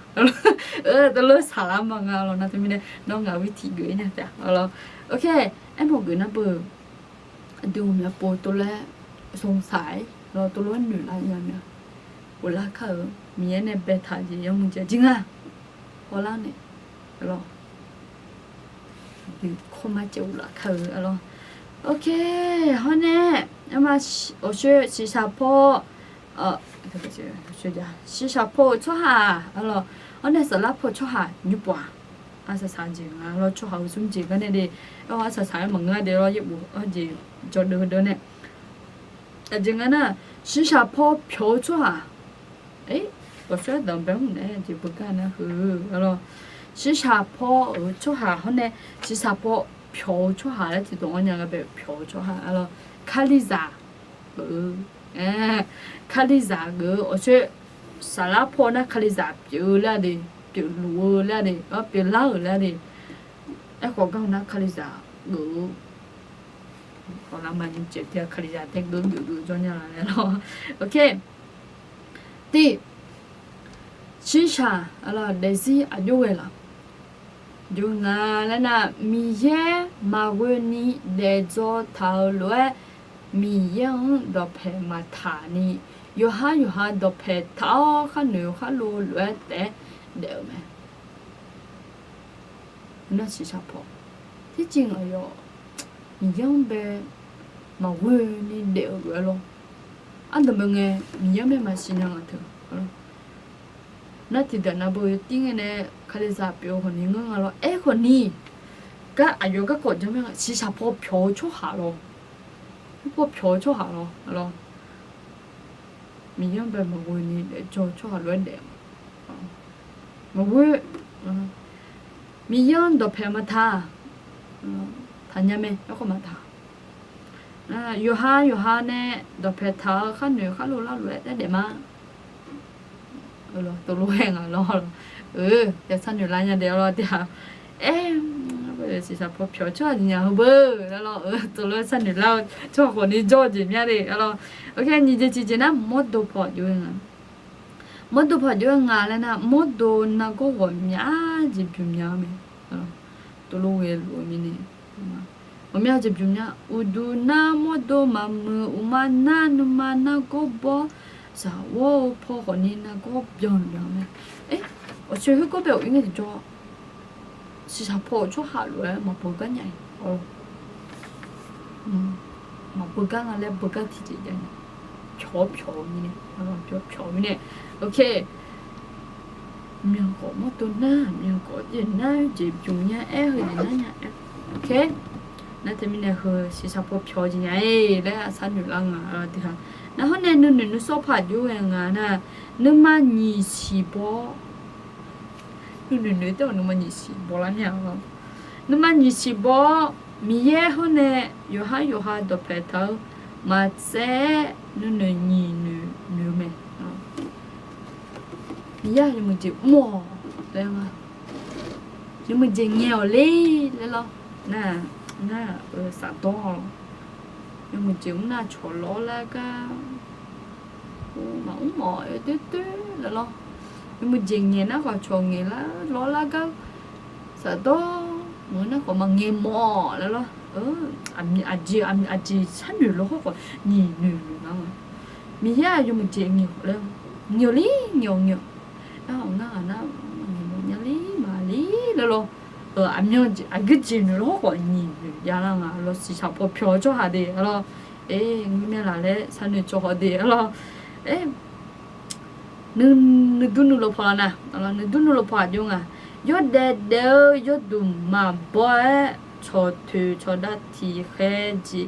แต่เลิกสาระมางานเรานะแต่มีเนี่ยน้องงานวิธีเกยเนี่ยจ้ะแล้วโอเคไอ้พวกเกยนะเปิดดูเนี่ยปูตัวแรกสงสัยเราตัวล้วนหนึ่งอะไรอย่างเงี้ยเวลาเขามีเนี่ยเบต้าจียังมึงจะจริงพอแล้วเนี่ยแล้วดูคนมาเจ้าละเขาแล้วโอเค好呢那么我学洗小坡这个是学家洗小坡出哈了我那是拉坡出哈你不是三斤了出哈孙子个那的我是才问啊的了一部就做的呢这个呢洗小坡飘出哈我说等不呢就不干了了洗小坡出哈好呢洗小坡飘出下来，这种我娘个被飘出下来了。卡里萨卡里萨个，我说沙拉坡那卡里萨表了的，表路了的，表老了的，我讲那卡里萨个，我那么就接条卡里萨听懂做样来了。OK， 第市场了，类似阿就为了。ดูงาแล้วนะมีเย่มาวันนี้เดจอเท่าเลยมียังดอกเพมาฐานี่อยู่หาดอกเพเท่าข้าเหนือข้าลูเลยแต่เดี๋ยวไหมนั่นสิชาพอที่จริงอะโยมียังเบมาวันนี้เดี๋ยวเลยลงอันเดิมไงมียังเบมาสิยังอ่ะเถอะนั่นที่เดินนับอยู่ที่เนี่ยคาลิซาเปียวคนนี้เงี้ยเราคนนี้ก็อายุก็กดใช่ไหมสิชาพอเปียวชั่วหาเราพอเปียวชั่วหาเรามียังเป็นมาวันนี้เดี๋ยวชั่วหาล้วนเดียวมาวันมียังดอกเพลมาท่าทันยังไหมแล้วก็มาท่าอยู่ห้าเนี่ยดอกเพลท่าข้าเหนือข้าลูล่าล้วนได้เดี๋ยวมาตัวรู้เองรอเดี๋ยวฉันอยู่ร้านอย่างเดียวรอเดี๋ยวสิชาพอเพียวชอบจริงๆเบอร์แล้วตัวรู้ฉันอยู่แล้วชอบคนนี้โจ้จริงๆเลยแล้วโอเคนี่จะจริงๆนะมดดูพออยู่งานมดดูพออยู่งานแล้วนะมดดูน่าก็ว่ามีจีบมีไหมตัวรู้เองรู้มีเนี่ยว่ามีจีบมีอุดูน่ามดดูมามืออุมาน่านุมาน่าก็บอกสาวพ่อคนนี้นะก็ย้อนแล้วไหม我学会个表应该是做，是啥破做下来嘛不干伢嘛不干啊嘞不干体质的，飘呢，飘呢，OK， miệng có một tuần na miệng có gì na chỉ dùng nha hơi gì na nha OK 那他们那和是啥不漂进来，来三女郎啊，对哈。然后呢，你说怕有人啊，那你嘛你是不？你都你嘛你是不啦娘啊？你嘛你是不？米耶后呢，有哈都拍头，嘛在你没啊？米耶就么就么，对吗？就么就nhiều哩，对咯，那啥多咯，就么就那错咯啦个，mà uống mỏi tứ là lo nhưng mà dừng nhẹ nó còn tròn nhẹ lá lo lá cái sợ to mới nó còn mà nghe mò là lo anh chị sát nhiều lo còn nhiều nó mi ya dùng mình chuyện nhiều lên nhiều lý nhiều nó nhiều lý mà lý là lo anh nhớ anh cứ chuyện lo còn nhiều ya là mà lo chỉ sao bỏ phiếu cho họ đi lo ê nghe là lấy sát nhiều cho họ đi lo êนึกดูนูโลพอละนะแล้วนึกดูนูโลพอจุงอ่ะยอดเดยอดดูมาบ่อยชอถือชอดัดที่แค่จี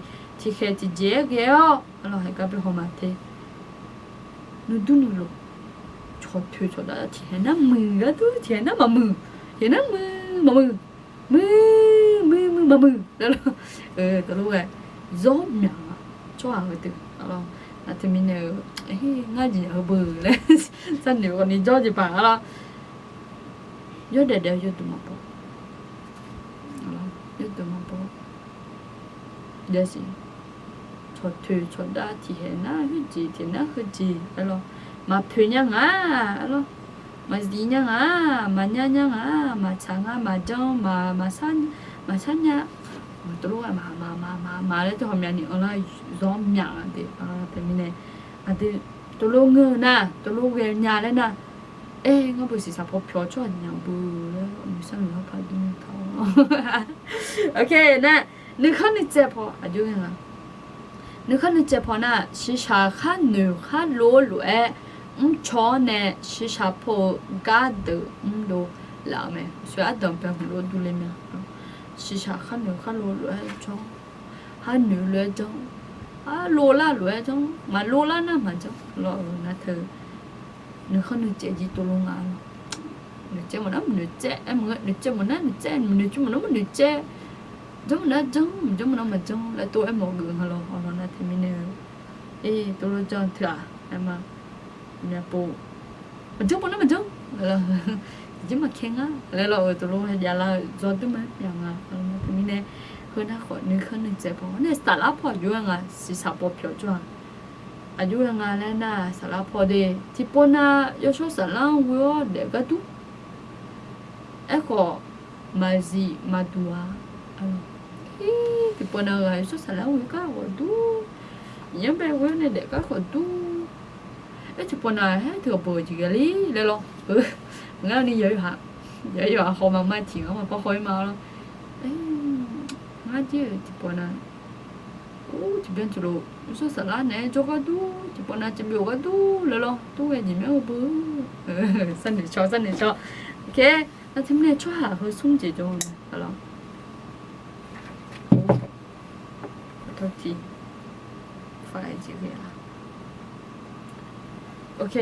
เจ๊เกี่ยวแล้วให้กับไปหอมาเทนึกดูนูโลชอถือชอดัดที่ให้น้ำมือก็ดูที่ให้น้ำมือที่น้ำมือมามือแล้วตัวรู้ไงย้อมอย่างอ่ะชอบอะไรตึกแล้ว那他们呢？哎，我只好不嘞，真的，我你着急办了，有得有多么多，好了，有多么多，也是，错推错打，提那去记，哎咯，嘛推样啊，哎咯，嘛是样啊，嘛样啊，嘛长啊，嘛长，嘛山呀。terus ma le tu hamnya ni ola zom nya ade termine ade tolong na tolong ge nya le na nga bu si sa po pyo cho nya bu le mi san lo pa du ta okay na ni khan ni che pho aju nga ni khan ni che pho na shi sha khan nu khan lo e cho ne shi sha pho ga de do la me so adam pe lo du le me chỉ sợ khăn lúa cho khăn lúa cho lúa trong mà lúa lá nó mà trong lúa nó thử nó không được chạy gì tôi luôn à nó chạy mà nó mình được chạy em người được chạy mà nó được chạy mình được chung mà nó mình được chạy giống nó giống nó mà trong là tôi em một người họ nó thì mình ê tôi cho thử em mà nhà bố mình chung mà nó mình chung là chứ mà khen á lại là tụi luôn giờ là do tụi mình rằng à tụi mình này hơn đã khỏi nữ hơn được dễ bỏ này xả lá bỏ vô à xí xả bỏ phiếu cho à vô à lên na xả lá bỏ đi thì bọn na yêu số xả lá vô để cái tú ấy có mà gì mà đùa thì bọn na yêu số xả lá vô cái có tú nhớ bé vô này để cái có tú ấy thì bọn na hết thừa bồi chỉ cái lý lên lo nghe đi vậy hả họ mà mai tiền mà có khói mà lo ngay chứ thì bọn nó thì bên chỗ đó số sản lá này cho cái đu thì bọn nó chỉ biểu cái đu rồi lo đu cái gì mấy bữa sân để cho ok nó thêm này cho hả hơi sung chỉ cho rồi lo thôi thì phải chỉ cái ok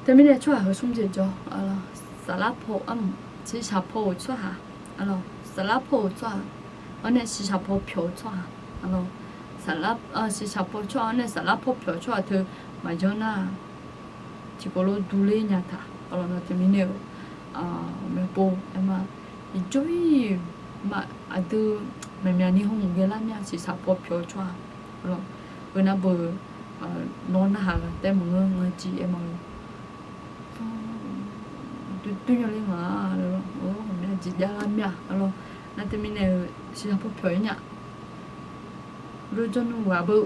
แต่ไม่ได้ช่วยเขาชุ่มเจ็บจ้ะอะไรสลับโพชิชาโพช่วยอะไรสลับโพช่วยอันนี้ชิชาโพผิวช่วยอะไรสลับชิชาโพช่วยอันนี้สลับโพผิวช่วยเธอมาจนน่ะที่ก็รู้ดูเลยเนี่ยท่าอะไรนะที่มีเนี่ยไม่โปเอ็มอีจ้อยมาอันนี้ไม่มีอันนี้ห้องเวลาเนี่ยชิชาโพผิวช่วยอะไรเวลาเบอร์นอนหาแต่มึงเงยจีเอ็มtôi nhớ lên mà rồi hôm nay chị ra làm nhá rồi nãy tôi mình này chị học phổ nhá rồi cho nó vào bự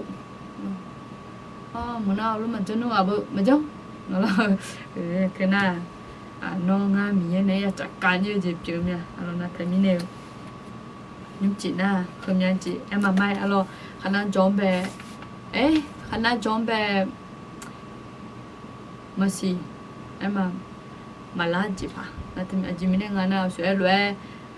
mà nào lúc mà cho nó vào bự mà chứ nó là cái nào nó nga mía này chắc cả như dịp chưa nha rồi nãy tôi mình này nhưng chị na không nha chị em mà mai alo khả năng chọn về ấy khả năng chọn về mà gì em mà là gì pa na timi ajimine ngana so elwe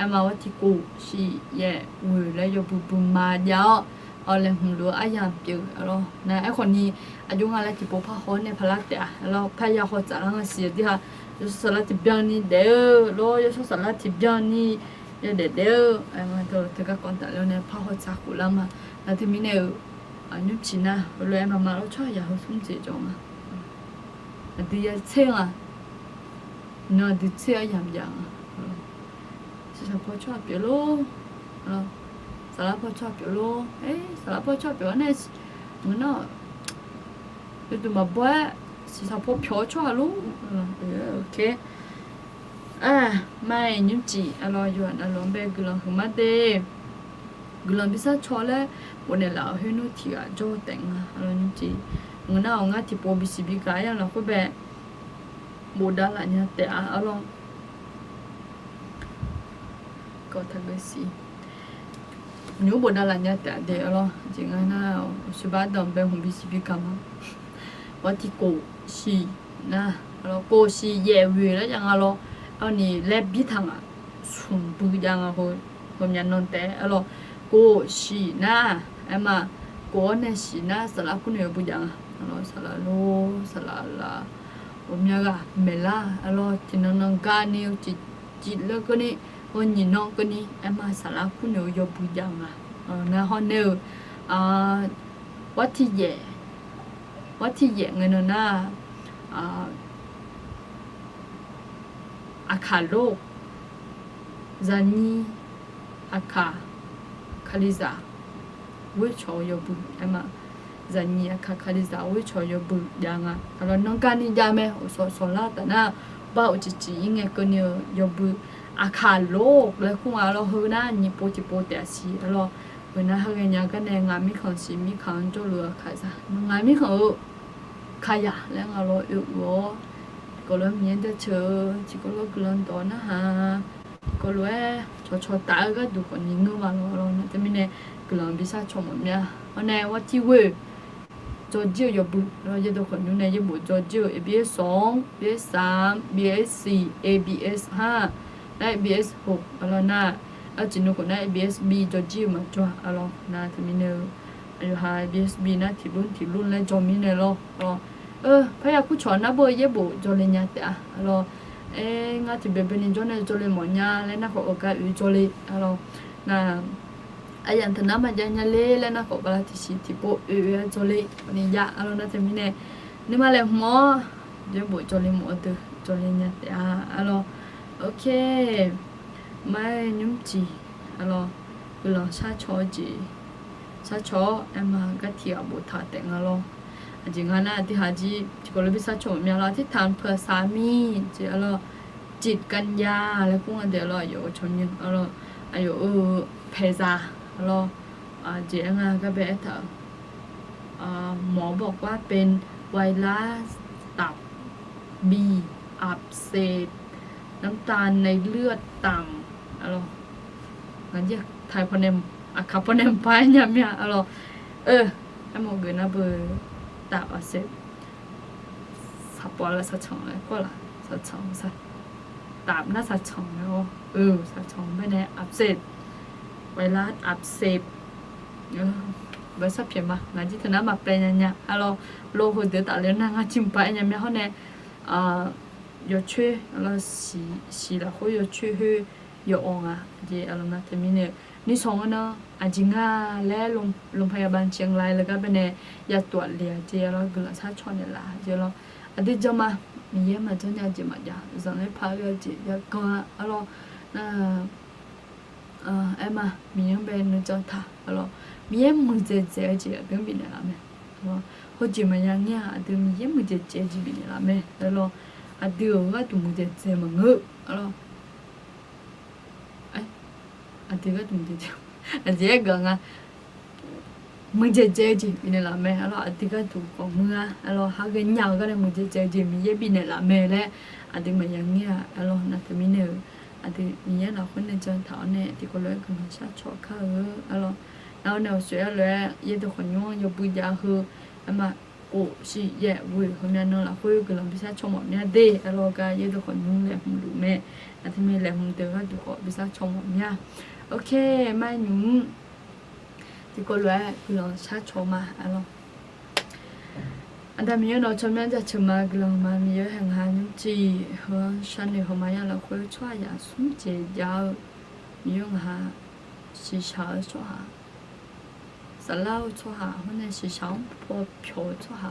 mà what thì cụ xì yeah người lấy yo bu mà giáo ở lên hùng lúa ai làm chữ rồi nè aiคนนี้อายุงานแล้วที่ปุ๊บพาคนเนี่ยพลักเดียแล้วพายาเขาจะรังเสียที่ฮะยศสลัดที่เบียนี่เด้อแล้วยศสลัดที่เบียนี่ยเด้อไอ้มาเธอก็ก่อนแต่แล้วเนี่ยพาเขาจะกุลามาแล้วที่มีเนี่ยอันนี้ชินะเลยมาแล้วช่วยอย่าเขาสุ่มเจจงอ่ะดีอ่ะเชื่ออ่ะเนาะดีเชื่ออย่างจะพอชอบอยู่ลูกสารพัดชอบอยู่ลูกสารพัดชอบอยู่เนี่ยมันเนาะดูมาบ่อยสิสารพัดชอบลูกโอเคไม่ยุ่งจีอร่อยอยู่อร่อยแบบกุหลาบขึ้นมาเด้กุหลาบพิซซ่าชอบเลยวันนี้เราให้นู่นที่อ่ะโจ้แต่งอร่อยยุ่งจีงั้นเอางั้นที่พอบิสิบิกายเราก็แบบบูดาละเนี่ยแต่อร่อยก็ทำไปสิnếu bộ đa là nhà tại để lo chỉ ngay nào số ba đồng bên hùng bị xí bị cầm và thì cổ xí na lo cổ xí dễ về đó chẳng lo anh này lép biết thằng à sùng bự chẳng hồi hôm nhà non té lo cổ xí na em mà cổ này xí na sả lá cũng nhiều bự chẳng lo sả là hôm nhà gà mẹ la lo chỉ nó cá nhiều chỉ là cái nàyคนnhìn nó cái này em mà xả lá cũng nhiều vô bùi dòng na họ nêu what thì dễ người nó na akalo zani khaliza với cho vô bùi em mà zani khaliza với cho vô bùi dòng à kalau nông can đi ra mẹ số lá ta na bao chỉ nghe cái nhiều vô bùiอาโลกแล้วคุณอาเราเฮน่านี่โปจิโปแต่สิเราเฮน่าเฮงยังกันในงานมีของสิมีของโจเรือขายซะงานมีของขายะแล้วเราอยู่ก็เลยมีแต่เชื่อจิก็เลยกลันตอนนะฮะก็เลยชอตาก็ดูคนยิงนู่นมาเราเนี่ยแต่ไม่เนี่ยกลันพิซซ่าชมหมดเนี่ยอันนี้ว่าที่เว่จอจิอยู่บุเราจะดูคนอยู่ในอยู่บุจอจิ ABS 2 ABS 3 ABS 4 ABS 5ได้ ABS 6อะไรนะเอาจินุคนได้ ABS B จอจิมาจ้ะอะไรนะที่มีเนออายุหา ABS B นะที่รุ่นแล้วจอมีเนอพยาคู่ชอนนะบ่เยบุจอเลยเนี่ยแต่อะไรงาที่เบบนี่จอเนี่ยจอเลยหมอนยาแล้วนะเขาโอกาสจอเลยอะไรนะไอ้ยันธนามันยังเล่แล้วนะเขาบาลาที่สิที่โปจอเลยวันนี้ยาอะไรนะที่มีเนนี่มาเลยหมอเดี๋ยวบุจอเลยหมอตัวจอเลยเนี่ยแต่อะไรโอเคไม่ยุ่งจีอะไรกุหลาบชาชอจีชาชอเอ็มก็เที่ยวบุตรแต่งอะไรจริงๆนะที่หาจีที่ก็เลยพิซซ่าชอมีอะไรที่ทานเพื่อสามีจีอะไรจิตกัญญาแล้วพวกนั้นเดี๋ยวเราอยู่ชนยังอะไรอยู่เพซาอะไรจีเอ็งก็แบบเถอะหมอบอกว่าเป็นไวรัสตับบีอักเสบน้ำตาลในเลือดต่ำอะไรงั้นจะถ่ายพเนมขับพเนมไปเนี่ยมีอะไรไอ้หมอเกินนะเบอร์ตับอักเสบสับปะรดสัดช่องเลยก็ละสัดช่องสัดตับน่าสัดช่องแล้วสัดช่องไม่แน่อักเสบไวรัสอักเสบเบอร์สับเพียงมางั้นที่ธนามาเป็นยังไงอะไรโลหัวเดือดตาเลี้ยงนางจิ้มไปยังไม่เขาเนี่ย有缺，然后洗了后有缺去有红啊，这然后那他们呢，你从呢，จริงแล้วโรงพยาบาลเชียงรายแล้วก็เป็นเนี่ยยาตรวจเลียเจแล้วก็ชาชอนเนี่ยละเจแล้วอันที่จะมามีเยอะมาจนเนี่ยจะมาจ้ะสั่งให้พาไปเจยาก็แล้วน่ะเอ็มมียังเป็นนึกจนท่าแล้วมียังมือเจเจเป็นบินเนี่ยละแม่แล้วเขาจะมาอย่างเงี้ยแต่มียังมือเจจีบินเนี่ยละแม่แล้วaduh nggak tuh mungkin saya mengu, kalau, aduh nggak tuh mungkin, aduh nggak nggak, mungkin jadi ini lah meh, kalau aduh nggak tuh kok menga, kalau harga nyal kan mungkin jadi miye bini lah meh le, aduh macamnya, kalau nanti mini, aduh miye lahคนในจันทร์เนี่ยที่ก็เลยก็ชาชอบเขาkalau แล้วเนี่ยสวยเลยยี่ตัวคนนู้นยบุญยาคือมา ကိုရှိရဲ့ဝေခမနော်လာခွေကလမ်ပစာချုံမမြတဲ့အလောကရေတော့ခွန်နုလေမှုလူမဲအသမေလေမှုတေကတူခေါ်ပစာချုံမမြโอเคမိုင်းနုဒီကိုလွယ်ကလစာချုံမအလောอันดับนี้เราชมจะชมกลางมามีแห่งหานุจี和山里和马亚了会出呀松节要มี用หาสีชา出哈สลาว出哈或者สีชาพอ漂出哈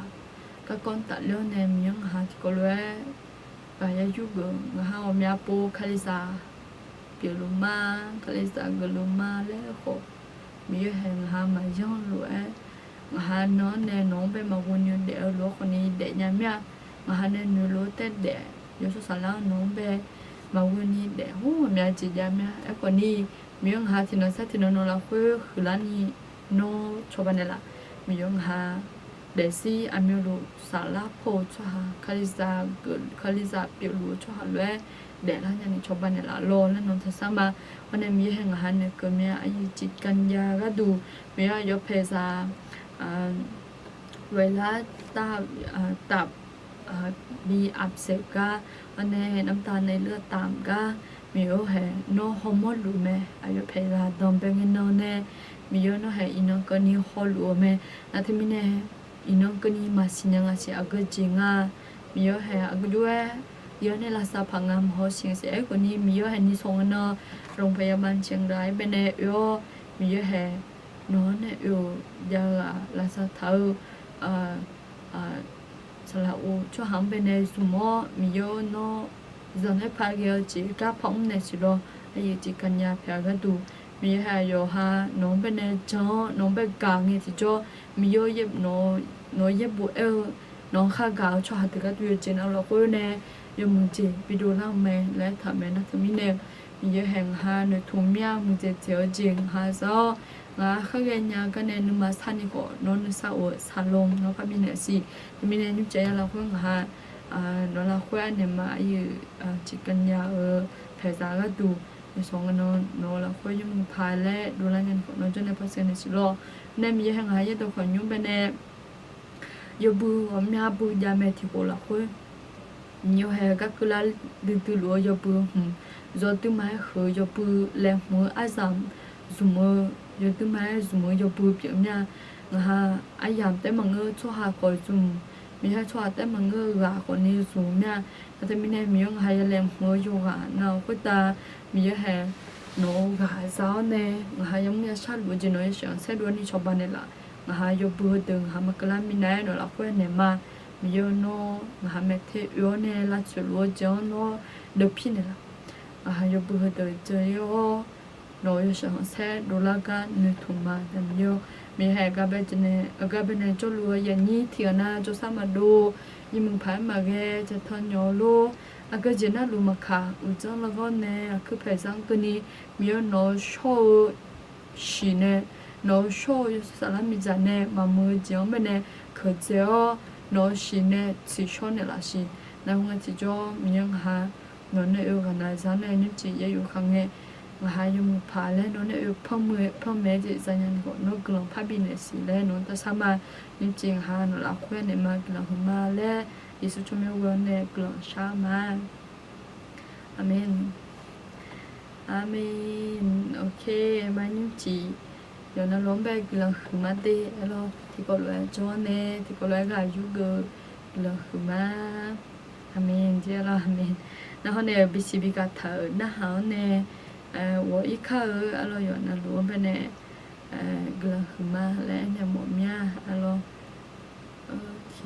ก็ก่อนตัดเรื่องเนี่ยมี用หาที่ก็เลยไปยุ่งกันหาว่ามีอาปูคาลิซาเปียลุมาคาลิซากลุมาแล้วก็มีแห่งหามาย่องรวยงาน้องเนี่ยน้องไปมาวนอยู่เดี๋ยวลูกคนนี้เด็กยังไม่งาเนี่ยหนูรู้แต่เด็กยศสารน้องไปมาวนนี้เด็กโอ้แม่จียังไม่ไอ้คนนี้มีงาที่น้องสักที่น้องเราคุยคือร้านนี้น้องชอบเนี่ยละมีงาเด็กสิอามิรุสารโพชัวคาลิซาเกิดคาลิซาเปียรู้ชัวเลยเด็กร้านนี้ชอบเนี่ยละรอแล้วน้องทัศน์มาวันนี้มีแห่งอาหารเนี่ยก็มีอายุจิตกันยาก็ดูมีอายุเพศเวลาตับมีอักเสบก็อันนี้น้ำตาลในเลือดต่ำก็มีโอเหนฮอร์โมนรู้ไหมอายุเพลาดอมเป็นเงินนเนี่ยมีโยนโอเหอินก็นี่ฮอรู้ไหมนาทีมิเนี่ยอินก็นี่มาสิยังอาศัยอักจริงอ่ะมีโอเหอักด้วยโยนในลาซาพังงามหัวเสียงเสียคนนี้มีโอเหนี่ส่งเนาะโรงพยาบาลเชียงรายเป็นโยมีโอเหน้องเนี่ยอยู่ยาลาซาเท้าสละอูช่วยหำไปในสมอมีโยโนจนให้พาเกลจีก้าพงในสิโลไอ้จีกันยาเพียก็ดูมีหายโยฮาน้องไปในจ้อน้องไปกางเนี่ยที่จ้อมีโยเย็บน้อยเย็บบุเอลน้องข้ากาวช่วยหาติกัดวิวจีนเอาเราก็เนี่ยยมึงจีไปดูล่างแม่และทำแม่นักมีเนี่ยมีโยแห่งหาในทุ่มยามึงจะเจียวจริงหาซองาข้าเรียนยากันในนุมาสถานีก่อนนนสาวสาลงน้องก็มีเนี่ยสิมีเนี่ยยุบใจเราเพิ่งหาน้องเราคุยอันเนี่ยมาอยู่จิกันยาแผลตาก็ดูในสองกันน้องเราคุยยุ่งพายและดูแลเงินของน้องจนในภาษาในสิโลเนี่ยมีแห่งหายตัวคนยุ่งไปเนี่ยยบูว่ามีอาบูยาเมติโกเราคุยnhiều hè các cứ là từ lúa cho bự rồi từ mai khởi cho bự lẹ mưa ai giảm dùng mưa rồi từ mai dùng mưa cho bự biểu nha ha ai giảm tới mà ngơ cho hà coi dùng mình hay cho tới mà ngơ gà còn đi dùng nhaแต่ไม่แน่มีอย่างไรแรงหัวอยู่กะเราก็ตามีอย่างไรโน่กะสาวเน่หายังไม่ชัดบุญน้อยเสียงเสด็จนี่ชาวบ้านนี่ละหาโยบูดึงหามากลามีแน่เราละก็เนี่ยมามีโยโน่หาเมทโยเน่ละจุลวจอโน่เดือบพี่นี่ละหาโยบูเดือเจโยโน่ยเสียงเสด็จดูละกันนึกถึงมาแต่มีโยมีแห่กับเบจเน่กับเบเน่จุลวยันยี่เทียนาจุสามาดูยิ่งมึงผ่านมาแกจะทอนโยโลก็จะน่ารู้มาค่ะอุจจาระก็เนี่ยคือภาษาตัวนี้มีโน้โชชีเนี่ยโน้โชสารมิจาเนี่ยมามือเจียวไปเนี่ยคือเจ้าโน้ชีเนี่ยสิชนเนี่ยละสิแล้วงั้นที่จะมีอย่างหาโน้เนี่ยอยู่กันนะจ๊ะเนี่ยนี่จีอยู่ข้างเงี้ยหาอยู่มือผ่าแล้วโน้เนี่ยอยู่พ่อมือพ่อแม่จีจะยันก็โน้กลงพาบินเนี่ยสิแล้วโน้แต่สามานี่จริงหาโน้ละคุยเนี่ยมากลงมาแล้วยิสุชมิวเนกลองชามาอาเมนอาเมนโอเคมานิจีเดี๋ยวนั้นล้มไปกลองขึ้นมาเตะแล้วที่ก็เลยจวนเน่ที่ก็เลยก็ยูเกอร์กลองขึ้นมาอาเมนเจ้าละอาเมนแล้วเขาเนี่ยบิสิบิกาเถอะนะเขาเนี่ย我一看阿罗有那罗本呢กลองขึ้นมาแล้วเนี่ยหมดเมีย阿罗โอเค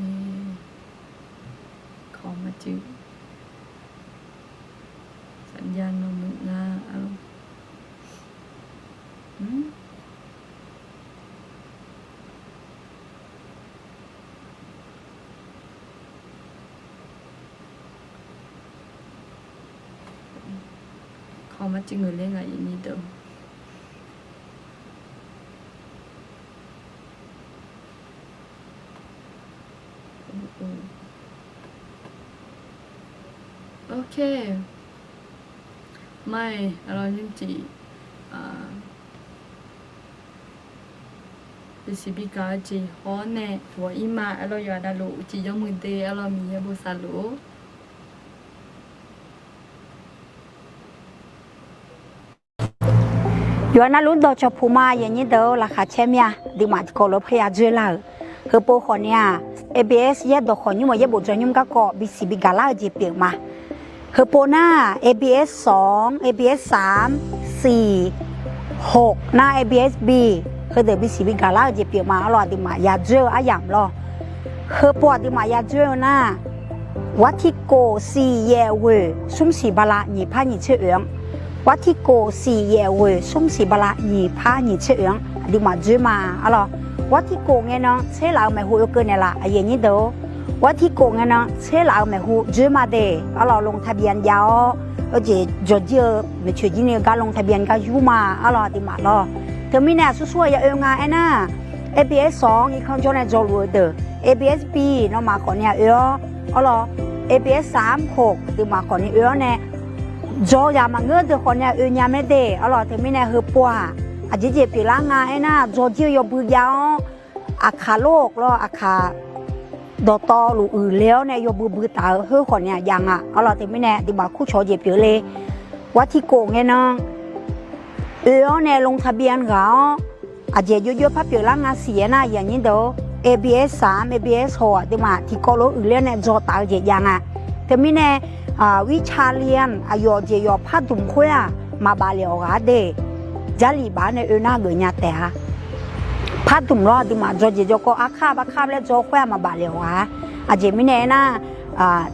ขอมาจืดสัญญาณนมุงาเอาขอมาจืดเงินเล่นอะไรอย่างนี้เด้อโอเคไม่เราจริงๆ บิสิบิกาจีฮอเน่หัวอีมาอร่อยยาดาลูจียมือเตอร่อยมีเยบุซาลู原来轮到这铺嘛，人家都拉下前面，你嘛搞了培养追了，和包括呢，ABS 也都好，你们也不专用个搞，BCB 个拉就变嘛，和包呢 ABS 2 ABS 3 4 6那 ABS B 和的 BCB 个拉就变嘛，了的嘛也追啊样咯，和包的嘛也追呢，วัดที่โก4เยเวสุ่มสีบาละหนีผ้าหนีเชื่องวัดที่โก4เยเวสุ่มสีบาละหนีผ้าหนีเชื่องดีมาจื้อมาอะไรวัดที่โกไงน้องเชื่อเราไม่หูเกินเนี่ยละอย่างนี้เด้อวัดที่โกไงน้องเชื่อเราไม่หูจื้อมาเด้อะไรลงทะเบียนยาวแล้วจะเจอไม่ช่วยจีเนี่ยการลงทะเบียนก็ยุ่มาอะไรดีมาล่ะเธอไม่แน่สู้ๆอย่างานไอ้น่ะ ABS 2อีกครั้งจนเนี่ยจะรู้เด้อ ABS B น้องมาก่อนเนี่ยอะไรABS 3 6từ mà còn nữa nè do nhà mà ngỡ từ còn nhà nhà mấy đề ở là thì mình này hợp qua à chỉ bị lá ngay na do chưa có bự giáo à khá lốc lo à khá đồ to lù léo này có bự tao hơi còn nhà giang à ở là thì mình này thì bảo khu chỗ chỉ bị lê quá thì cổ nghe nó này lông tháp biển gạo à chỉ có phát biểu lá ngay xía naอย่างนี้đó ABS 3 ABS 6ที่มาที่ก็รู้เรื่องเนี่ยจอตาเจียงอ่ะแต่มีเนี่ยวิชาเรียนอายุเจียพัดถุงคุยมาบาลีออกาเดจารีบ้านเนี่ยน่าเกลียดแต่ฮะพัดถุงรอที่มาจอเจียก็อาคาแล้วจอคุยมาบาลีออกาอาจจะมีเนี่ยนะ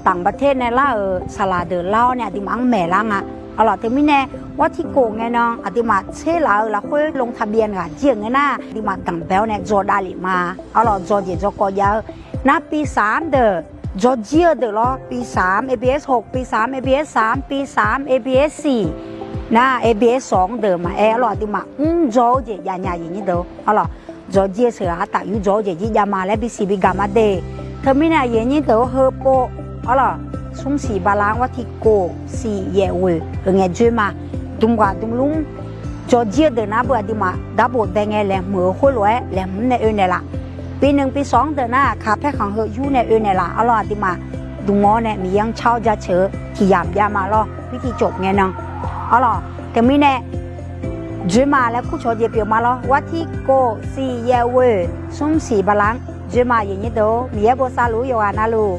ต่างประเทศเนี่ยล่ะสลาเดอร์เล่าเนี่ยที่มังแม่ล่ะอ่ะเอาล่ะแต่มีเนี่ยว่าที่โกงไงน้องที่มาเชื่อเราค่อยลงทะเบียนกันเจียงไงนะที่มาตั้งแปลวเนี่ยจอได้ลิมาเอาล่ะจอเจียก็ยาวนับปี3เด้อจอเจียเด้อล้อปี3 ABS 6ปี3 ABS 3ปี3 ABS 4นะ ABS 2เด้อมาเอาล่ะที่มาจอเจียอย่างนี้เด้อเอาล่ะจอเจียเสือตาอยู่จอเจียที่ยามาและบีซีบีกามาเดเธอไม่เนี่ยอย่างนี้เด้อเฮโปเอาล่ะสุ่มสีบาลานวัดที่โก4เยเวเงี้ยจื้อมาดุมกว่าดุมลุงจอเจียเดินน้าเบื่อดีมาดับเบิลแดงไงแหลมมือหัวรวยแหลมในเนี่ยละปี1ปี2เดินหน้าขาแพ้ขังเหอยู่ในเนี่ยละอร่อยดีมาดุมอเนี่ยมียังเช่าจะเชอที่ยามมาล่อวิธีจบไงน้องอร่อยแต่ไม่แน่จื้อมาแล้วคู่โชว์เดียบมาล่อวัดที่โก4เยเวสุ่มสีบาลานจื้อมาอย่างนี้เด้อมีเยอะโบซาลูอยู่อ่ะนะลูก